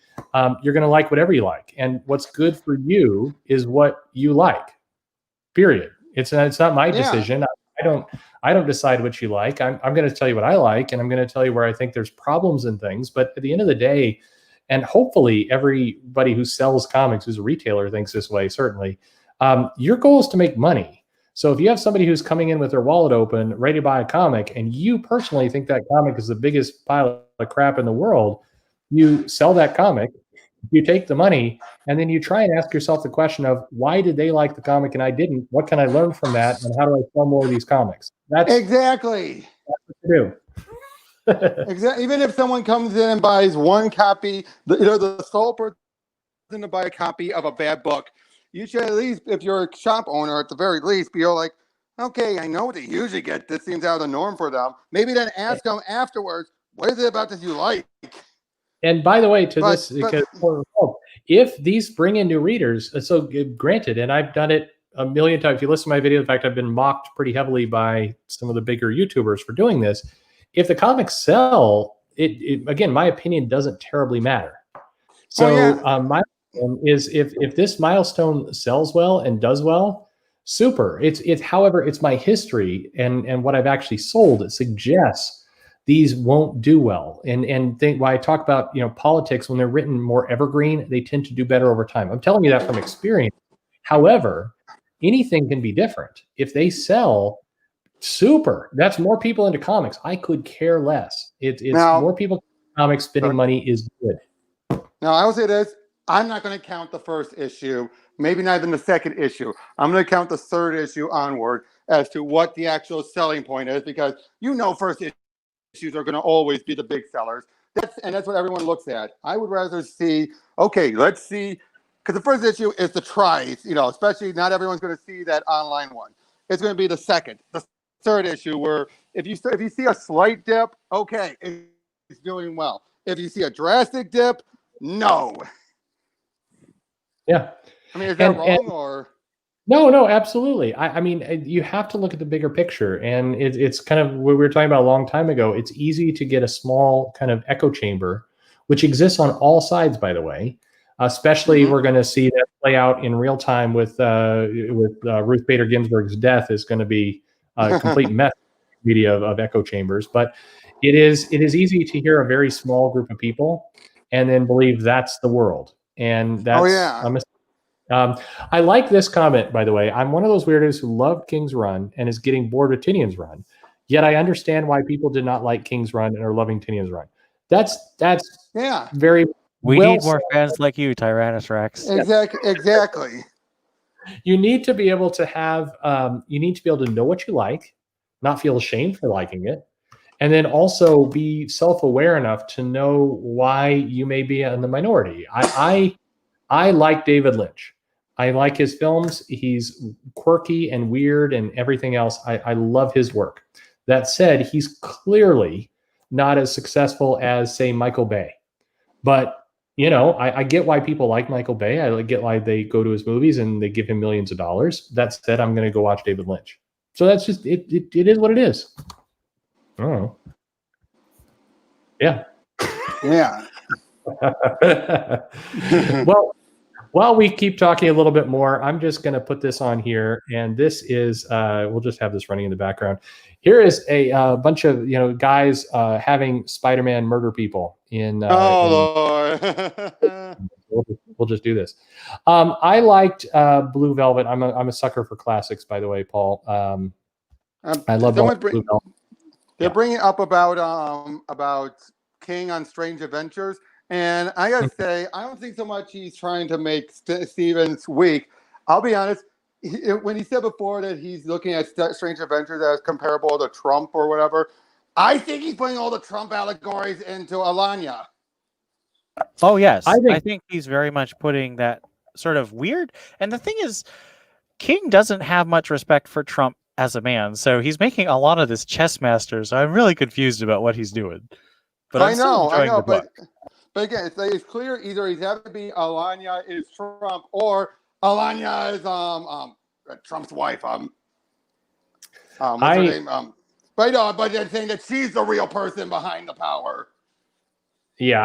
You're going to like whatever you like, and what's good for you is what you like. Period. It's not my decision. I don't decide what you like. I'm going to tell you what I like, and I'm going to tell you where I think there's problems and things. But at the end of the day, and hopefully everybody who sells comics, who's a retailer, thinks this way. Certainly, your goal is to make money. So if you have somebody who's coming in with their wallet open, ready to buy a comic, and you personally think that comic is the biggest pile of crap in the world, you sell that comic, you take the money, and then you try and ask yourself the question of, why did they like the comic and I didn't? What can I learn from that? And how do I sell more of these comics? That's exactly what you do. Exactly. Even if someone comes in and buys one copy, the sole person to buy a copy of a bad book, you should at least, if you're a shop owner, at the very least, be like, okay, I know what they usually get. This seems out of the norm for them. Maybe then ask them afterwards, what is it about this you like? And by the way, because if these bring in new readers, so granted, and I've done it a million times. If you listen to my video, in fact, I've been mocked pretty heavily by some of the bigger YouTubers for doing this. If the comics sell, again, my opinion doesn't terribly matter. So my opinion is if this milestone sells well and does well, super. However, it's my history and what I've actually sold. It suggests these won't do well. And think why I talk about, politics, when they're written more evergreen, they tend to do better over time. I'm telling you that from experience. However, anything can be different. If they sell, super. That's more people into comics. I could care less. It's Now- more people into comics. Spending money is good. Now, I will say this. I'm not going to count the first issue, maybe not even the second issue. I'm going to count the third issue onward as to what the actual selling point is, because first issues are going to always be the big sellers. That's what everyone looks at. I would rather see, okay, let's see, because the first issue is the tries, especially not everyone's going to see that online one. It's going to be the second, the third issue, where if you see a slight dip, okay, it's doing well. If you see a drastic dip, no. Yeah. I mean, is that wrong or? No, absolutely. I mean, you have to look at the bigger picture, and it's kind of what we were talking about a long time ago. It's easy to get a small kind of echo chamber, which exists on all sides, by the way. Especially, we're going to see that play out in real time with Ruth Bader Ginsburg's death. Is going to be a complete mess media of echo chambers. But it is easy to hear a very small group of people and then believe that's the world, and that's I like this comment, by the way. I'm one of those weirdos who loved King's Run and is getting bored with Tinian's Run. Yet I understand why people did not like King's Run and are loving Tinian's Run. That's very. We need more fans like you, Tyrannus Rex. Exactly. You need to be able to have. You need to be able to know what you like, not feel ashamed for liking it, and then also be self-aware enough to know why you may be in the minority. I like David Lynch. I like his films. He's quirky and weird and everything else. I love his work. That said, he's clearly not as successful as, say, Michael Bay. But, I get why people like Michael Bay. I get why they go to his movies and they give him millions of dollars. That said, I'm going to go watch David Lynch. So that's just, it is what it is. I don't know. Yeah. Yeah. Well, while we keep talking a little bit more, I'm just going to put this on here, and this is we'll just have this running in the background. Here is a bunch of guys having Spider-Man murder people in. Lord! We'll just do this. I liked Blue Velvet. I'm a sucker for classics, by the way, Paul. I love Blue Velvet. They're bringing up about King on Strange Adventures. And I gotta say, I don't think so much he's trying to make Stevens weak. I'll be honest, when he said before that he's looking at Strange Adventures as comparable to Trump or whatever, I think he's putting all the Trump allegories into Alanya. Oh, yes. I think he's very much putting that sort of weird. And the thing is, King doesn't have much respect for Trump as a man. So he's making a lot of this chess master. So I'm really confused about what he's doing. But I know, but again, it's clear either he's having to be Alanya is Trump or Alanya is Trump's wife. What's her name? But they're saying that she's the real person behind the power. Yeah,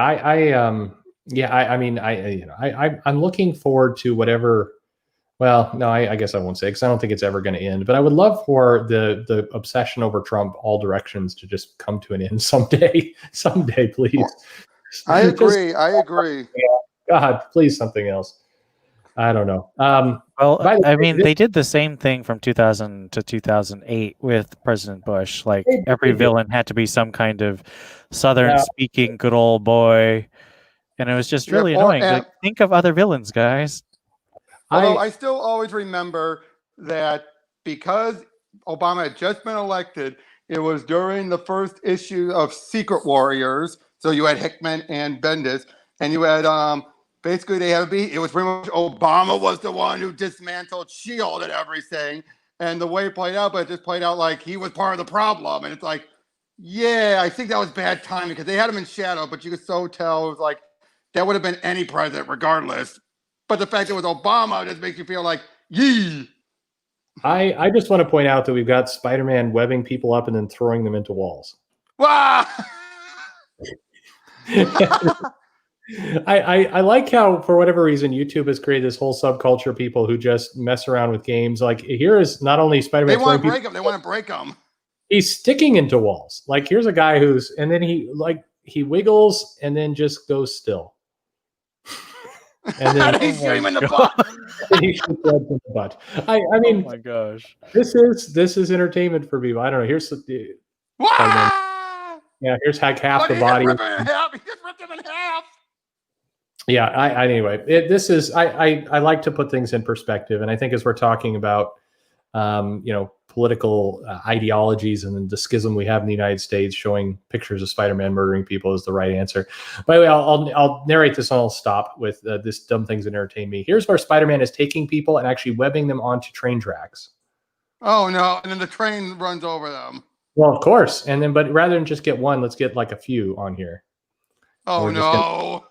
I'm looking forward to whatever. Well, no, I guess I won't say because I don't think it's ever going to end. But I would love for the obsession over Trump, all directions, to just come to an end someday. Someday, please. I agree. God, please, something else. I don't know. They did the same thing from 2000 to 2008 with President Bush. Like every villain had to be some kind of Southern-speaking good old boy, and it was just really annoying. Like, think of other villains, guys. Although I still always remember that because Obama had just been elected, it was during the first issue of Secret Warriors. So you had Hickman and Bendis, and you had basically it was pretty much Obama was the one who dismantled S.H.I.E.L.D. and everything. And the way it played out, but it just played out like he was part of the problem. And it's like, yeah, I think that was bad timing because they had him in shadow, but you could so tell it was like that would have been any president regardless. But the fact that it was Obama just makes you feel like, yee. I just want to point out that we've got Spider-Man webbing people up and then throwing them into walls. Wow! I like how, for whatever reason, YouTube has created this whole subculture of people who just mess around with games. Like, here is not only Spider-Man. They want to break them. They want to break them. He's sticking into walls. Like, here's a guy who's, and then he wiggles and then just goes still. And then he's shooting him in the butt. he shoots him in the butt. I mean, oh my gosh, this is entertainment for people. I don't know. Here's the yeah. Here's half the body. He just ripped him in half. Yeah. Anyway, this is I like to put things in perspective, and I think as we're talking about political ideologies and the schism we have in the United States, showing pictures of Spider-Man murdering people is the right answer. By the way, I'll narrate this and I'll stop with this dumb things that entertain me. Here's where Spider-Man is taking people and actually webbing them onto train tracks. Oh no! And then the train runs over them. Well, of course. And then, but rather than just get one, let's get like a few on here. Oh no!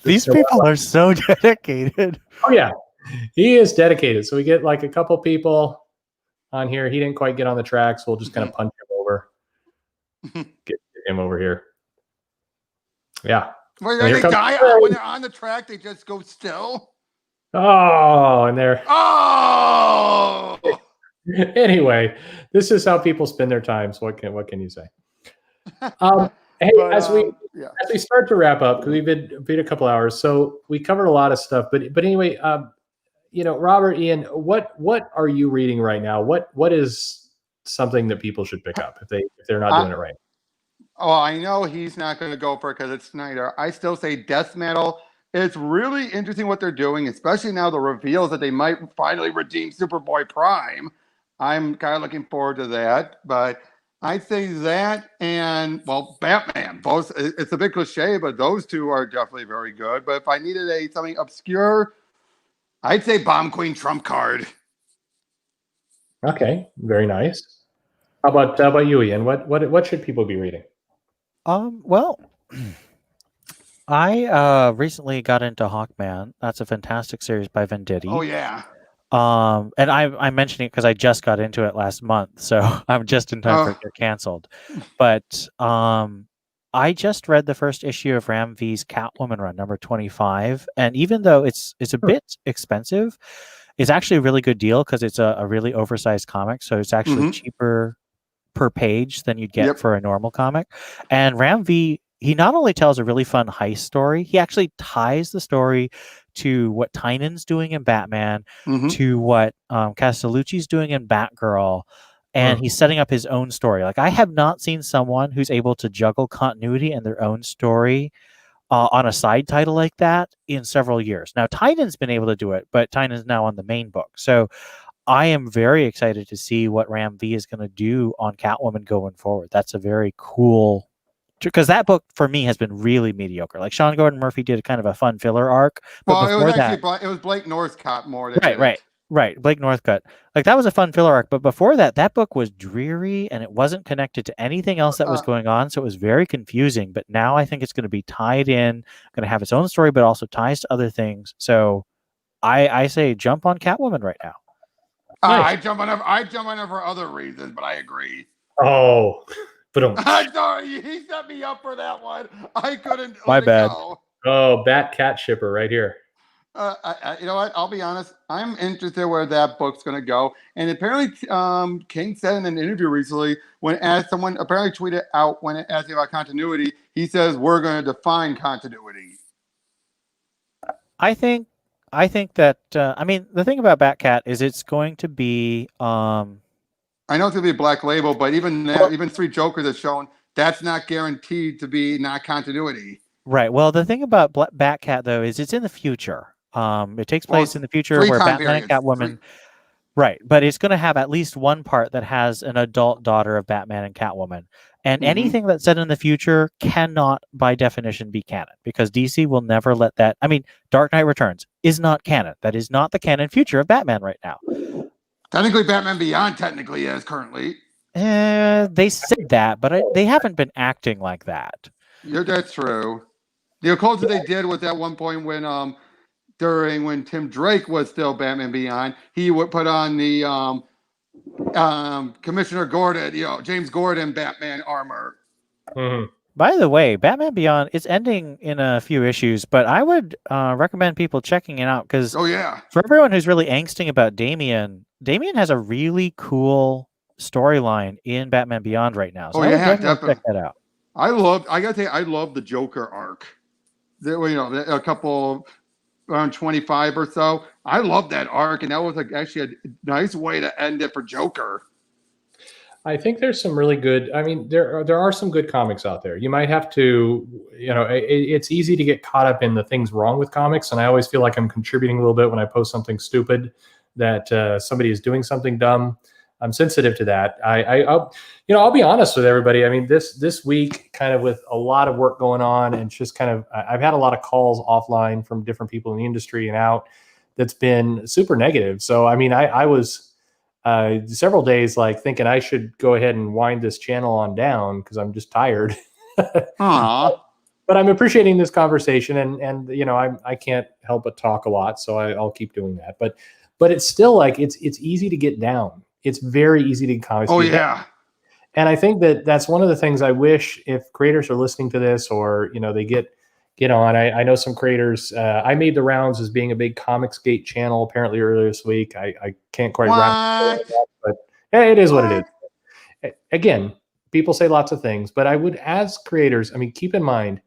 These people are so dedicated. Oh yeah, he is dedicated. So we get like a couple people on here. He didn't quite get on the track, so we'll just kind of punch him over. Get him over here. Yeah. Wait, they die when they're on the track. They just go still. Oh, and they're oh. Anyway, this is how people spend their time. So what can you say? Hey, as we start to wrap up, because we've been a couple hours, so we covered a lot of stuff. But anyway, Robert, Ian, what are you reading right now? What is something that people should pick up if they're not doing it right? Oh, I know he's not going to go for it because it's Snyder. I still say Death Metal. It's really interesting what they're doing, especially now the reveals that they might finally redeem Superboy Prime. I'm kind of looking forward to that, but I'd say that and, well, Batman. Both, it's a bit cliche, but those two are definitely very good. But if I needed something obscure, I'd say Bomb Queen Trump Card. Okay, very nice. How about you, Ian? What should people be reading? Well, I recently got into Hawkman. That's a fantastic series by Venditti. Oh yeah. And I'm mentioning it because I just got into it last month, so I'm just in time for it to get canceled. But I just read the first issue of Ram V's Catwoman run, number 25, and even though it's a bit expensive, it's actually a really good deal because it's a really oversized comic, so it's actually cheaper per page than you'd get for a normal comic. And Ram V, he not only tells a really fun heist story, he actually ties the story to what Tynan's doing in Batman, to what Castellucci's doing in Batgirl, and he's setting up his own story. Like, I have not seen someone who's able to juggle continuity and their own story on a side title like that in several years. Now, Tynan's been able to do it, but Tynan's now on the main book. So I am very excited to see what Ram V is going to do on Catwoman going forward. That's a very cool, because that book for me has been really mediocre. Like, Sean Gordon Murphy did kind of a fun filler arc, but well, it was Blake Northcott more. Right. Blake Northcutt. Like, that was a fun filler arc, but before that, that book was dreary and it wasn't connected to anything else that was going on, so it was very confusing. But now I think it's going to be tied in, going to have its own story, but also ties to other things. So I say jump on Catwoman right now. Nice. I jump on her for other reasons, but I agree. Oh, but I'm sorry, he set me up for that one. I couldn't. My bad. Go. Oh, Bat Cat Shipper right here. You know what? I'll be honest. I'm interested where that book's going to go. And apparently, King said in an interview recently, as someone apparently tweeted out when asking about continuity, he says we're going to define continuity. I think that I mean, the thing about Batcat is it's going to be. I know it's going to be a Black Label, but even now, even Three Jokers has shown that's not guaranteed to be not continuity. Right. Well, the thing about Batcat though is it's in the future. It takes place in the future where Batman and Catwoman. Right, but it's going to have at least one part that has an adult daughter of Batman and Catwoman. And anything that's set in the future cannot, by definition, be canon, because DC will never let that. I mean, Dark Knight Returns is not canon. That is not the canon future of Batman right now. Technically, Batman Beyond technically is currently. They said that, but they haven't been acting like that. Yeah, that's true. The closest they did was at one point when when Tim Drake was still Batman Beyond, he would put on the Commissioner Gordon, James Gordon Batman armor. By the way, Batman Beyond is ending in a few issues, but I would recommend people checking it out because Oh yeah. for everyone who's really angsting about Damian has a really cool storyline in Batman Beyond right now. So Oh I would yeah, definitely check that out. I gotta say, I love the Joker arc. A couple around 25 or so. I love that arc, and that was actually a nice way to end it for Joker. I think there's some really good. I mean, there are some good comics out there. You might have to, it's easy to get caught up in the things wrong with comics, and I always feel like I'm contributing a little bit when I post something stupid, that somebody is doing something dumb. I'm sensitive to that. I'll be honest with everybody. I mean, this week, kind of with a lot of work going on, and just kind of, I've had a lot of calls offline from different people in the industry and out. That's been super negative. So I mean, I was several days like thinking I should go ahead and wind this channel on down because I'm just tired. Aww. But I'm appreciating this conversation, and I can't help but talk a lot, so I'll keep doing that. But it's still like it's easy to get down. It's very easy to comics. Oh yeah. And I think that's one of the things I wish, if creators are listening to this, or they get on. I know some creators. I made the rounds as being a big Comicsgate channel apparently earlier this week. I can't quite wrap it up, but hey, it is what it is. Again, people say lots of things, but I would, as creators, I mean, keep in mind,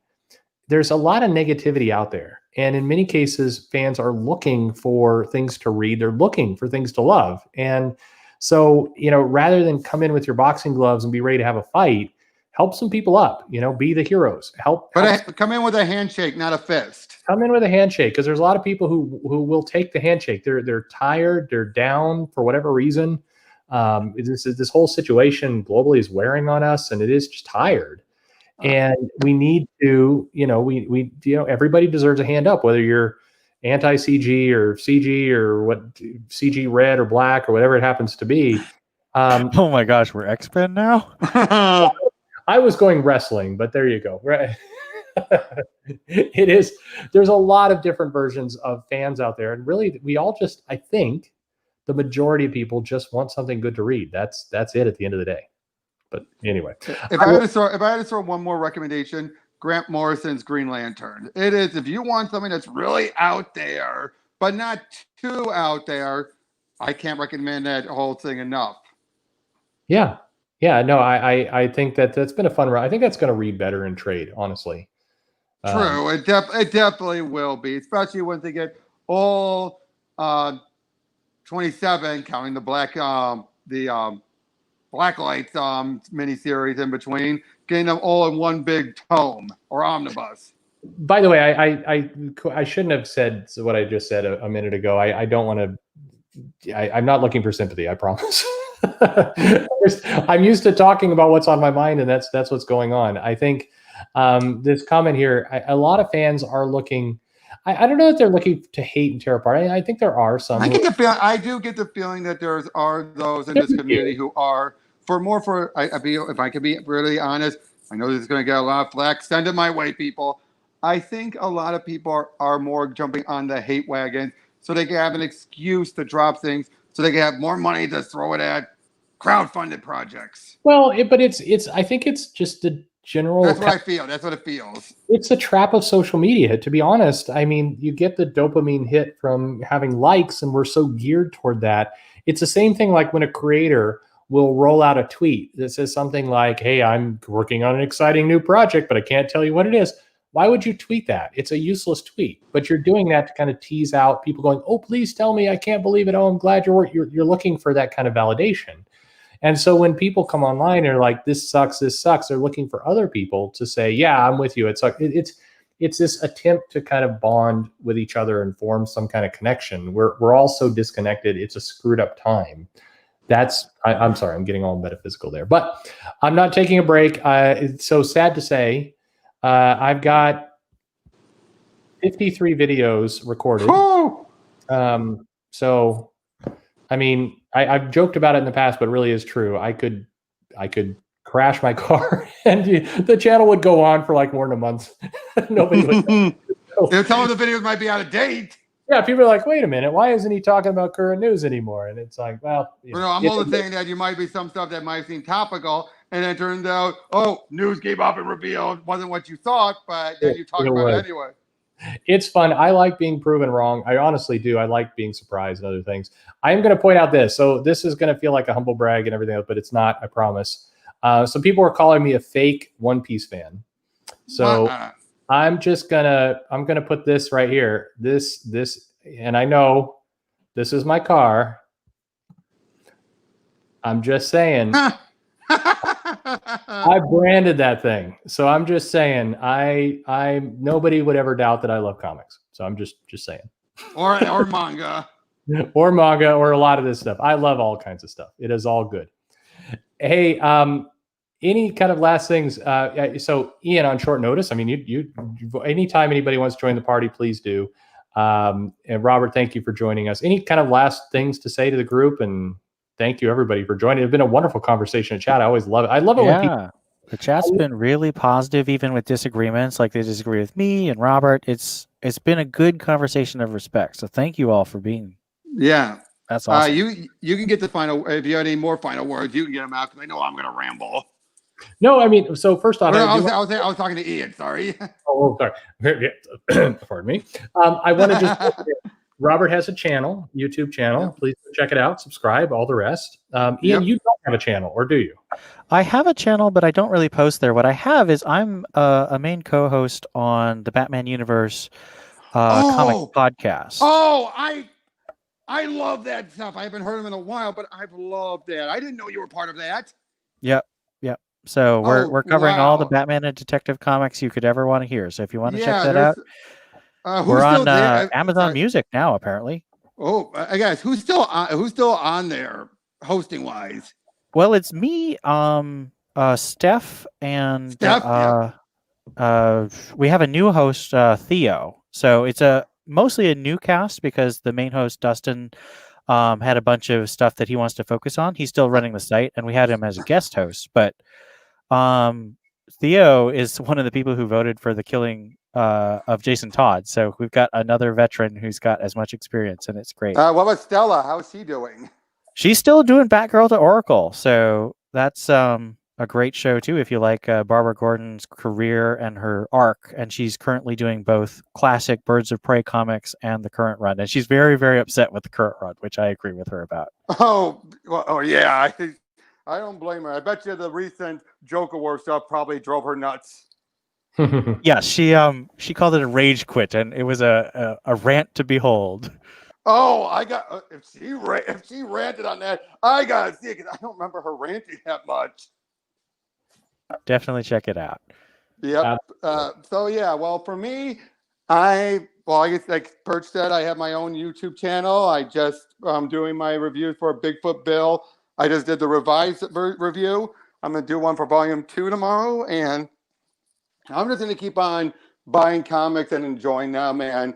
there's a lot of negativity out there. And in many cases, fans are looking for things to read. They're looking for things to love. And so, rather than come in with your boxing gloves and be ready to have a fight, help some people up, be the heroes. Come in with a handshake, not a fist. Come in with a handshake, because there's a lot of people who will take the handshake. They're tired, they're down for whatever reason. This whole situation globally is wearing on us, and it is just tired. And we need to, everybody deserves a hand up, whether you're anti-CG or CG or what, CG red or black or whatever it happens to be. Oh my gosh, we're X-Men now? I was going wrestling, but there you go. Right. It is. There's a lot of different versions of fans out there. And really, we all just, I think the majority of people just want something good to read. That's it at the end of the day. But anyway, if I had to throw one more recommendation, Grant Morrison's Green Lantern. It is, if you want something that's really out there, but not too out there, I can't recommend that whole thing enough. Yeah. No, I think that's been a fun run. I think that's going to read better in trade, honestly. True. It definitely will be, especially once they get all 27, counting the Blacklight miniseries in between, getting them all in one big tome or omnibus. By the way, I shouldn't have said what I just said a minute ago. I don't want to. I'm not looking for sympathy. I promise. I'm used to talking about what's on my mind, and that's what's going on. I think this comment here, a lot of fans are looking. I don't know if they're looking to hate and tear apart. I think there are some. I do get the feeling that there are those in this community who are if I could be really honest, I know this is going to get a lot of flack. Send it my way, people. I think a lot of people are more jumping on the hate wagon so they can have an excuse to drop things, so they can have more money to throw it at crowdfunded projects. Well, but it's. I think it's just the general. That's what I feel. That's what it feels. It's a trap of social media, to be honest. I mean, you get the dopamine hit from having likes, and we're so geared toward that. It's the same thing like when a creator will roll out a tweet that says something like, "Hey, I'm working on an exciting new project, but I can't tell you what it is." Why would you tweet that? It's a useless tweet, but you're doing that to kind of tease out people going, "Oh, please tell me, I can't believe it. Oh, I'm glad you're looking for that kind of validation." And so when people come online and are like, this sucks, they're looking for other people to say, yeah, I'm with you. It's this attempt to kind of bond with each other and form some kind of connection. We're all so disconnected. It's a screwed up time. I'm sorry, I'm getting all metaphysical there, but I'm not taking a break. It's so sad to say, I've got 53 videos recorded. So, I mean, I've joked about it in the past, but it really is true. I could crash my car and the channel would go on for like more than a month. Nobody would. They're telling the videos might be out of date. Yeah, people are like, wait a minute, why isn't he talking about current news anymore? And it's like, well, I'm only saying that you might be some stuff that might seem topical and then it turned out, oh, news came up and revealed wasn't what you thought, but then you talk about it anyway. It's fun. I like being proven wrong. I honestly do. I like being surprised and other things. I am going to point out this. So this is going to feel like a humble brag and everything else, but it's not, I promise. So people are calling me a fake One Piece fan. So I'm going to put this right here. This, and I know this is my car. I'm just saying. I branded that thing. So I'm just saying nobody would ever doubt that I love comics. So I'm just saying. Or manga. Or manga or a lot of this stuff. I love all kinds of stuff. It is all good. Hey, any kind of last things? So Ian, on short notice, I mean, you anytime anybody wants to join the party, please do. And Robert, thank you for joining us. Any kind of last things to say to the group? And thank you everybody for joining. It's been a wonderful conversation in chat. I always love it. I love it when people. The chat's been really positive, even with disagreements. Like they disagree with me and Robert. It's been a good conversation of respect. So thank you all for being. Yeah, that's awesome. You can get the final. If you have any more final words, you can get them out because I know I'm going to ramble. No, I mean, so first off, I was talking to Ian. Sorry. Oh, sorry. Pardon me. I want to just. Robert has a channel, YouTube channel. Yeah. Please check it out. Subscribe. All the rest. Ian, you don't have a channel, or do you? I have a channel, but I don't really post there. What I have is I'm a main co-host on the Batman Universe comic podcast. Oh, I love that stuff. I haven't heard of them in a while, but I've loved that. I didn't know you were part of that. Yep. So we're covering all the Batman and Detective comics you could ever want to hear. So if you want to check that out, we're on Amazon Music now, apparently. Oh, guys, who's still on there hosting wise? Well, it's me, Steph, and we have a new host, Theo. So it's mostly a new cast because the main host, Dustin, had a bunch of stuff that he wants to focus on. He's still running the site, and we had him as a guest host. But Theo is one of the people who voted for the killing of Jason Todd. So we've got another veteran who's got as much experience, and it's great. What about Stella? How's she doing? She's still doing Batgirl to Oracle. So that's a great show, too, if you like Barbara Gordon's career and her arc. And she's currently doing both classic Birds of Prey comics and the current run. And she's very, very upset with the current run, which I agree with her about. Yeah. I don't blame her. I bet you the recent Joker War stuff probably drove her nuts. Yeah, she called it a rage quit, and it was a rant to behold. Oh, I got if she ranted on that, I gotta see it because I don't remember her ranting that much. Definitely check it out. Yep. So yeah, well, for me, I guess like Perch said, I have my own YouTube channel. I just doing my reviews for Bigfoot Bill. I just did the revised review. I'm gonna do one for Volume 2 tomorrow, and I'm just gonna keep on buying comics and enjoying them and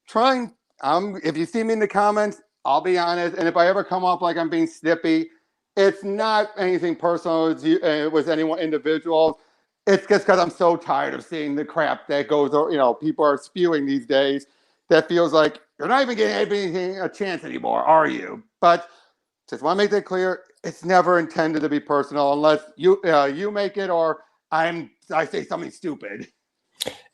trying. If you see me in the comments, I'll be honest. And if I ever come off like I'm being snippy, it's not anything personal with anyone individual. It's just because I'm so tired of seeing the crap that goes, people are spewing these days. That feels like you're not even getting anything a chance anymore, are you? But just want to make that clear. It's never intended to be personal unless you make it or I say something stupid.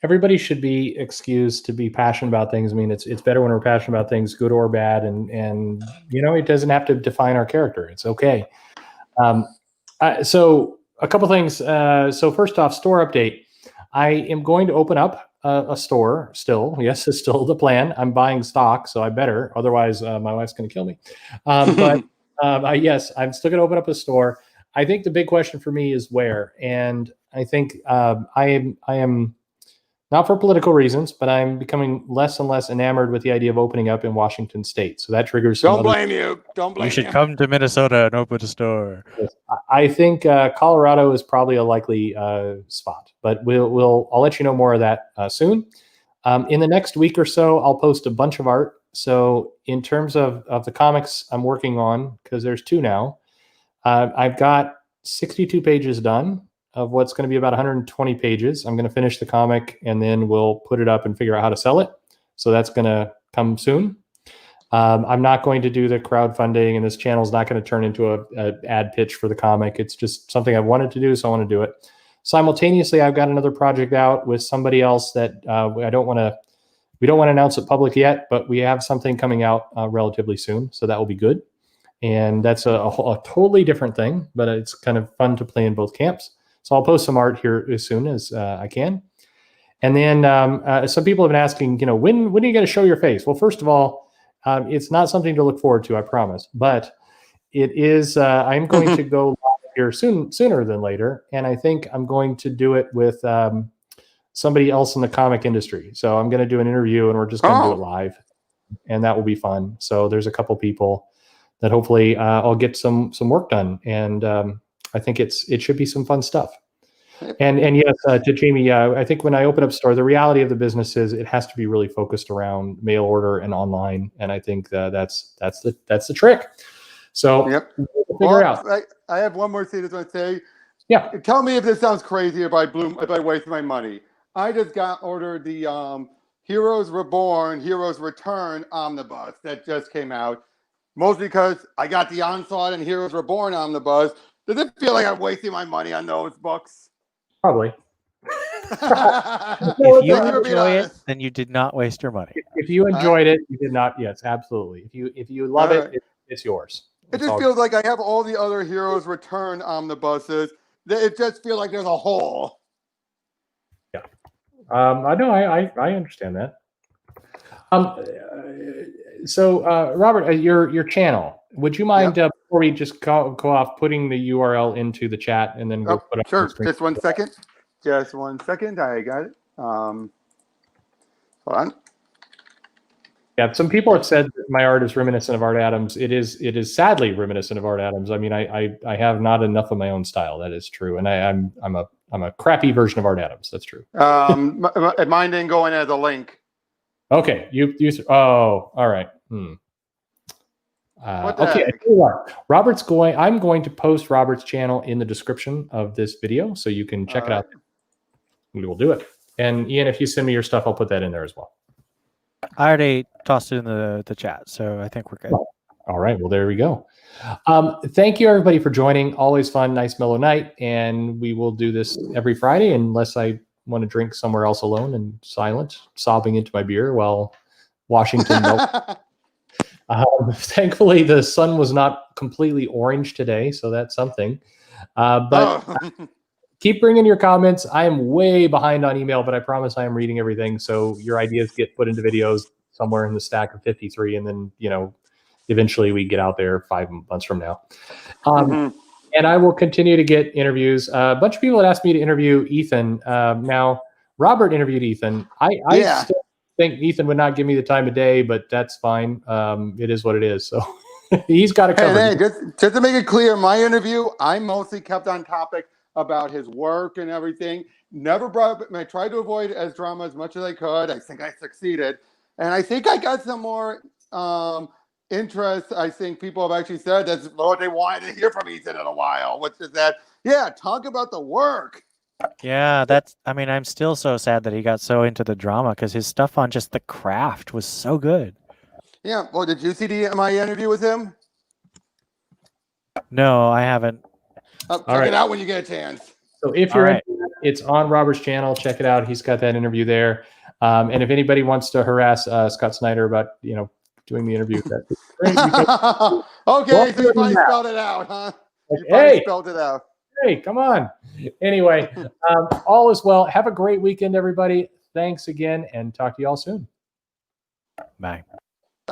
Everybody should be excused to be passionate about things. I mean, it's better when we're passionate about things, good or bad, and it doesn't have to define our character. It's okay. So a couple things. So first off, store update. I am going to open up a store still. Yes, it's still the plan. I'm buying stock, so I better. Otherwise, my wife's going to kill me. Yes, I'm still going to open up a store. I think the big question for me is where, and I think I am not for political reasons, but I'm becoming less and less enamored with the idea of opening up in Washington State. So that triggers. Don't blame you. You should come to Minnesota and open a store. I think Colorado is probably a likely spot, but I'll let you know more of that soon. In the next week or so, I'll post a bunch of art. So in terms of the comics I'm working on, because there's 2 now, I've got 62 pages done of what's going to be about 120 pages. I'm going to finish the comic and then we'll put it up and figure out how to sell it. So that's going to come soon. I'm not going to do the crowdfunding, and this channel is not going to turn into a ad pitch for the comic. It's just something I've wanted to do, so I want to do it. Simultaneously, I've got another project out with somebody else that we don't want to announce it public yet, but we have something coming out relatively soon, so that will be good. And that's a totally different thing, but it's kind of fun to play in both camps. So I'll post some art here as soon as I can. And then some people have been asking, when are you going to show your face? Well, first of all, it's not something to look forward to, I promise. But it is. I'm going to go live here sooner than later, and I think I'm going to do it with somebody else in the comic industry. So I'm going to do an interview, and we're just going to do it live, and that will be fun. So there's a couple people that hopefully I'll get some work done, and I think it should be some fun stuff. And yes, to Jamie, I think when I open up store, the reality of the business is it has to be really focused around mail order and online, and I think that's the trick. So we'll figure out. I have one more thing I just want to say. Yeah. Tell me if this sounds crazy, if I waste my money. I just ordered the Heroes Reborn, Heroes Return omnibus that just came out. Mostly because I got the Onslaught and Heroes Reborn omnibus. Does it feel like I'm wasting my money on those books? Probably. If you enjoy it, then you did not waste your money. If you enjoyed it, you did not. Yes, absolutely. If you love it, it's yours. It just feels like I have all the other Heroes Return omnibuses. It just feels like there's a hole. Yeah. I know. I understand that. So Robert, your channel. Would you mind before we just go off putting the URL into the chat, and then we'll put up sure. the screen. Just 1 second. Just 1 second. I got it. Hold on. Yeah, some people have said that my art is reminiscent of Art Adams. It is sadly reminiscent of Art Adams. I mean, I have not enough of my own style. That is true, and I'm a crappy version of Art Adams. That's true. Mine didn't go in as a link. Okay, all right. Okay, I'm going to post Robert's channel in the description of this video, so you can check it out. We will do it. And Ian, if you send me your stuff, I'll put that in there as well. I already tossed it in the chat, so I think we're good. All right. Well, there we go. Thank you, everybody, for joining. Always fun, nice, mellow night. And we will do this every Friday unless I want to drink somewhere else alone and silent, sobbing into my beer while Washington melts. Thankfully, the sun was not completely orange today, so that's something. Keep bringing your comments. I am way behind on email, but I promise I am reading everything. So your ideas get put into videos somewhere in the stack of 53, and then eventually we get out there 5 months from now. And I will continue to get interviews. A bunch of people had asked me to interview Ethan. Now, Robert interviewed Ethan. I still think Ethan would not give me the time of day, but that's fine. It is what it is. So he's got it covered. Hey, just to make it clear, my interview, I mostly kept on topic about his work and everything. Never brought up, I tried to avoid as drama as much as I could. I think I succeeded. And I think I got some more interest. I think people have actually said that's what they wanted to hear from Ethan in a while, which is that, talk about the work. Yeah, I'm still so sad that he got so into the drama, because his stuff on just the craft was so good. Yeah, well, did you see my interview with him? No, I haven't. Check it out when you get a chance. So if you're into it, it's on Robert's channel. Check it out. He's got that interview there. And if anybody wants to harass Scott Snyder about doing the interview, that's great. Okay, so you finally spelled it out, huh? You finally spelled it out. Hey, come on. Anyway, all is well. Have a great weekend, everybody. Thanks again, and talk to you all soon. Bye.